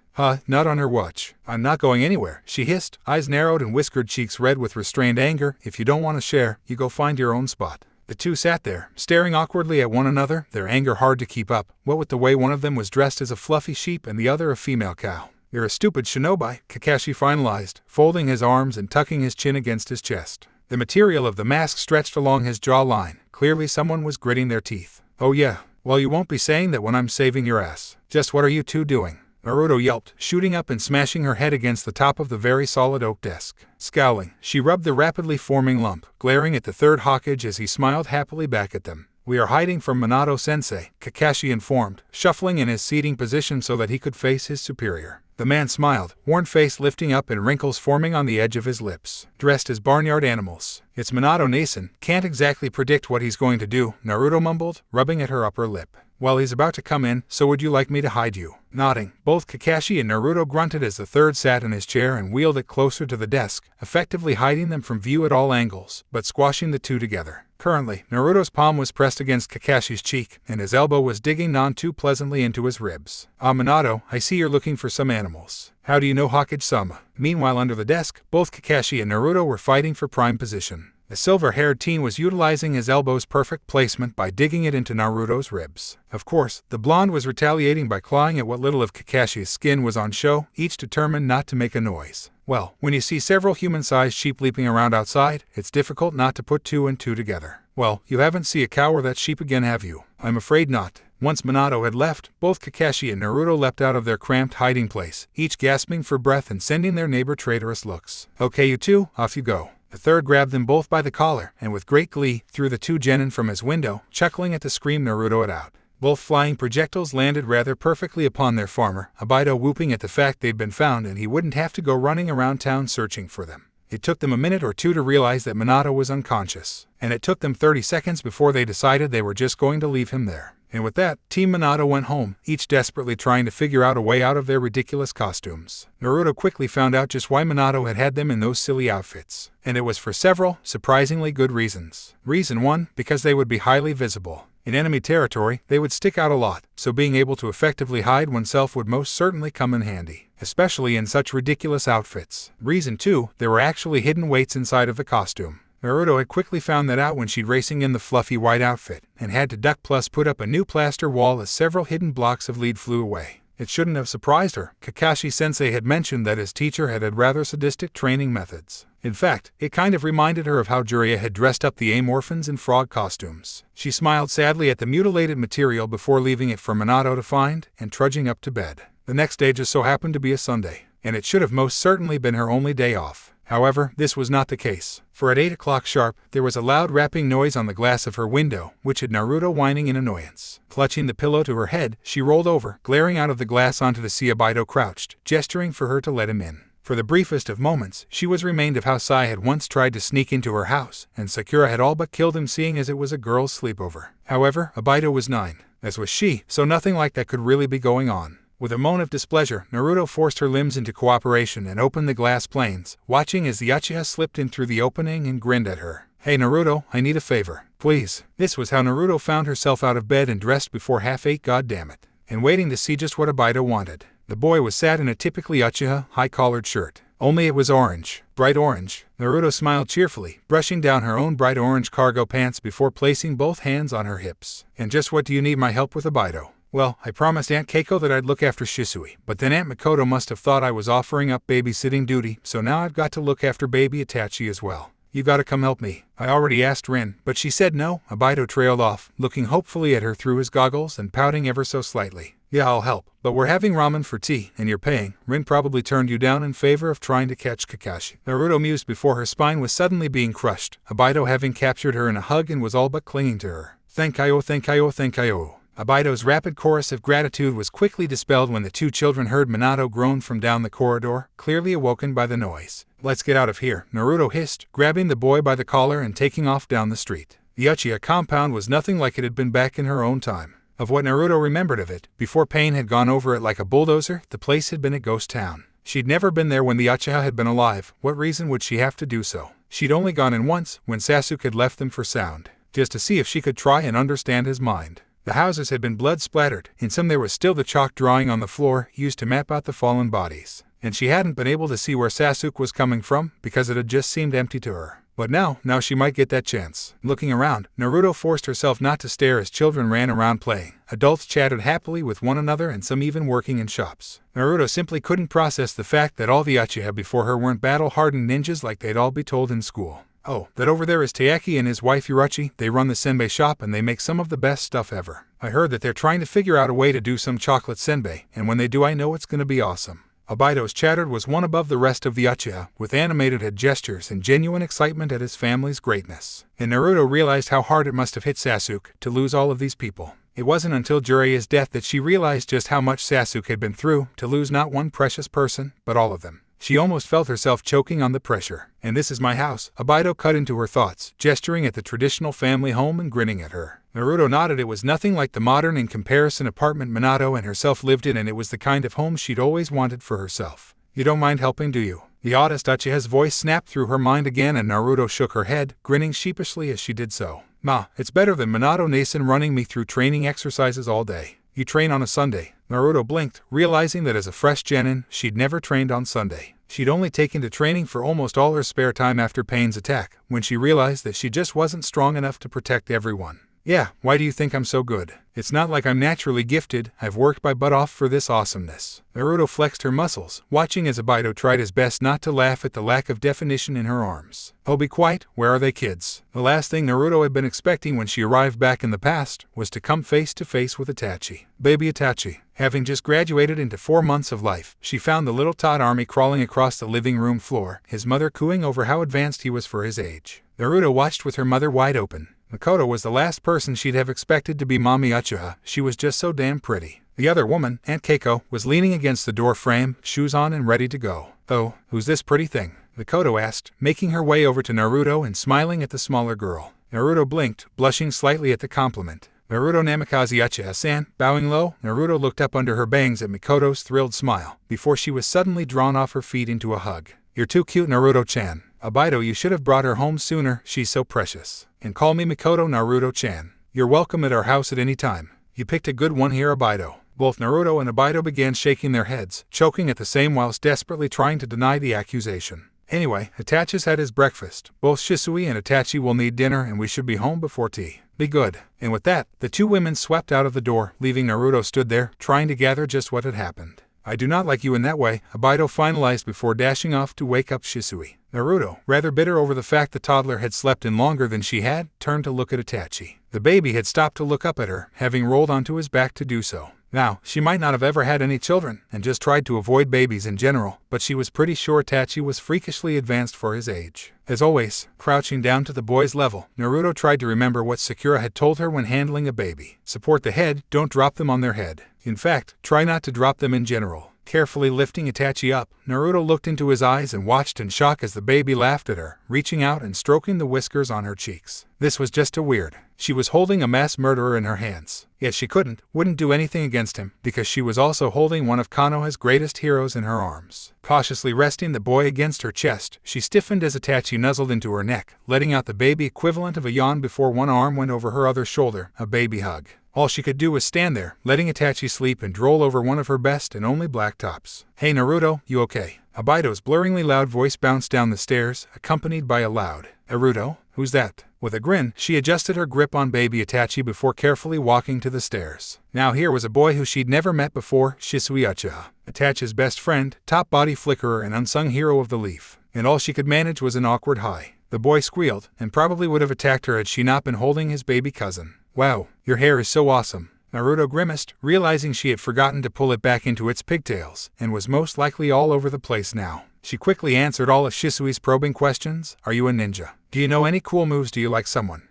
Not on her watch." "I'm not going anywhere," she hissed, eyes narrowed and whiskered cheeks red with restrained anger. "If you don't want to share, you go find your own spot." The two sat there, staring awkwardly at one another, their anger hard to keep up, what with the way one of them was dressed as a fluffy sheep and the other a female cow. "You're a stupid shinobi," Kakashi finalized, folding his arms and tucking his chin against his chest. The material of the mask stretched along his jawline. Clearly someone was gritting their teeth. "Oh yeah, well you won't be saying that when I'm saving your ass. Just what are you two doing?" Naruto yelped, shooting up and smashing her head against the top of the very solid oak desk. Scowling, she rubbed the rapidly forming lump, glaring at the third Hokage as he smiled happily back at them. "We are hiding from Minato-sensei," Kakashi informed, shuffling in his seating position so that he could face his superior. The man smiled, worn face lifting up and wrinkles forming on the edge of his lips. "Dressed as barnyard animals. It's Minato Nason, can't exactly predict what he's going to do," Naruto mumbled, rubbing at her upper lip. Well, he's about to come in, so would you like me to hide you? Nodding, both Kakashi and Naruto grunted as the third sat in his chair and wheeled it closer to the desk, effectively hiding them from view at all angles, but squashing the two together. Currently, Naruto's palm was pressed against Kakashi's cheek, and his elbow was digging none too pleasantly into his ribs. Minato, I see you're looking for some animals. How do you know Hokage-sama? Meanwhile, under the desk, both Kakashi and Naruto were fighting for prime position. The silver-haired teen was utilizing his elbow's perfect placement by digging it into Naruto's ribs. Of course, the blonde was retaliating by clawing at what little of Kakashi's skin was on show, each determined not to make a noise. Well, when you see several human-sized sheep leaping around outside, it's difficult not to put two and two together. Well, you haven't seen a cow or that sheep again, have you? I'm afraid not. Once Minato had left, both Kakashi and Naruto leapt out of their cramped hiding place, each gasping for breath and sending their neighbor traitorous looks. Okay, you two, off you go. The third grabbed them both by the collar, and with great glee, threw the two genin from his window, chuckling at the scream Naruto had out. Both flying projectiles landed rather perfectly upon their farmer, Obito whooping at the fact they'd been found and he wouldn't have to go running around town searching for them. It took them a minute or two to realize that Minato was unconscious, and it took them 30 seconds before they decided they were just going to leave him there. And with that, Team Minato went home, each desperately trying to figure out a way out of their ridiculous costumes. Naruto quickly found out just why Minato had them in those silly outfits, and it was for several, surprisingly good reasons. Reason 1, because they would be highly visible. In enemy territory, they would stick out a lot, so being able to effectively hide oneself would most certainly come in handy, especially in such ridiculous outfits. Reason 2, there were actually hidden weights inside of the costume. Naruto had quickly found that out when she'd racing in the fluffy white outfit, and had to duck plus put up a new plaster wall as several hidden blocks of lead flew away. It shouldn't have surprised her. Kakashi-sensei had mentioned that his teacher had rather sadistic training methods. In fact, it kind of reminded her of how Jiraiya had dressed up the AIM-orphans in frog costumes. She smiled sadly at the mutilated material before leaving it for Minato to find, and trudging up to bed. The next day just so happened to be a Sunday, and it should have most certainly been her only day off. However, this was not the case, for at 8 o'clock sharp, there was a loud rapping noise on the glass of her window, which had Naruto whining in annoyance. Clutching the pillow to her head, she rolled over, glaring out of the glass onto the sea. Obito crouched, gesturing for her to let him in. For the briefest of moments, she was reminded of how Sai had once tried to sneak into her house, and Sakura had all but killed him seeing as it was a girl's sleepover. However, Obito was 9, as was she, so nothing like that could really be going on. With a moan of displeasure, Naruto forced her limbs into cooperation and opened the glass planes, watching as the Uchiha slipped in through the opening and grinned at her. Hey Naruto, I need a favor. Please. This was how Naruto found herself out of bed and dressed before 8:30, goddammit, and waiting to see just what Obito wanted. The boy was sat in a typically Uchiha, high-collared shirt. Only it was orange. Bright orange. Naruto smiled cheerfully, brushing down her own bright orange cargo pants before placing both hands on her hips. And just what do you need my help with, Obito? Well, I promised Aunt Keiko that I'd look after Shisui, but then Aunt Makoto must have thought I was offering up babysitting duty, so now I've got to look after baby Itachi as well. You gotta come help me. I already asked Rin, but she said no. Obito trailed off, looking hopefully at her through his goggles and pouting ever so slightly. Yeah, I'll help, but we're having ramen for tea, and you're paying. Rin probably turned you down in favor of trying to catch Kakashi. Naruto mused before her spine was suddenly being crushed, Obito having captured her in a hug and was all but clinging to her. Thank you, thank you, thank you. Obito's rapid chorus of gratitude was quickly dispelled when the two children heard Minato groan from down the corridor, clearly awoken by the noise. Let's get out of here, Naruto hissed, grabbing the boy by the collar and taking off down the street. The Uchiha compound was nothing like it had been back in her own time. Of what Naruto remembered of it, before Pain had gone over it like a bulldozer, the place had been a ghost town. She'd never been there when the Uchiha had been alive. What reason would she have to do so? She'd only gone in once, when Sasuke had left them for Sound, just to see if she could try and understand his mind. The houses had been blood-splattered, in some there was still the chalk drawing on the floor used to map out the fallen bodies, and she hadn't been able to see where Sasuke was coming from because it had just seemed empty to her. But now she might get that chance. Looking around, Naruto forced herself not to stare as children ran around playing. Adults chattered happily with one another and some even working in shops. Naruto simply couldn't process the fact that all the Uchiha before her weren't battle-hardened ninjas like they'd all be told in school. Oh, that over there is Taeki and his wife Urachi. They run the senbei shop and they make some of the best stuff ever. I heard that they're trying to figure out a way to do some chocolate senbei, and when they do I know it's gonna be awesome. Obito's chatter was one above the rest of the Uchiha, with animated head gestures and genuine excitement at his family's greatness. And Naruto realized how hard it must have hit Sasuke to lose all of these people. It wasn't until Jiraiya's death that she realized just how much Sasuke had been through to lose not one precious person, but all of them. She almost felt herself choking on the pressure. "And this is my house," Obito cut into her thoughts, gesturing at the traditional family home and grinning at her. Naruto nodded. It was nothing like the modern in comparison apartment Minato and herself lived in, and it was the kind of home she'd always wanted for herself. "You don't mind helping, do you?" The oddest Uchiha's voice snapped through her mind again, and Naruto shook her head, grinning sheepishly as she did so. "Ma, it's better than Minato Nason running me through training exercises all day. You train on a Sunday." Naruto blinked, realizing that as a fresh genin, she'd never trained on Sunday. She'd only taken to training for almost all her spare time after Pain's attack, when she realized that she just wasn't strong enough to protect everyone. "Yeah, why do you think I'm so good? It's not like I'm naturally gifted, I've worked my butt off for this awesomeness." Naruto flexed her muscles, watching as Obito tried his best not to laugh at the lack of definition in her arms. "Oh, be quiet, where are they, kids?" The last thing Naruto had been expecting when she arrived back in the past was to come face to face with Itachi. Baby Itachi. Having just graduated into 4 months of life, she found the little tot army crawling across the living room floor, his mother cooing over how advanced he was for his age. Naruto watched with her mother wide open. Makoto was the last person she'd have expected to be Mommy Uchiha. She was just so damn pretty. The other woman, Aunt Keiko, was leaning against the door frame, shoes on and ready to go. "Oh, who's this pretty thing?" Makoto asked, making her way over to Naruto and smiling at the smaller girl. Naruto blinked, blushing slightly at the compliment. "Naruto Namikaze Uchiha-san." Bowing low, Naruto looked up under her bangs at Mikoto's thrilled smile, before she was suddenly drawn off her feet into a hug. "You're too cute, Naruto-chan. Obito, you should have brought her home sooner, she's so precious. And call me Mikoto Naruto-chan. You're welcome at our house at any time. You picked a good one here, Obito." Both Naruto and Obito began shaking their heads, choking at the same whilst desperately trying to deny the accusation. "Anyway, Itachi's had his breakfast. Both Shisui and Itachi will need dinner, and we should be home before tea. Be good." And with that, the two women swept out of the door, leaving Naruto stood there, trying to gather just what had happened. "I do not like you in that way," Obito finalized before dashing off to wake up Shisui. Naruto, rather bitter over the fact the toddler had slept in longer than she had, turned to look at Itachi. The baby had stopped to look up at her, having rolled onto his back to do so. Now, she might not have ever had any children, and just tried to avoid babies in general, but she was pretty sure Itachi was freakishly advanced for his age. As always, crouching down to the boy's level, Naruto tried to remember what Sakura had told her when handling a baby. Support the head, don't drop them on their head. In fact, try not to drop them in general. Carefully lifting Itachi up, Naruto looked into his eyes and watched in shock as the baby laughed at her, reaching out and stroking the whiskers on her cheeks. This was just too weird. She was holding a mass murderer in her hands. Yet she wouldn't do anything against him, because she was also holding one of Konoha's greatest heroes in her arms. Cautiously resting the boy against her chest, she stiffened as Itachi nuzzled into her neck, letting out the baby equivalent of a yawn before one arm went over her other shoulder, a baby hug. All she could do was stand there, letting Itachi sleep and drool over one of her best and only black tops. "Hey Naruto, you okay?" Obito's blurringly loud voice bounced down the stairs, accompanied by a loud, "Naruto? Who's that?" With a grin, she adjusted her grip on baby Itachi before carefully walking to the stairs. Now here was a boy who she'd never met before, Shisui Uchiha, Itachi's best friend, top body flickerer and unsung hero of the Leaf. And all she could manage was an awkward hi. The boy squealed, and probably would have attacked her had she not been holding his baby cousin. "Wow, your hair is so awesome." Naruto grimaced, realizing she had forgotten to pull it back into its pigtails, and was most likely all over the place now. She quickly answered all of Shisui's probing questions. "Are you a ninja? Do you know any cool moves? Do you like someone?"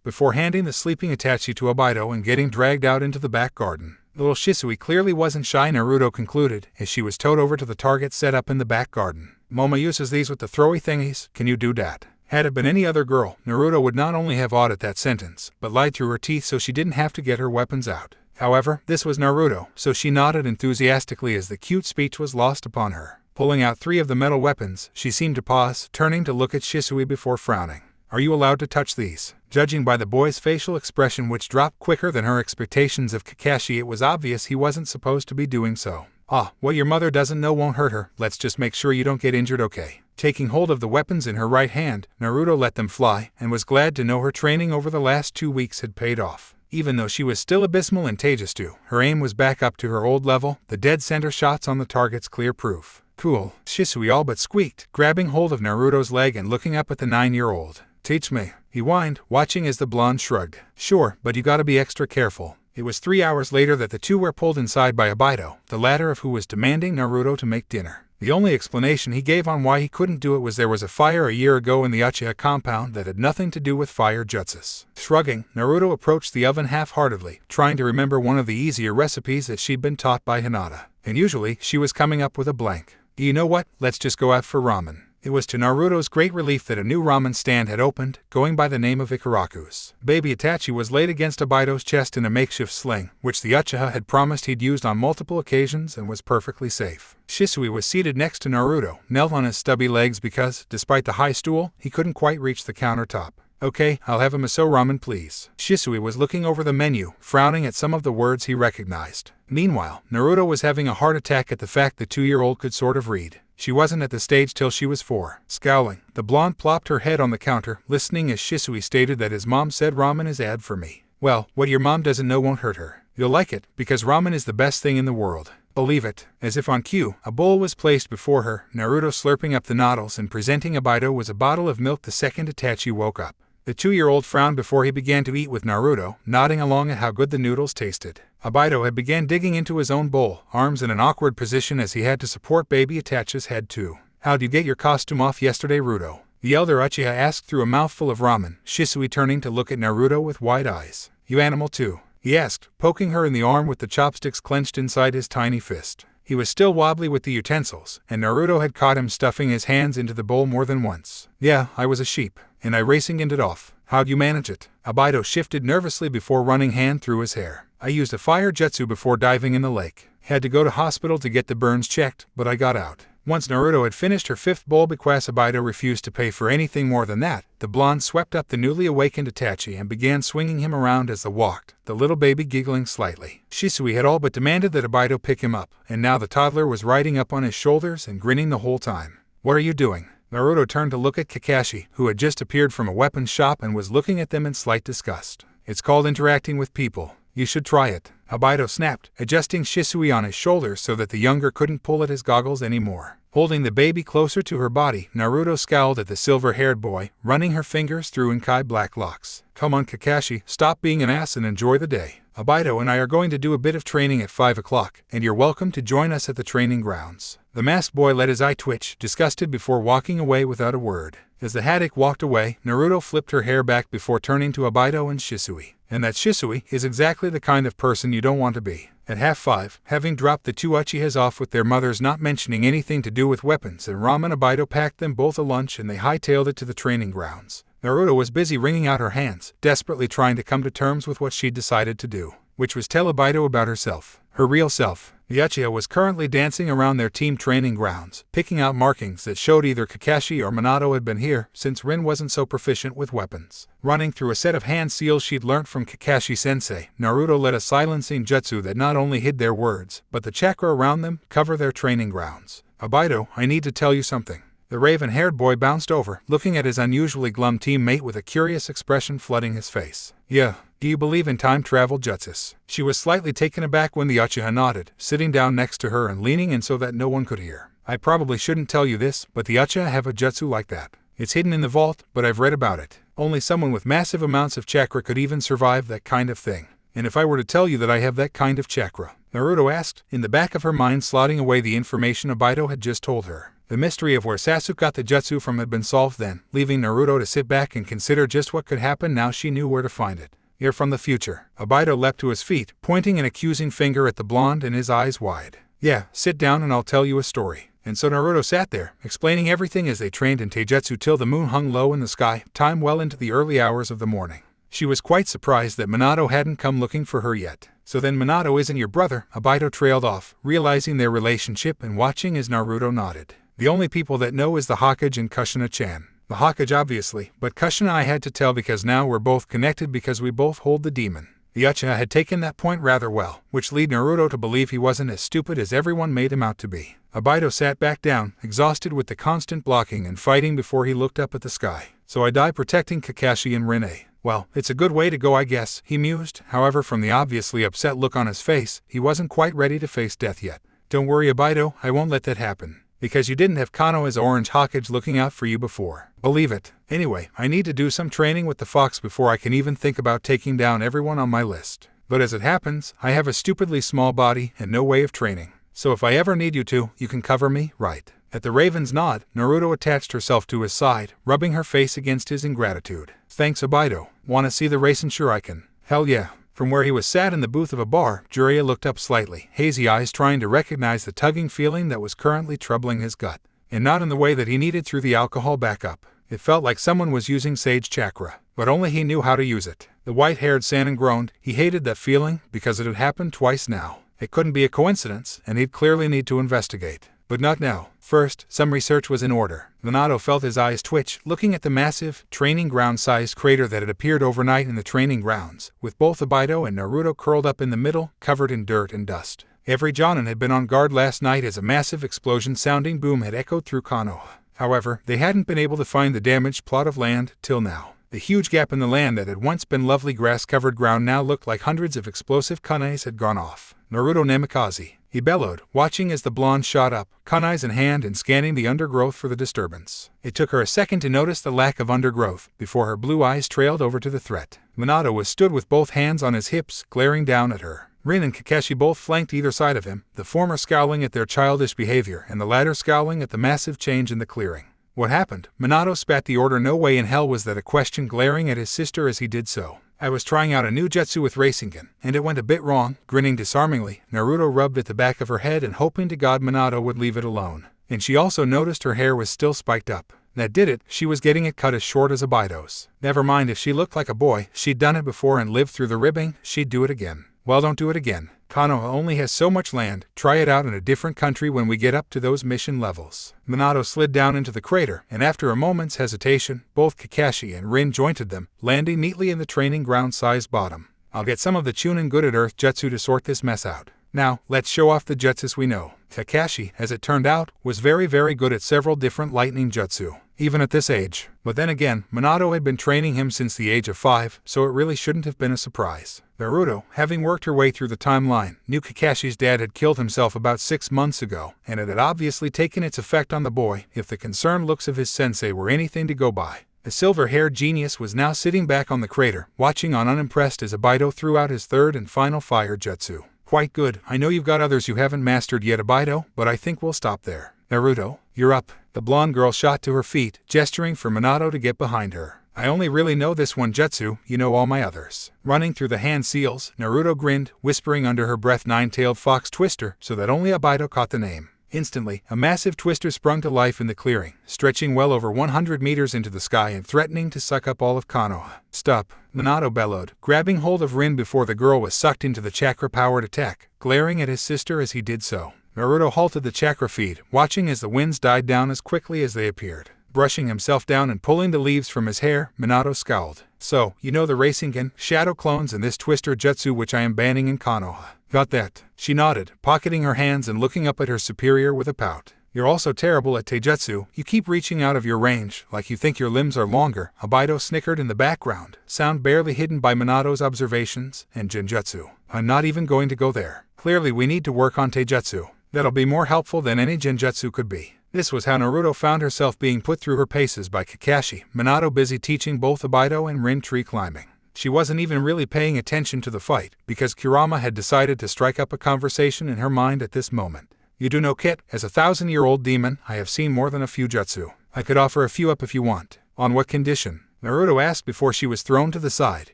Before handing the sleeping Itachi to Obito and getting dragged out into the back garden. Little Shisui clearly wasn't shy, Naruto concluded, as she was towed over to the target set up in the back garden. "Moma uses these with the throwy thingies, can you do that?" Had it been any other girl, Naruto would not only have awed at that sentence, but lied through her teeth so she didn't have to get her weapons out. However, this was Naruto, so she nodded enthusiastically as the cute speech was lost upon her. Pulling out 3 of the metal weapons, she seemed to pause, turning to look at Shisui before frowning. "Are you allowed to touch these?" Judging by the boy's facial expression, which dropped quicker than her expectations of Kakashi, it was obvious he wasn't supposed to be doing so. "Ah, what your mother doesn't know won't hurt her. Let's just make sure you don't get injured, okay?" Taking hold of the weapons in her right hand, Naruto let them fly, and was glad to know her training over the last 2 weeks had paid off. Even though she was still abysmal in Taijutsu, her aim was back up to her old level, the dead center shots on the target's clear proof. "Cool," Shisui all but squeaked, grabbing hold of Naruto's leg and looking up at the 9-year-old. "Teach me," he whined, watching as the blonde shrugged. "Sure, but you gotta be extra careful." It was 3 hours later that the two were pulled inside by Obito, the latter of who was demanding Naruto to make dinner. The only explanation he gave on why he couldn't do it was there was a fire a year ago in the Uchiha compound that had nothing to do with fire jutsus. Shrugging, Naruto approached the oven half-heartedly, trying to remember one of the easier recipes that she'd been taught by Hinata. And usually, she was coming up with a blank. You know what, let's just go out for ramen. It was to Naruto's great relief that a new ramen stand had opened, going by the name of Ikaraku's. Baby Itachi was laid against Obito's chest in a makeshift sling, which the Uchiha had promised he'd used on multiple occasions and was perfectly safe. Shisui was seated next to Naruto, knelt on his stubby legs because, despite the high stool, he couldn't quite reach the countertop. Okay, I'll have a miso ramen please. Shisui was looking over the menu, frowning at some of the words he recognized. Meanwhile, Naruto was having a heart attack at the fact the 2-year-old could sort of read. She wasn't at the stage till she was 4. Scowling, the blonde plopped her head on the counter, listening as Shisui stated that his mom said ramen is ad for me. Well, what your mom doesn't know won't hurt her. You'll like it, because ramen is the best thing in the world. Believe it. As if on cue, a bowl was placed before her, Naruto slurping up the noodles and presenting Obito was a bottle of milk the second Itachi woke up. The 2-year-old frowned before he began to eat with Naruto, nodding along at how good the noodles tasted. Obito had began digging into his own bowl, arms in an awkward position as he had to support baby Itachi's head too. How'd you get your costume off yesterday, Ruto? The elder Uchiha asked through a mouthful of ramen, Shisui turning to look at Naruto with wide eyes. You animal too? He asked, poking her in the arm with the chopsticks clenched inside his tiny fist. He was still wobbly with the utensils, and Naruto had caught him stuffing his hands into the bowl more than once. Yeah, I was a sheep, and I racing it off. How'd you manage it? Obito shifted nervously before running hand through his hair. I used a fire jutsu before diving in the lake. Had to go to hospital to get the burns checked, but I got out. Once Naruto had finished her 5th bowl because Obito refused to pay for anything more than that, the blonde swept up the newly awakened Itachi and began swinging him around as they walked, the little baby giggling slightly. Shisui had all but demanded that Obito pick him up, and now the toddler was riding up on his shoulders and grinning the whole time. What are you doing? Naruto turned to look at Kakashi, who had just appeared from a weapons shop and was looking at them in slight disgust. It's called interacting with people. You should try it. Obito snapped, adjusting Shisui on his shoulders so that the younger couldn't pull at his goggles anymore. Holding the baby closer to her body, Naruto scowled at the silver-haired boy, running her fingers through Inkai black locks. Come on Kakashi, stop being an ass and enjoy the day. Obito and I are going to do a bit of training at 5 o'clock, and you're welcome to join us at the training grounds. The masked boy let his eye twitch, disgusted before walking away without a word. As the haddock walked away, Naruto flipped her hair back before turning to Obito and Shisui. And that Shisui is exactly the kind of person you don't want to be. At 5:30, having dropped the 2 Uchihas off with their mothers not mentioning anything to do with weapons and ramen, Obito packed them both a lunch and they hightailed it to the training grounds. Naruto was busy wringing out her hands, desperately trying to come to terms with what she'd decided to do, which was tell Obito about herself, her real self. The Uchiha was currently dancing around their team training grounds, picking out markings that showed either Kakashi or Minato had been here, since Rin wasn't so proficient with weapons. Running through a set of hand seals she'd learnt from Kakashi-sensei, Naruto led a silencing jutsu that not only hid their words, but the chakra around them, cover their training grounds. Obito, I need to tell you something. The raven-haired boy bounced over, looking at his unusually glum teammate with a curious expression flooding his face. Yeah. Do you believe in time travel jutsus? She was slightly taken aback when the Uchiha nodded, sitting down next to her and leaning in so that no one could hear. I probably shouldn't tell you this, but the Uchiha have a jutsu like that. It's hidden in the vault, but I've read about it. Only someone with massive amounts of chakra could even survive that kind of thing. And if I were to tell you that I have that kind of chakra? Naruto asked, in the back of her mind slotting away the information Obito had just told her. The mystery of where Sasuke got the jutsu from had been solved then, leaving Naruto to sit back and consider just what could happen now she knew where to find it. You're from the future. Obito leapt to his feet, pointing an accusing finger at the blonde and his eyes wide. Yeah, sit down and I'll tell you a story. And so Naruto sat there, explaining everything as they trained in taijutsu till the moon hung low in the sky, time well into the early hours of the morning. She was quite surprised that Minato hadn't come looking for her yet. So then Minato isn't your brother? Obito trailed off, realizing their relationship and watching as Naruto nodded. The only people that know is the Hokage and Kushina-chan. The Hokage obviously, but Kushina I had to tell because now we're both connected because we both hold the demon. The Uchiha had taken that point rather well, which led Naruto to believe he wasn't as stupid as everyone made him out to be. Obito sat back down, exhausted with the constant blocking and fighting before he looked up at the sky. So I die protecting Kakashi and Rin. Well, it's a good way to go I guess, he mused. However, from the obviously upset look on his face, he wasn't quite ready to face death yet. Don't worry Obito, I won't let that happen. Because you didn't have Kano as Orange Hokage looking out for you before. Believe it. Anyway, I need to do some training with the fox before I can even think about taking down everyone on my list. But as it happens, I have a stupidly small body and no way of training. So if I ever need you to, you can cover me, right? At the Raven's nod, Naruto attached herself to his side, rubbing her face against his ingratitude. Thanks Obito. Wanna see the race? And sure I can. Hell yeah. From where he was sat in the booth of a bar, Jiraiya looked up slightly, hazy eyes trying to recognize the tugging feeling that was currently troubling his gut. And not in the way that he needed through the alcohol backup. It felt like someone was using sage chakra, but only he knew how to use it. The white-haired Sannin groaned. He hated that feeling because it had happened twice now. It couldn't be a coincidence, and he'd clearly need to investigate. But not now. First, some research was in order. Minato felt his eyes twitch, looking at the massive, training ground-sized crater that had appeared overnight in the training grounds, with both Obito and Naruto curled up in the middle, covered in dirt and dust. Every Jonin had been on guard last night as a massive explosion-sounding boom had echoed through Konoha. However, they hadn't been able to find the damaged plot of land till now. The huge gap in the land that had once been lovely grass-covered ground now looked like hundreds of explosive kunais had gone off. Naruto Namikaze, he bellowed, watching as the blonde shot up, kunais in hand and scanning the undergrowth for the disturbance. It took her a second to notice the lack of undergrowth, before her blue eyes trailed over to the threat. Minato was stood with both hands on his hips, glaring down at her. Rin and Kakashi both flanked either side of him, the former scowling at their childish behavior and the latter scowling at the massive change in the clearing. What happened? Minato spat the order. No way in hell was that a question, glaring at his sister as he did so. I was trying out a new jutsu with Rasengan, and it went a bit wrong. Grinning disarmingly, Naruto rubbed at the back of her head and hoping to God Minato would leave it alone. And she also noticed her hair was still spiked up. That did it. She was getting it cut as short as Obito's. Never mind if she looked like a boy. She'd done it before and lived through the ribbing. She'd do it again. Well, don't do it again. Konoha only has so much land. Try it out in a different country when we get up to those mission levels. Minato slid down into the crater, and after a moment's hesitation, both Kakashi and Rin jointed them, landing neatly in the training ground-sized bottom. I'll get some of the Chunin good at Earth Jutsu to sort this mess out. Now, let's show off the jutsus we know. Kakashi, as it turned out, was very good at several different lightning jutsu, even at this age. But then again, Minato had been training him since the age of 5, so it really shouldn't have been a surprise. Naruto, having worked her way through the timeline, knew Kakashi's dad had killed himself about 6 months ago, and it had obviously taken its effect on the boy, if the concerned looks of his sensei were anything to go by. The silver-haired genius was now sitting back on the crater, watching on unimpressed as Obito threw out his third and final fire jutsu. Quite good. I know you've got others you haven't mastered yet, Obito, but I think we'll stop there. Naruto, you're up. The blonde girl shot to her feet, gesturing for Minato to get behind her. I only really know this one jutsu, you know all my others. Running through the hand seals, Naruto grinned, whispering under her breath Nine-Tailed Fox Twister, so that only Obito caught the name. Instantly, a massive twister sprung to life in the clearing, stretching well over 100 meters into the sky and threatening to suck up all of Konoha. Stop, Minato bellowed, grabbing hold of Rin before the girl was sucked into the chakra-powered attack, glaring at his sister as he did so. Naruto halted the chakra feed, watching as the winds died down as quickly as they appeared. Brushing himself down and pulling the leaves from his hair, Minato scowled. So, you know the Rasengan, shadow clones and this twister jutsu which I am banning in Konoha. Got that? She nodded, pocketing her hands and looking up at her superior with a pout. You're also terrible at taijutsu. You keep reaching out of your range, like you think your limbs are longer. Obito snickered in the background, sound barely hidden by Minato's observations, and genjutsu. I'm not even going to go there. Clearly we need to work on taijutsu. That'll be more helpful than any genjutsu could be. This was how Naruto found herself being put through her paces by Kakashi, Minato busy teaching both Obito and Rin tree climbing. She wasn't even really paying attention to the fight, because Kurama had decided to strike up a conversation in her mind at this moment. You do know, Kit, as a 1,000-year-old demon, I have seen more than a few jutsu. I could offer a few up if you want. On what condition? Naruto asked before she was thrown to the side,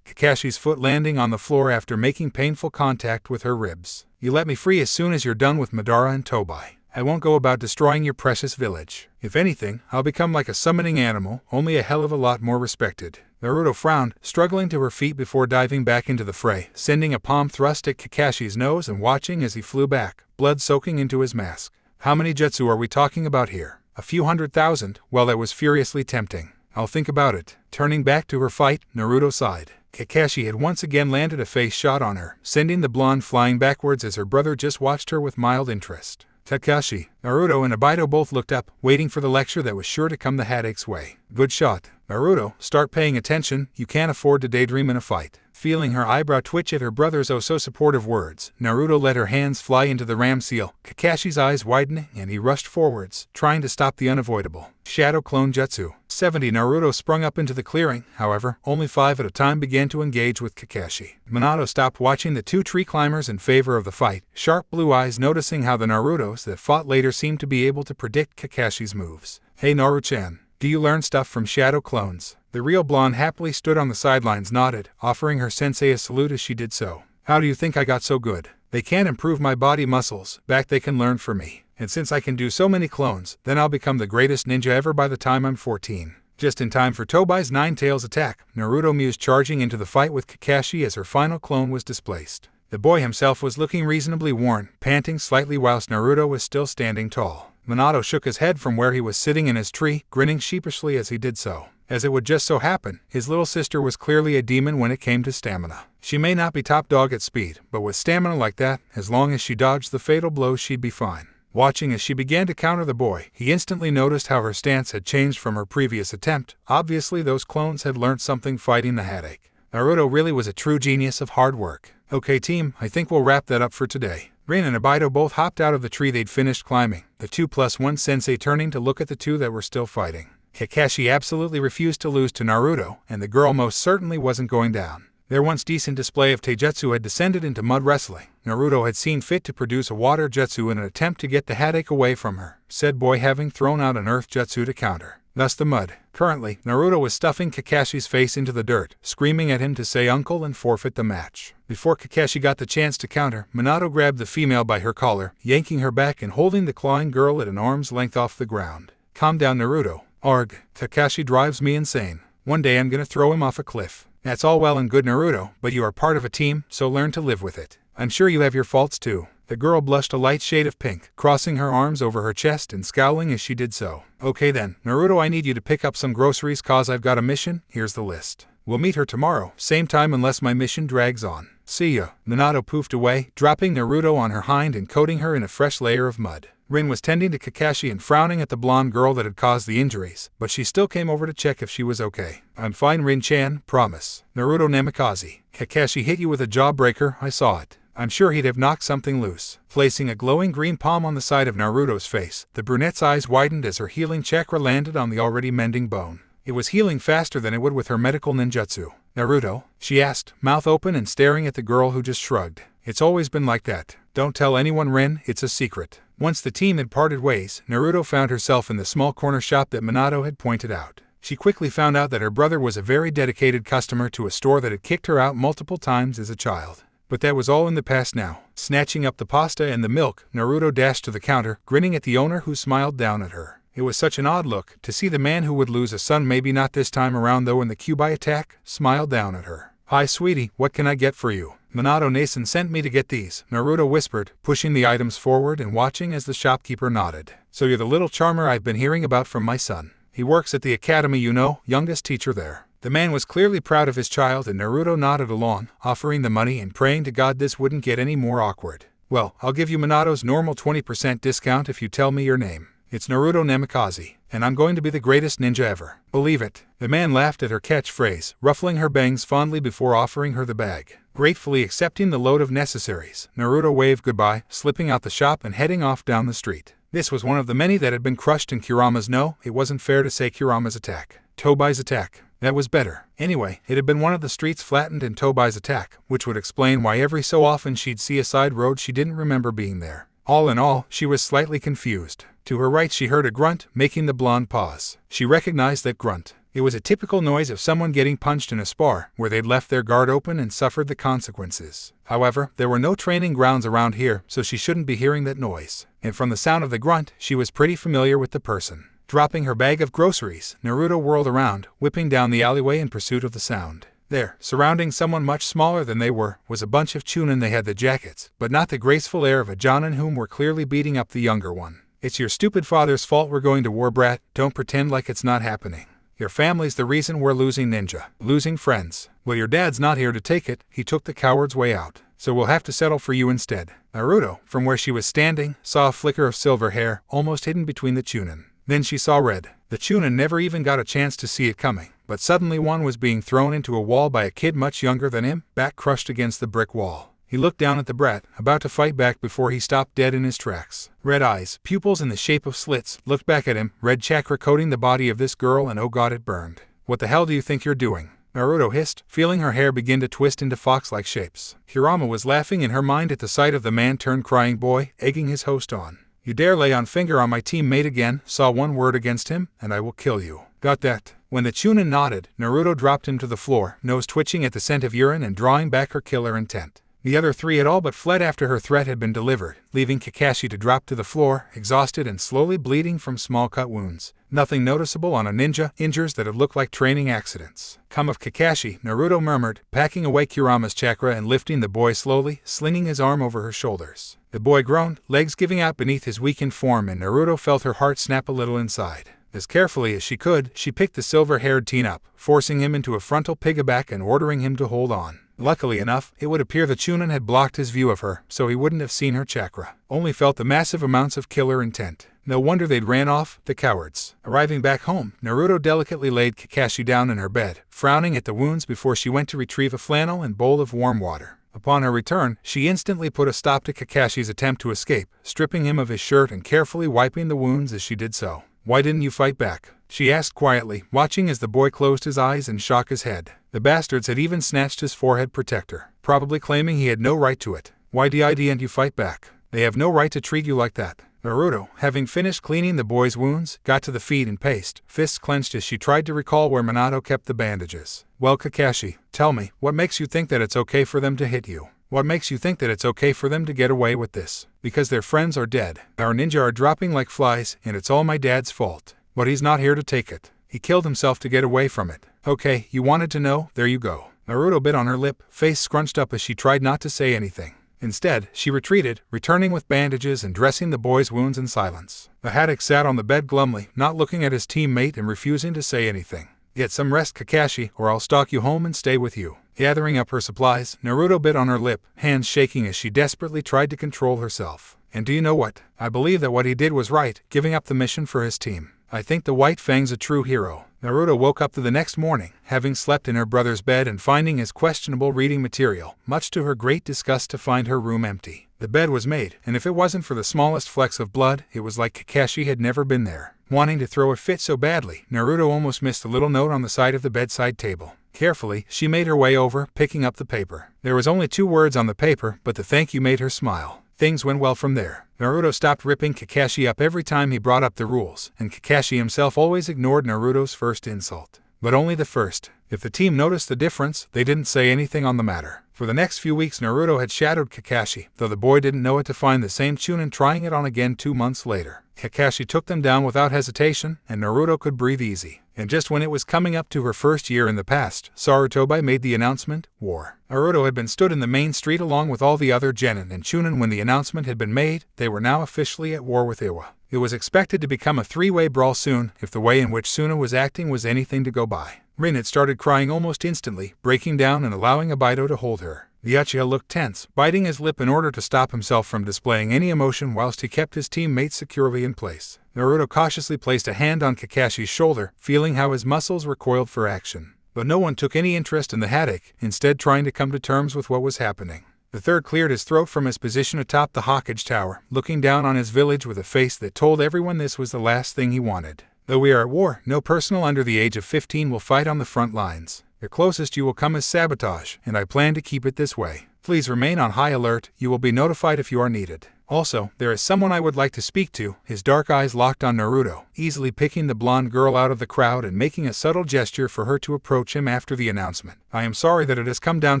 Kakashi's foot landing on the floor after making painful contact with her ribs. You let me free as soon as you're done with Madara and Tobai. I won't go about destroying your precious village. If anything, I'll become like a summoning animal, only a hell of a lot more respected. Naruto frowned, struggling to her feet before diving back into the fray, sending a palm thrust at Kakashi's nose and watching as he flew back, blood soaking into his mask. How many jutsu are we talking about here? A few 100,000? Well, that was furiously tempting. I'll think about it. Turning back to her fight, Naruto sighed. Kakashi had once again landed a face shot on her, sending the blonde flying backwards as her brother just watched her with mild interest. Kakashi, Naruto and Obito both looked up, waiting for the lecture that was sure to come the headache's way. Good shot. Naruto, start paying attention, you can't afford to daydream in a fight. Feeling her eyebrow twitch at her brother's oh-so-supportive words, Naruto let her hands fly into the ram seal, Kakashi's eyes widening, and he rushed forwards, trying to stop the unavoidable. Shadow Clone Jutsu. 70 Naruto sprung up into the clearing, however, only 5 at a time began to engage with Kakashi. Minato stopped watching the two tree climbers in favor of the fight, sharp blue eyes noticing how the Narutos that fought later seemed to be able to predict Kakashi's moves. Hey Naru-chan. Do you learn stuff from shadow clones? The real blonde happily stood on the sidelines, nodded, offering her sensei a salute as she did so. How do you think I got so good? They can't improve my body muscles, back they can learn from me. And since I can do so many clones, then I'll become the greatest ninja ever by the time I'm 14. Just in time for Tobai's Nine Tails attack, Naruto mused, charging into the fight with Kakashi as her final clone was displaced. The boy himself was looking reasonably worn, panting slightly whilst Naruto was still standing tall. Minato shook his head from where he was sitting in his tree, grinning sheepishly as he did so. As it would just so happen, his little sister was clearly a demon when it came to stamina. She may not be top dog at speed, but with stamina like that, as long as she dodged the fatal blows, she'd be fine. Watching as she began to counter the boy, he instantly noticed how her stance had changed from her previous attempt. Obviously those clones had learned something fighting the headache. Naruto really was a true genius of hard work. Okay team, I think we'll wrap that up for today. Rin and Obito both hopped out of the tree they'd finished climbing, the 2+1 sensei turning to look at the two that were still fighting. Kakashi absolutely refused to lose to Naruto, and the girl most certainly wasn't going down. Their once decent display of taijutsu had descended into mud wrestling. Naruto had seen fit to produce a water jutsu in an attempt to get the headache away from her, said boy having thrown out an earth jutsu to counter. Thus the mud. Currently, Naruto was stuffing Kakashi's face into the dirt, screaming at him to say uncle and forfeit the match. Before Kakashi got the chance to counter, Minato grabbed the female by her collar, yanking her back and holding the clawing girl at an arm's length off the ground. Calm down, Naruto. Arg, Kakashi drives me insane. One day I'm gonna throw him off a cliff. That's all well and good, Naruto, but you are part of a team, so learn to live with it. I'm sure you have your faults too. The girl blushed a light shade of pink, crossing her arms over her chest and scowling as she did so. Okay then, Naruto, I need you to pick up some groceries cause I've got a mission. Here's the list. We'll meet her tomorrow, same time unless my mission drags on. See ya. Minato poofed away, dropping Naruto on her hind and coating her in a fresh layer of mud. Rin was tending to Kakashi and frowning at the blonde girl that had caused the injuries, but she still came over to check if she was okay. I'm fine, Rin-chan, promise. Naruto Namikaze. Kakashi hit you with a jawbreaker, I saw it. I'm sure he'd have knocked something loose. Placing a glowing green palm on the side of Naruto's face, the brunette's eyes widened as her healing chakra landed on the already mending bone. It was healing faster than it would with her medical ninjutsu. Naruto? She asked, mouth open and staring at the girl who just shrugged. It's always been like that. Don't tell anyone, Rin, it's a secret. Once the team had parted ways, Naruto found herself in the small corner shop that Minato had pointed out. She quickly found out that her brother was a very dedicated customer to a store that had kicked her out multiple times as a child. But that was all in the past now. Snatching up the pasta and the milk, Naruto dashed to the counter, grinning at the owner who smiled down at her. It was such an odd look, to see the man who would lose a son, maybe not this time around though, in the Kyuubi attack, smile down at her. Hi sweetie, what can I get for you? Minato Nason sent me to get these, Naruto whispered, pushing the items forward and watching as the shopkeeper nodded. So you're the little charmer I've been hearing about from my son. He works at the academy, you know, youngest teacher there. The man was clearly proud of his child and Naruto nodded along, offering the money and praying to God this wouldn't get any more awkward. Well, I'll give you Minato's normal 20% discount if you tell me your name. It's Naruto Namikaze, and I'm going to be the greatest ninja ever. Believe it. The man laughed at her catchphrase, ruffling her bangs fondly before offering her the bag. Gratefully accepting the load of necessaries, Naruto waved goodbye, slipping out the shop and heading off down the street. This was one of the many that had been crushed in Kurama's no, it wasn't fair to say Kurama's attack. Tobai's attack. That was better. Anyway, it had been one of the streets flattened in Tobai's attack, which would explain why every so often she'd see a side road she didn't remember being there. All in all, she was slightly confused. To her right she heard a grunt, making the blonde pause. She recognized that grunt. It was a typical noise of someone getting punched in a spar, where they'd left their guard open and suffered the consequences. However, there were no training grounds around here, so she shouldn't be hearing that noise. And from the sound of the grunt, she was pretty familiar with the person. Dropping her bag of groceries, Naruto whirled around, whipping down the alleyway in pursuit of the sound. There, surrounding someone much smaller than they were, was a bunch of chunin. They had the jackets, but not the graceful air of a jonin whom were clearly beating up the younger one. It's your stupid father's fault we're going to war, brat. Don't pretend like it's not happening. Your family's the reason we're losing ninja. Losing friends. Well, your dad's not here to take it. He took the coward's way out. So we'll have to settle for you instead. Naruto, from where she was standing, saw a flicker of silver hair, almost hidden between the chunin. Then she saw red. The chunin never even got a chance to see it coming. But suddenly one was being thrown into a wall by a kid much younger than him, back crushed against the brick wall. He looked down at the brat, about to fight back before he stopped dead in his tracks. Red eyes, pupils in the shape of slits, looked back at him, red chakra coating the body of this girl, and oh god, it burned. What the hell do you think you're doing? Naruto hissed, feeling her hair begin to twist into fox-like shapes. Kurama was laughing in her mind at the sight of the man-turned-crying boy, egging his host on. You dare lay on finger on my teammate again, saw one word against him, and I will kill you. Got that? When the Chunin nodded, Naruto dropped him to the floor, nose twitching at the scent of urine and drawing back her killer intent. The other three had all but fled after her threat had been delivered, leaving Kakashi to drop to the floor, exhausted and slowly bleeding from small cut wounds. Nothing noticeable on a ninja, injuries that had looked like training accidents. Come of Kakashi, Naruto murmured, packing away Kurama's chakra and lifting the boy slowly, slinging his arm over her shoulders. The boy groaned, legs giving out beneath his weakened form, and Naruto felt her heart snap a little inside. As carefully as she could, she picked the silver-haired teen up, forcing him into a frontal piggyback and ordering him to hold on. Luckily enough, it would appear the Chunin had blocked his view of her, so he wouldn't have seen her chakra. Only felt the massive amounts of killer intent. No wonder they'd ran off, the cowards. Arriving back home, Naruto delicately laid Kakashi down in her bed, frowning at the wounds before she went to retrieve a flannel and bowl of warm water. Upon her return, she instantly put a stop to Kakashi's attempt to escape, stripping him of his shirt and carefully wiping the wounds as she did so. Why didn't you fight back? She asked quietly, watching as the boy closed his eyes and shook his head. The bastards had even snatched his forehead protector, probably claiming he had no right to it. Why didn't you fight back? They have no right to treat you like that. Naruto, having finished cleaning the boy's wounds, got to the feet and paced, fists clenched as she tried to recall where Minato kept the bandages. Well, Kakashi, tell me, what makes you think that it's okay for them to hit you? What makes you think that it's okay for them to get away with this? Because their friends are dead, our ninja are dropping like flies, and it's all my dad's fault. But he's not here to take it. He killed himself to get away from it. Okay, you wanted to know, there you go. Naruto bit on her lip, face scrunched up as she tried not to say anything. Instead, she retreated, returning with bandages and dressing the boy's wounds in silence. The Haddock sat on the bed glumly, not looking at his teammate and refusing to say anything. Get some rest, Kakashi, or I'll stalk you home and stay with you. Gathering up her supplies, Naruto bit on her lip, hands shaking as she desperately tried to control herself. And do you know what? I believe that what he did was right, giving up the mission for his team. I think the White Fang's a true hero. Naruto woke up the next morning, having slept in her brother's bed and finding his questionable reading material, much to her great disgust to find her room empty. The bed was made, and if it wasn't for the smallest flecks of blood, it was like Kakashi had never been there. Wanting to throw a fit so badly, Naruto almost missed the little note on the side of the bedside table. Carefully, she made her way over, picking up the paper. There was only 2 words on the paper, but the thank you made her smile. Things went well from there. Naruto stopped ripping Kakashi up every time he brought up the rules, and Kakashi himself always ignored Naruto's first insult. But only the first. If the team noticed the difference, they didn't say anything on the matter. For the next few weeks, Naruto had shadowed Kakashi, though the boy didn't know it to find the same Chunin trying it on again 2 months later. Kakashi took them down without hesitation, and Naruto could breathe easy. And just when it was coming up to her first year in the past, Sarutobi made the announcement, war. Naruto had been stood in the main street along with all the other genin and Chunin when the announcement had been made. They were now officially at war with Iwa. It was expected to become a 3-way brawl soon, if the way in which Suna was acting was anything to go by. Rin had started crying almost instantly, breaking down and allowing Abido to hold her. The Uchiha looked tense, biting his lip in order to stop himself from displaying any emotion whilst he kept his teammates securely in place. Naruto cautiously placed a hand on Kakashi's shoulder, feeling how his muscles recoiled for action. But no one took any interest in the Haddock, instead trying to come to terms with what was happening. The third cleared his throat from his position atop the Hawkage Tower, looking down on his village with a face that told everyone this was the last thing he wanted. Though we are at war, no personal under the age of 15 will fight on the front lines. The closest you will come is sabotage, and I plan to keep it this way. Please remain on high alert, you will be notified if you are needed. Also, there is someone I would like to speak to. His dark eyes locked on Naruto, easily picking the blonde girl out of the crowd and making a subtle gesture for her to approach him after the announcement. I am sorry that it has come down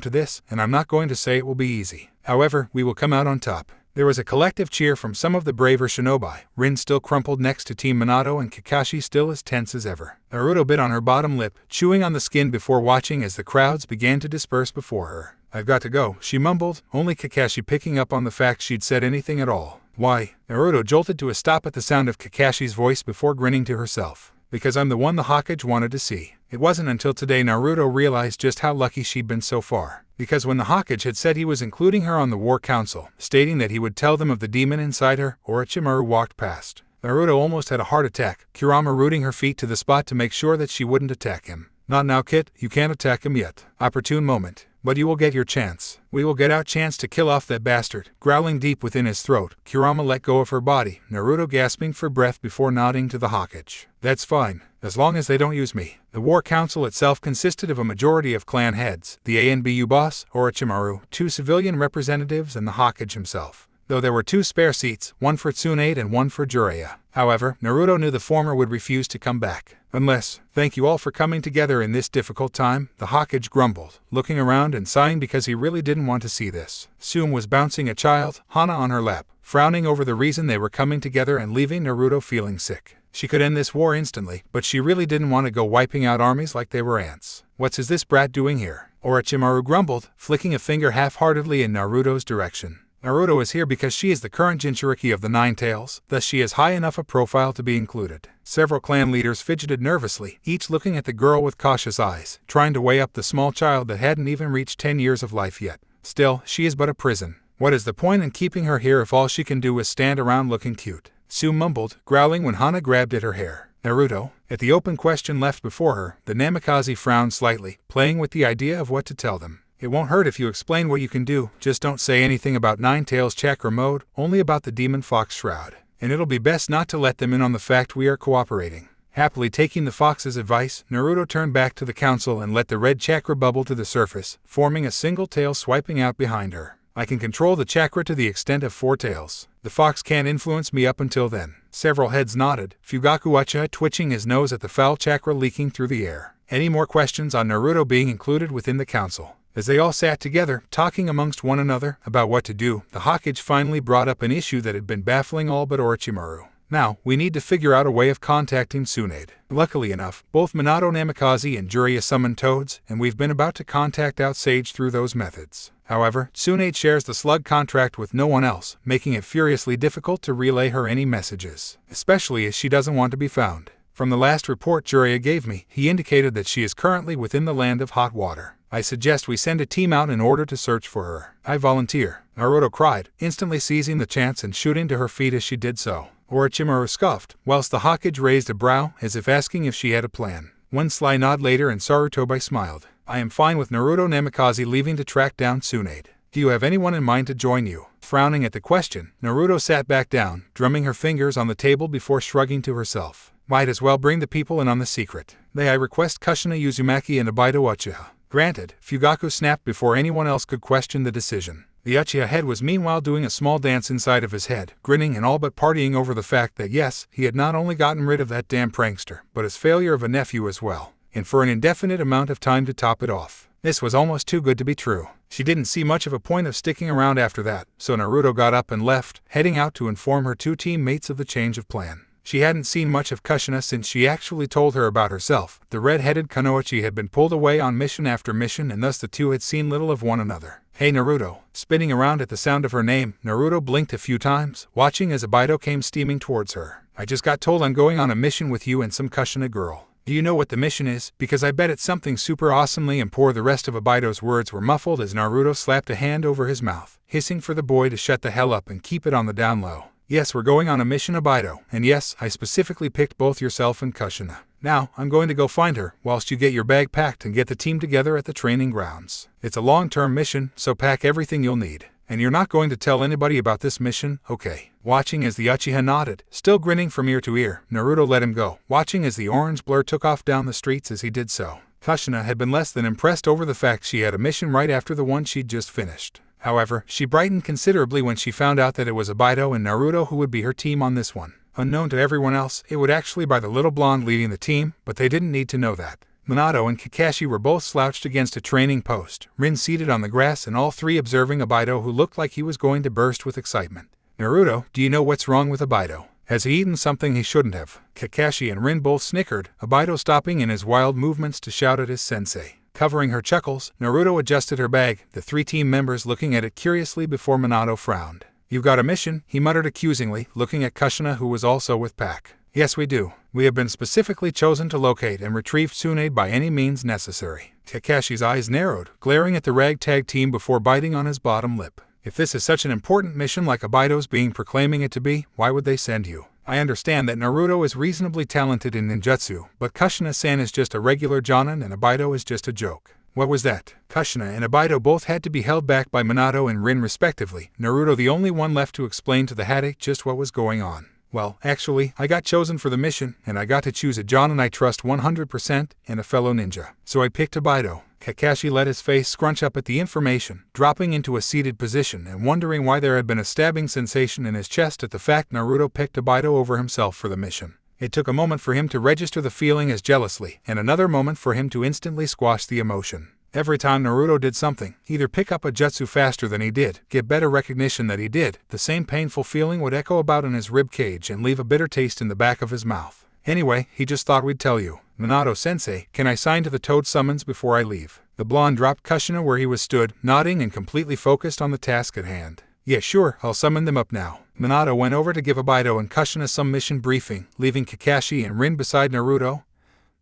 to this, and I'm not going to say it will be easy. However, we will come out on top. There was a collective cheer from some of the braver shinobi, Rin still crumpled next to Team Minato and Kakashi still as tense as ever. Naruto bit on her bottom lip, chewing on the skin before watching as the crowds began to disperse before her. I've got to go, she mumbled, only Kakashi picking up on the fact she'd said anything at all. Why? Naruto jolted to a stop at the sound of Kakashi's voice before grinning to herself. Because I'm the one the Hawkage wanted to see. It wasn't until today Naruto realized just how lucky she'd been so far. Because when the Hawkage had said he was including her on the War Council, stating that he would tell them of the demon inside her, Orochimaru walked past. Naruto almost had a heart attack, Kurama rooting her feet to the spot to make sure that she wouldn't attack him. Not now, Kit, you can't attack him yet. Opportune moment. But you will get your chance. We will get our chance to kill off that bastard. Growling deep within his throat, Kurama let go of her body, Naruto gasping for breath before nodding to the Hawkage. That's fine, as long as they don't use me. The War Council itself consisted of a majority of clan heads, the ANBU boss, Orochimaru, 2 civilian representatives and the Hawkage himself. though there were 2 spare seats, one for Tsunade and one for Jiraiya. However, Naruto knew the former would refuse to come back. Unless, thank you all for coming together in this difficult time, the Hokage grumbled, looking around and sighing because he really didn't want to see this. Tsume was bouncing a child, Hana, on her lap, frowning over the reason they were coming together and leaving Naruto feeling sick. She could end this war instantly, but she really didn't want to go wiping out armies like they were ants. What is this brat doing here? Orochimaru grumbled, flicking a finger half-heartedly in Naruto's direction. Naruto is here because she is the current Jinchuriki of the Nine Tails, thus she is high enough a profile to be included. Several clan leaders fidgeted nervously, each looking at the girl with cautious eyes, trying to weigh up the small child that hadn't even reached 10 years of life yet. Still, she is but a prison. What is the point in keeping her here if all she can do is stand around looking cute? Tsume mumbled, growling when Hana grabbed at her hair. Naruto, at the open question left before her, the Namikaze frowned slightly, playing with the idea of what to tell them. It won't hurt if you explain what you can do, just don't say anything about Nine Tails chakra mode, only about the Demon Fox Shroud. And it'll be best not to let them in on the fact we are cooperating. Happily taking the fox's advice, Naruto turned back to the council and let the red chakra bubble to the surface, forming a single tail swiping out behind her. I can control the chakra to the extent of 4 tails. The fox can't influence me up until then. Several heads nodded, Fugaku Uchiha twitching his nose at the foul chakra leaking through the air. Any more questions on Naruto being included within the council? As they all sat together, talking amongst one another about what to do, the Hokage finally brought up an issue that had been baffling all but Orochimaru. Now, we need to figure out a way of contacting Tsunade. Luckily enough, both Minato Namikaze and Jiraiya summoned toads, and we've been about to contact Outsage through those methods. However, Tsunade shares the slug contract with no one else, making it furiously difficult to relay her any messages, especially as she doesn't want to be found. From the last report Jiraiya gave me, he indicated that she is currently within the land of hot water. I suggest we send a team out in order to search for her. I volunteer, Naruto cried, instantly seizing the chance and shooting to her feet as she did so. Orochimaru scoffed, whilst the Hokage raised a brow as if asking if she had a plan. One sly nod later and Sarutobi smiled. I am fine with Naruto Namikaze leaving to track down Tsunade. Do you have anyone in mind to join you? Frowning at the question, Naruto sat back down, drumming her fingers on the table before shrugging to herself. Might as well bring the people in on the secret. May I request Kushina Uzumaki and Obito Uchiha? Granted, Fugaku snapped before anyone else could question the decision. The Uchiha head was meanwhile doing a small dance inside of his head, grinning and all but partying over the fact that yes, he had not only gotten rid of that damn prankster, but his failure of a nephew as well, and for an indefinite amount of time to top it off. This was almost too good to be true. She didn't see much of a point of sticking around after that, so Naruto got up and left, heading out to inform her 2 teammates of the change of plan. She hadn't seen much of Kushina since she actually told her about herself. The red-headed Kunoichi had been pulled away on mission after mission and thus the two had seen little of one another. Hey Naruto. Spinning around at the sound of her name, Naruto blinked a few times, watching as Obito came steaming towards her. I just got told I'm going on a mission with you and some Kushina girl. Do you know what the mission is? Because I bet it's something super awesomely and poor. The rest of Obito's words were muffled as Naruto slapped a hand over his mouth, hissing for the boy to shut the hell up and keep it on the down low. Yes, we're going on a mission, Obito, and yes, I specifically picked both yourself and Kushina. Now, I'm going to go find her, whilst you get your bag packed and get the team together at the training grounds. It's a long-term mission, so pack everything you'll need. And you're not going to tell anybody about this mission, okay? Watching as the Uchiha nodded, still grinning from ear to ear, Naruto let him go, watching as the orange blur took off down the streets as he did so. Kushina had been less than impressed over the fact she had a mission right after the one she'd just finished. However, she brightened considerably when she found out that it was Obito and Naruto who would be her team on this one. Unknown to everyone else, it would actually be the little blonde leading the team, but they didn't need to know that. Minato and Kakashi were both slouched against a training post, Rin seated on the grass and all three observing Obito who looked like he was going to burst with excitement. Naruto, do you know what's wrong with Obito? Has he eaten something he shouldn't have? Kakashi and Rin both snickered, Obito stopping in his wild movements to shout at his sensei. Covering her chuckles, Naruto adjusted her bag, the 3 team members looking at it curiously before Minato frowned. You've got a mission, he muttered accusingly, looking at Kushina who was also with Pack. Yes we do. We have been specifically chosen to locate and retrieve Tsunade by any means necessary. Kakashi's eyes narrowed, glaring at the ragtag team before biting on his bottom lip. If this is such an important mission like Obito's being proclaiming it to be, why would they send you? I understand that Naruto is reasonably talented in ninjutsu, but Kushina-san is just a regular jonin and Obito is just a joke. What was that? Kushina and Obito both had to be held back by Minato and Rin respectively, Naruto the only one left to explain to the Hade just what was going on. Well, actually, I got chosen for the mission, and I got to choose a jonin I trust 100% and a fellow ninja. So I picked Obito. Kakashi let his face scrunch up at the information, dropping into a seated position and wondering why there had been a stabbing sensation in his chest at the fact Naruto picked Obito over himself for the mission. It took a moment for him to register the feeling as jealousy, and another moment for him to instantly squash the emotion. Every time Naruto did something, either pick up a jutsu faster than he did, get better recognition that he did, the same painful feeling would echo about in his rib cage and leave a bitter taste in the back of his mouth. Anyway, he just thought we'd tell you. Minato-sensei, can I sign to the Toad summons before I leave? The blonde dropped Kushina where he was stood, nodding and completely focused on the task at hand. Yeah, sure, I'll summon them up now. Minato went over to give Obito and Kushina some mission briefing, leaving Kakashi and Rin beside Naruto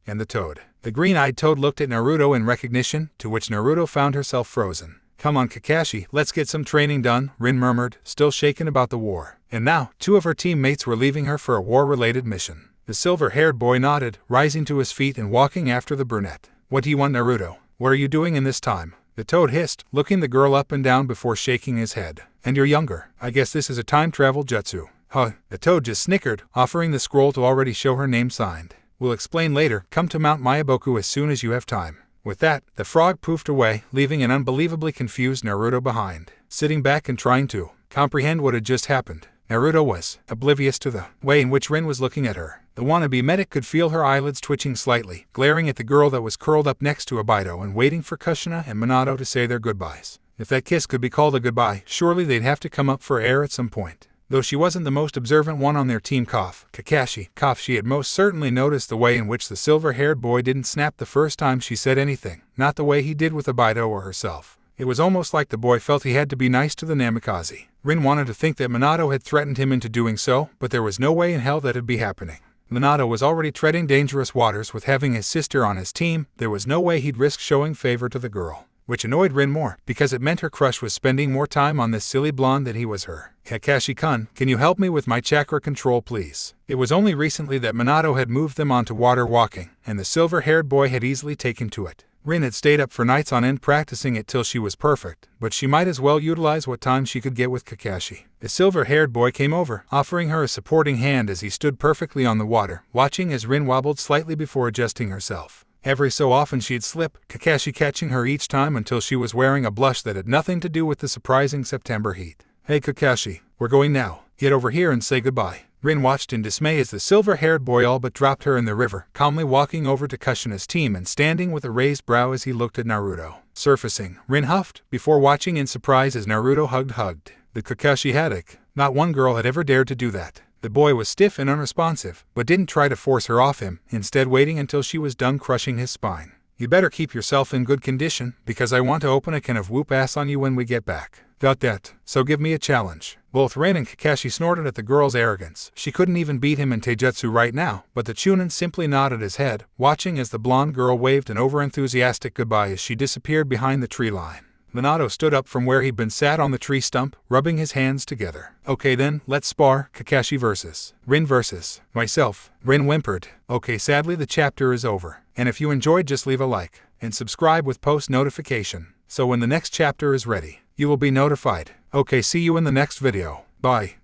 and the Toad. The green-eyed Toad looked at Naruto in recognition, to which Naruto found herself frozen. Come on Kakashi, let's get some training done, Rin murmured, still shaken about the war. And now, two of her teammates were leaving her for a war-related mission. The silver-haired boy nodded, rising to his feet and walking after the brunette. What do you want, Naruto? What are you doing in this time? The Toad hissed, looking the girl up and down before shaking his head. And you're younger. I guess this is a time travel jutsu. Huh. The Toad just snickered, offering the scroll to already show her name signed. We'll explain later. Come to Mount Mayaboku as soon as you have time. With that, the frog poofed away, leaving an unbelievably confused Naruto behind. Sitting back and trying to comprehend what had just happened, Naruto was oblivious to the way in which Rin was looking at her. The wannabe medic could feel her eyelids twitching slightly, glaring at the girl that was curled up next to Obito and waiting for Kushina and Minato to say their goodbyes. If that kiss could be called a goodbye, surely they'd have to come up for air at some point. Though she wasn't the most observant one on their team, Kakashi, she had most certainly noticed the way in which the silver-haired boy didn't snap the first time she said anything, not the way he did with Obito or herself. It was almost like the boy felt he had to be nice to the Namikaze. Rin wanted to think that Minato had threatened him into doing so, but there was no way in hell that'd be happening. Minato was already treading dangerous waters with having his sister on his team. There was no way he'd risk showing favor to the girl. Which annoyed Rin more, because it meant her crush was spending more time on this silly blonde than he was her. Kakashi-kun, can you help me with my chakra control please? It was only recently that Minato had moved them onto water walking, and the silver-haired boy had easily taken to it. Rin had stayed up for nights on end practicing it till she was perfect, but she might as well utilize what time she could get with Kakashi. The silver-haired boy came over, offering her a supporting hand as he stood perfectly on the water, watching as Rin wobbled slightly before adjusting herself. Every so often she'd slip, Kakashi catching her each time until she was wearing a blush that had nothing to do with the surprising September heat. Hey Kakashi, we're going now. Get over here and say goodbye. Rin watched in dismay as the silver-haired boy all but dropped her in the river, calmly walking over to Kushina's team and standing with a raised brow as he looked at Naruto. Surfacing, Rin huffed, before watching in surprise as Naruto hugged the Kakashi haddock. Not one girl had ever dared to do that. The boy was stiff and unresponsive, but didn't try to force her off him, instead waiting until she was done crushing his spine. You better keep yourself in good condition, because I want to open a can of whoop ass on you when we get back. Got that? So give me a challenge. Both Rin and Kakashi snorted at the girl's arrogance. She couldn't even beat him in taijutsu right now, but the Chunin simply nodded his head, watching as the blonde girl waved an overenthusiastic goodbye as she disappeared behind the tree line. Minato stood up from where he'd been sat on the tree stump, rubbing his hands together. Okay then, let's spar. Kakashi versus Rin versus myself. Rin whimpered. Okay, sadly the chapter is over. And if you enjoyed, just leave a like and subscribe with post notification, so when the next chapter is ready, you will be notified. Okay, see you in the next video. Bye.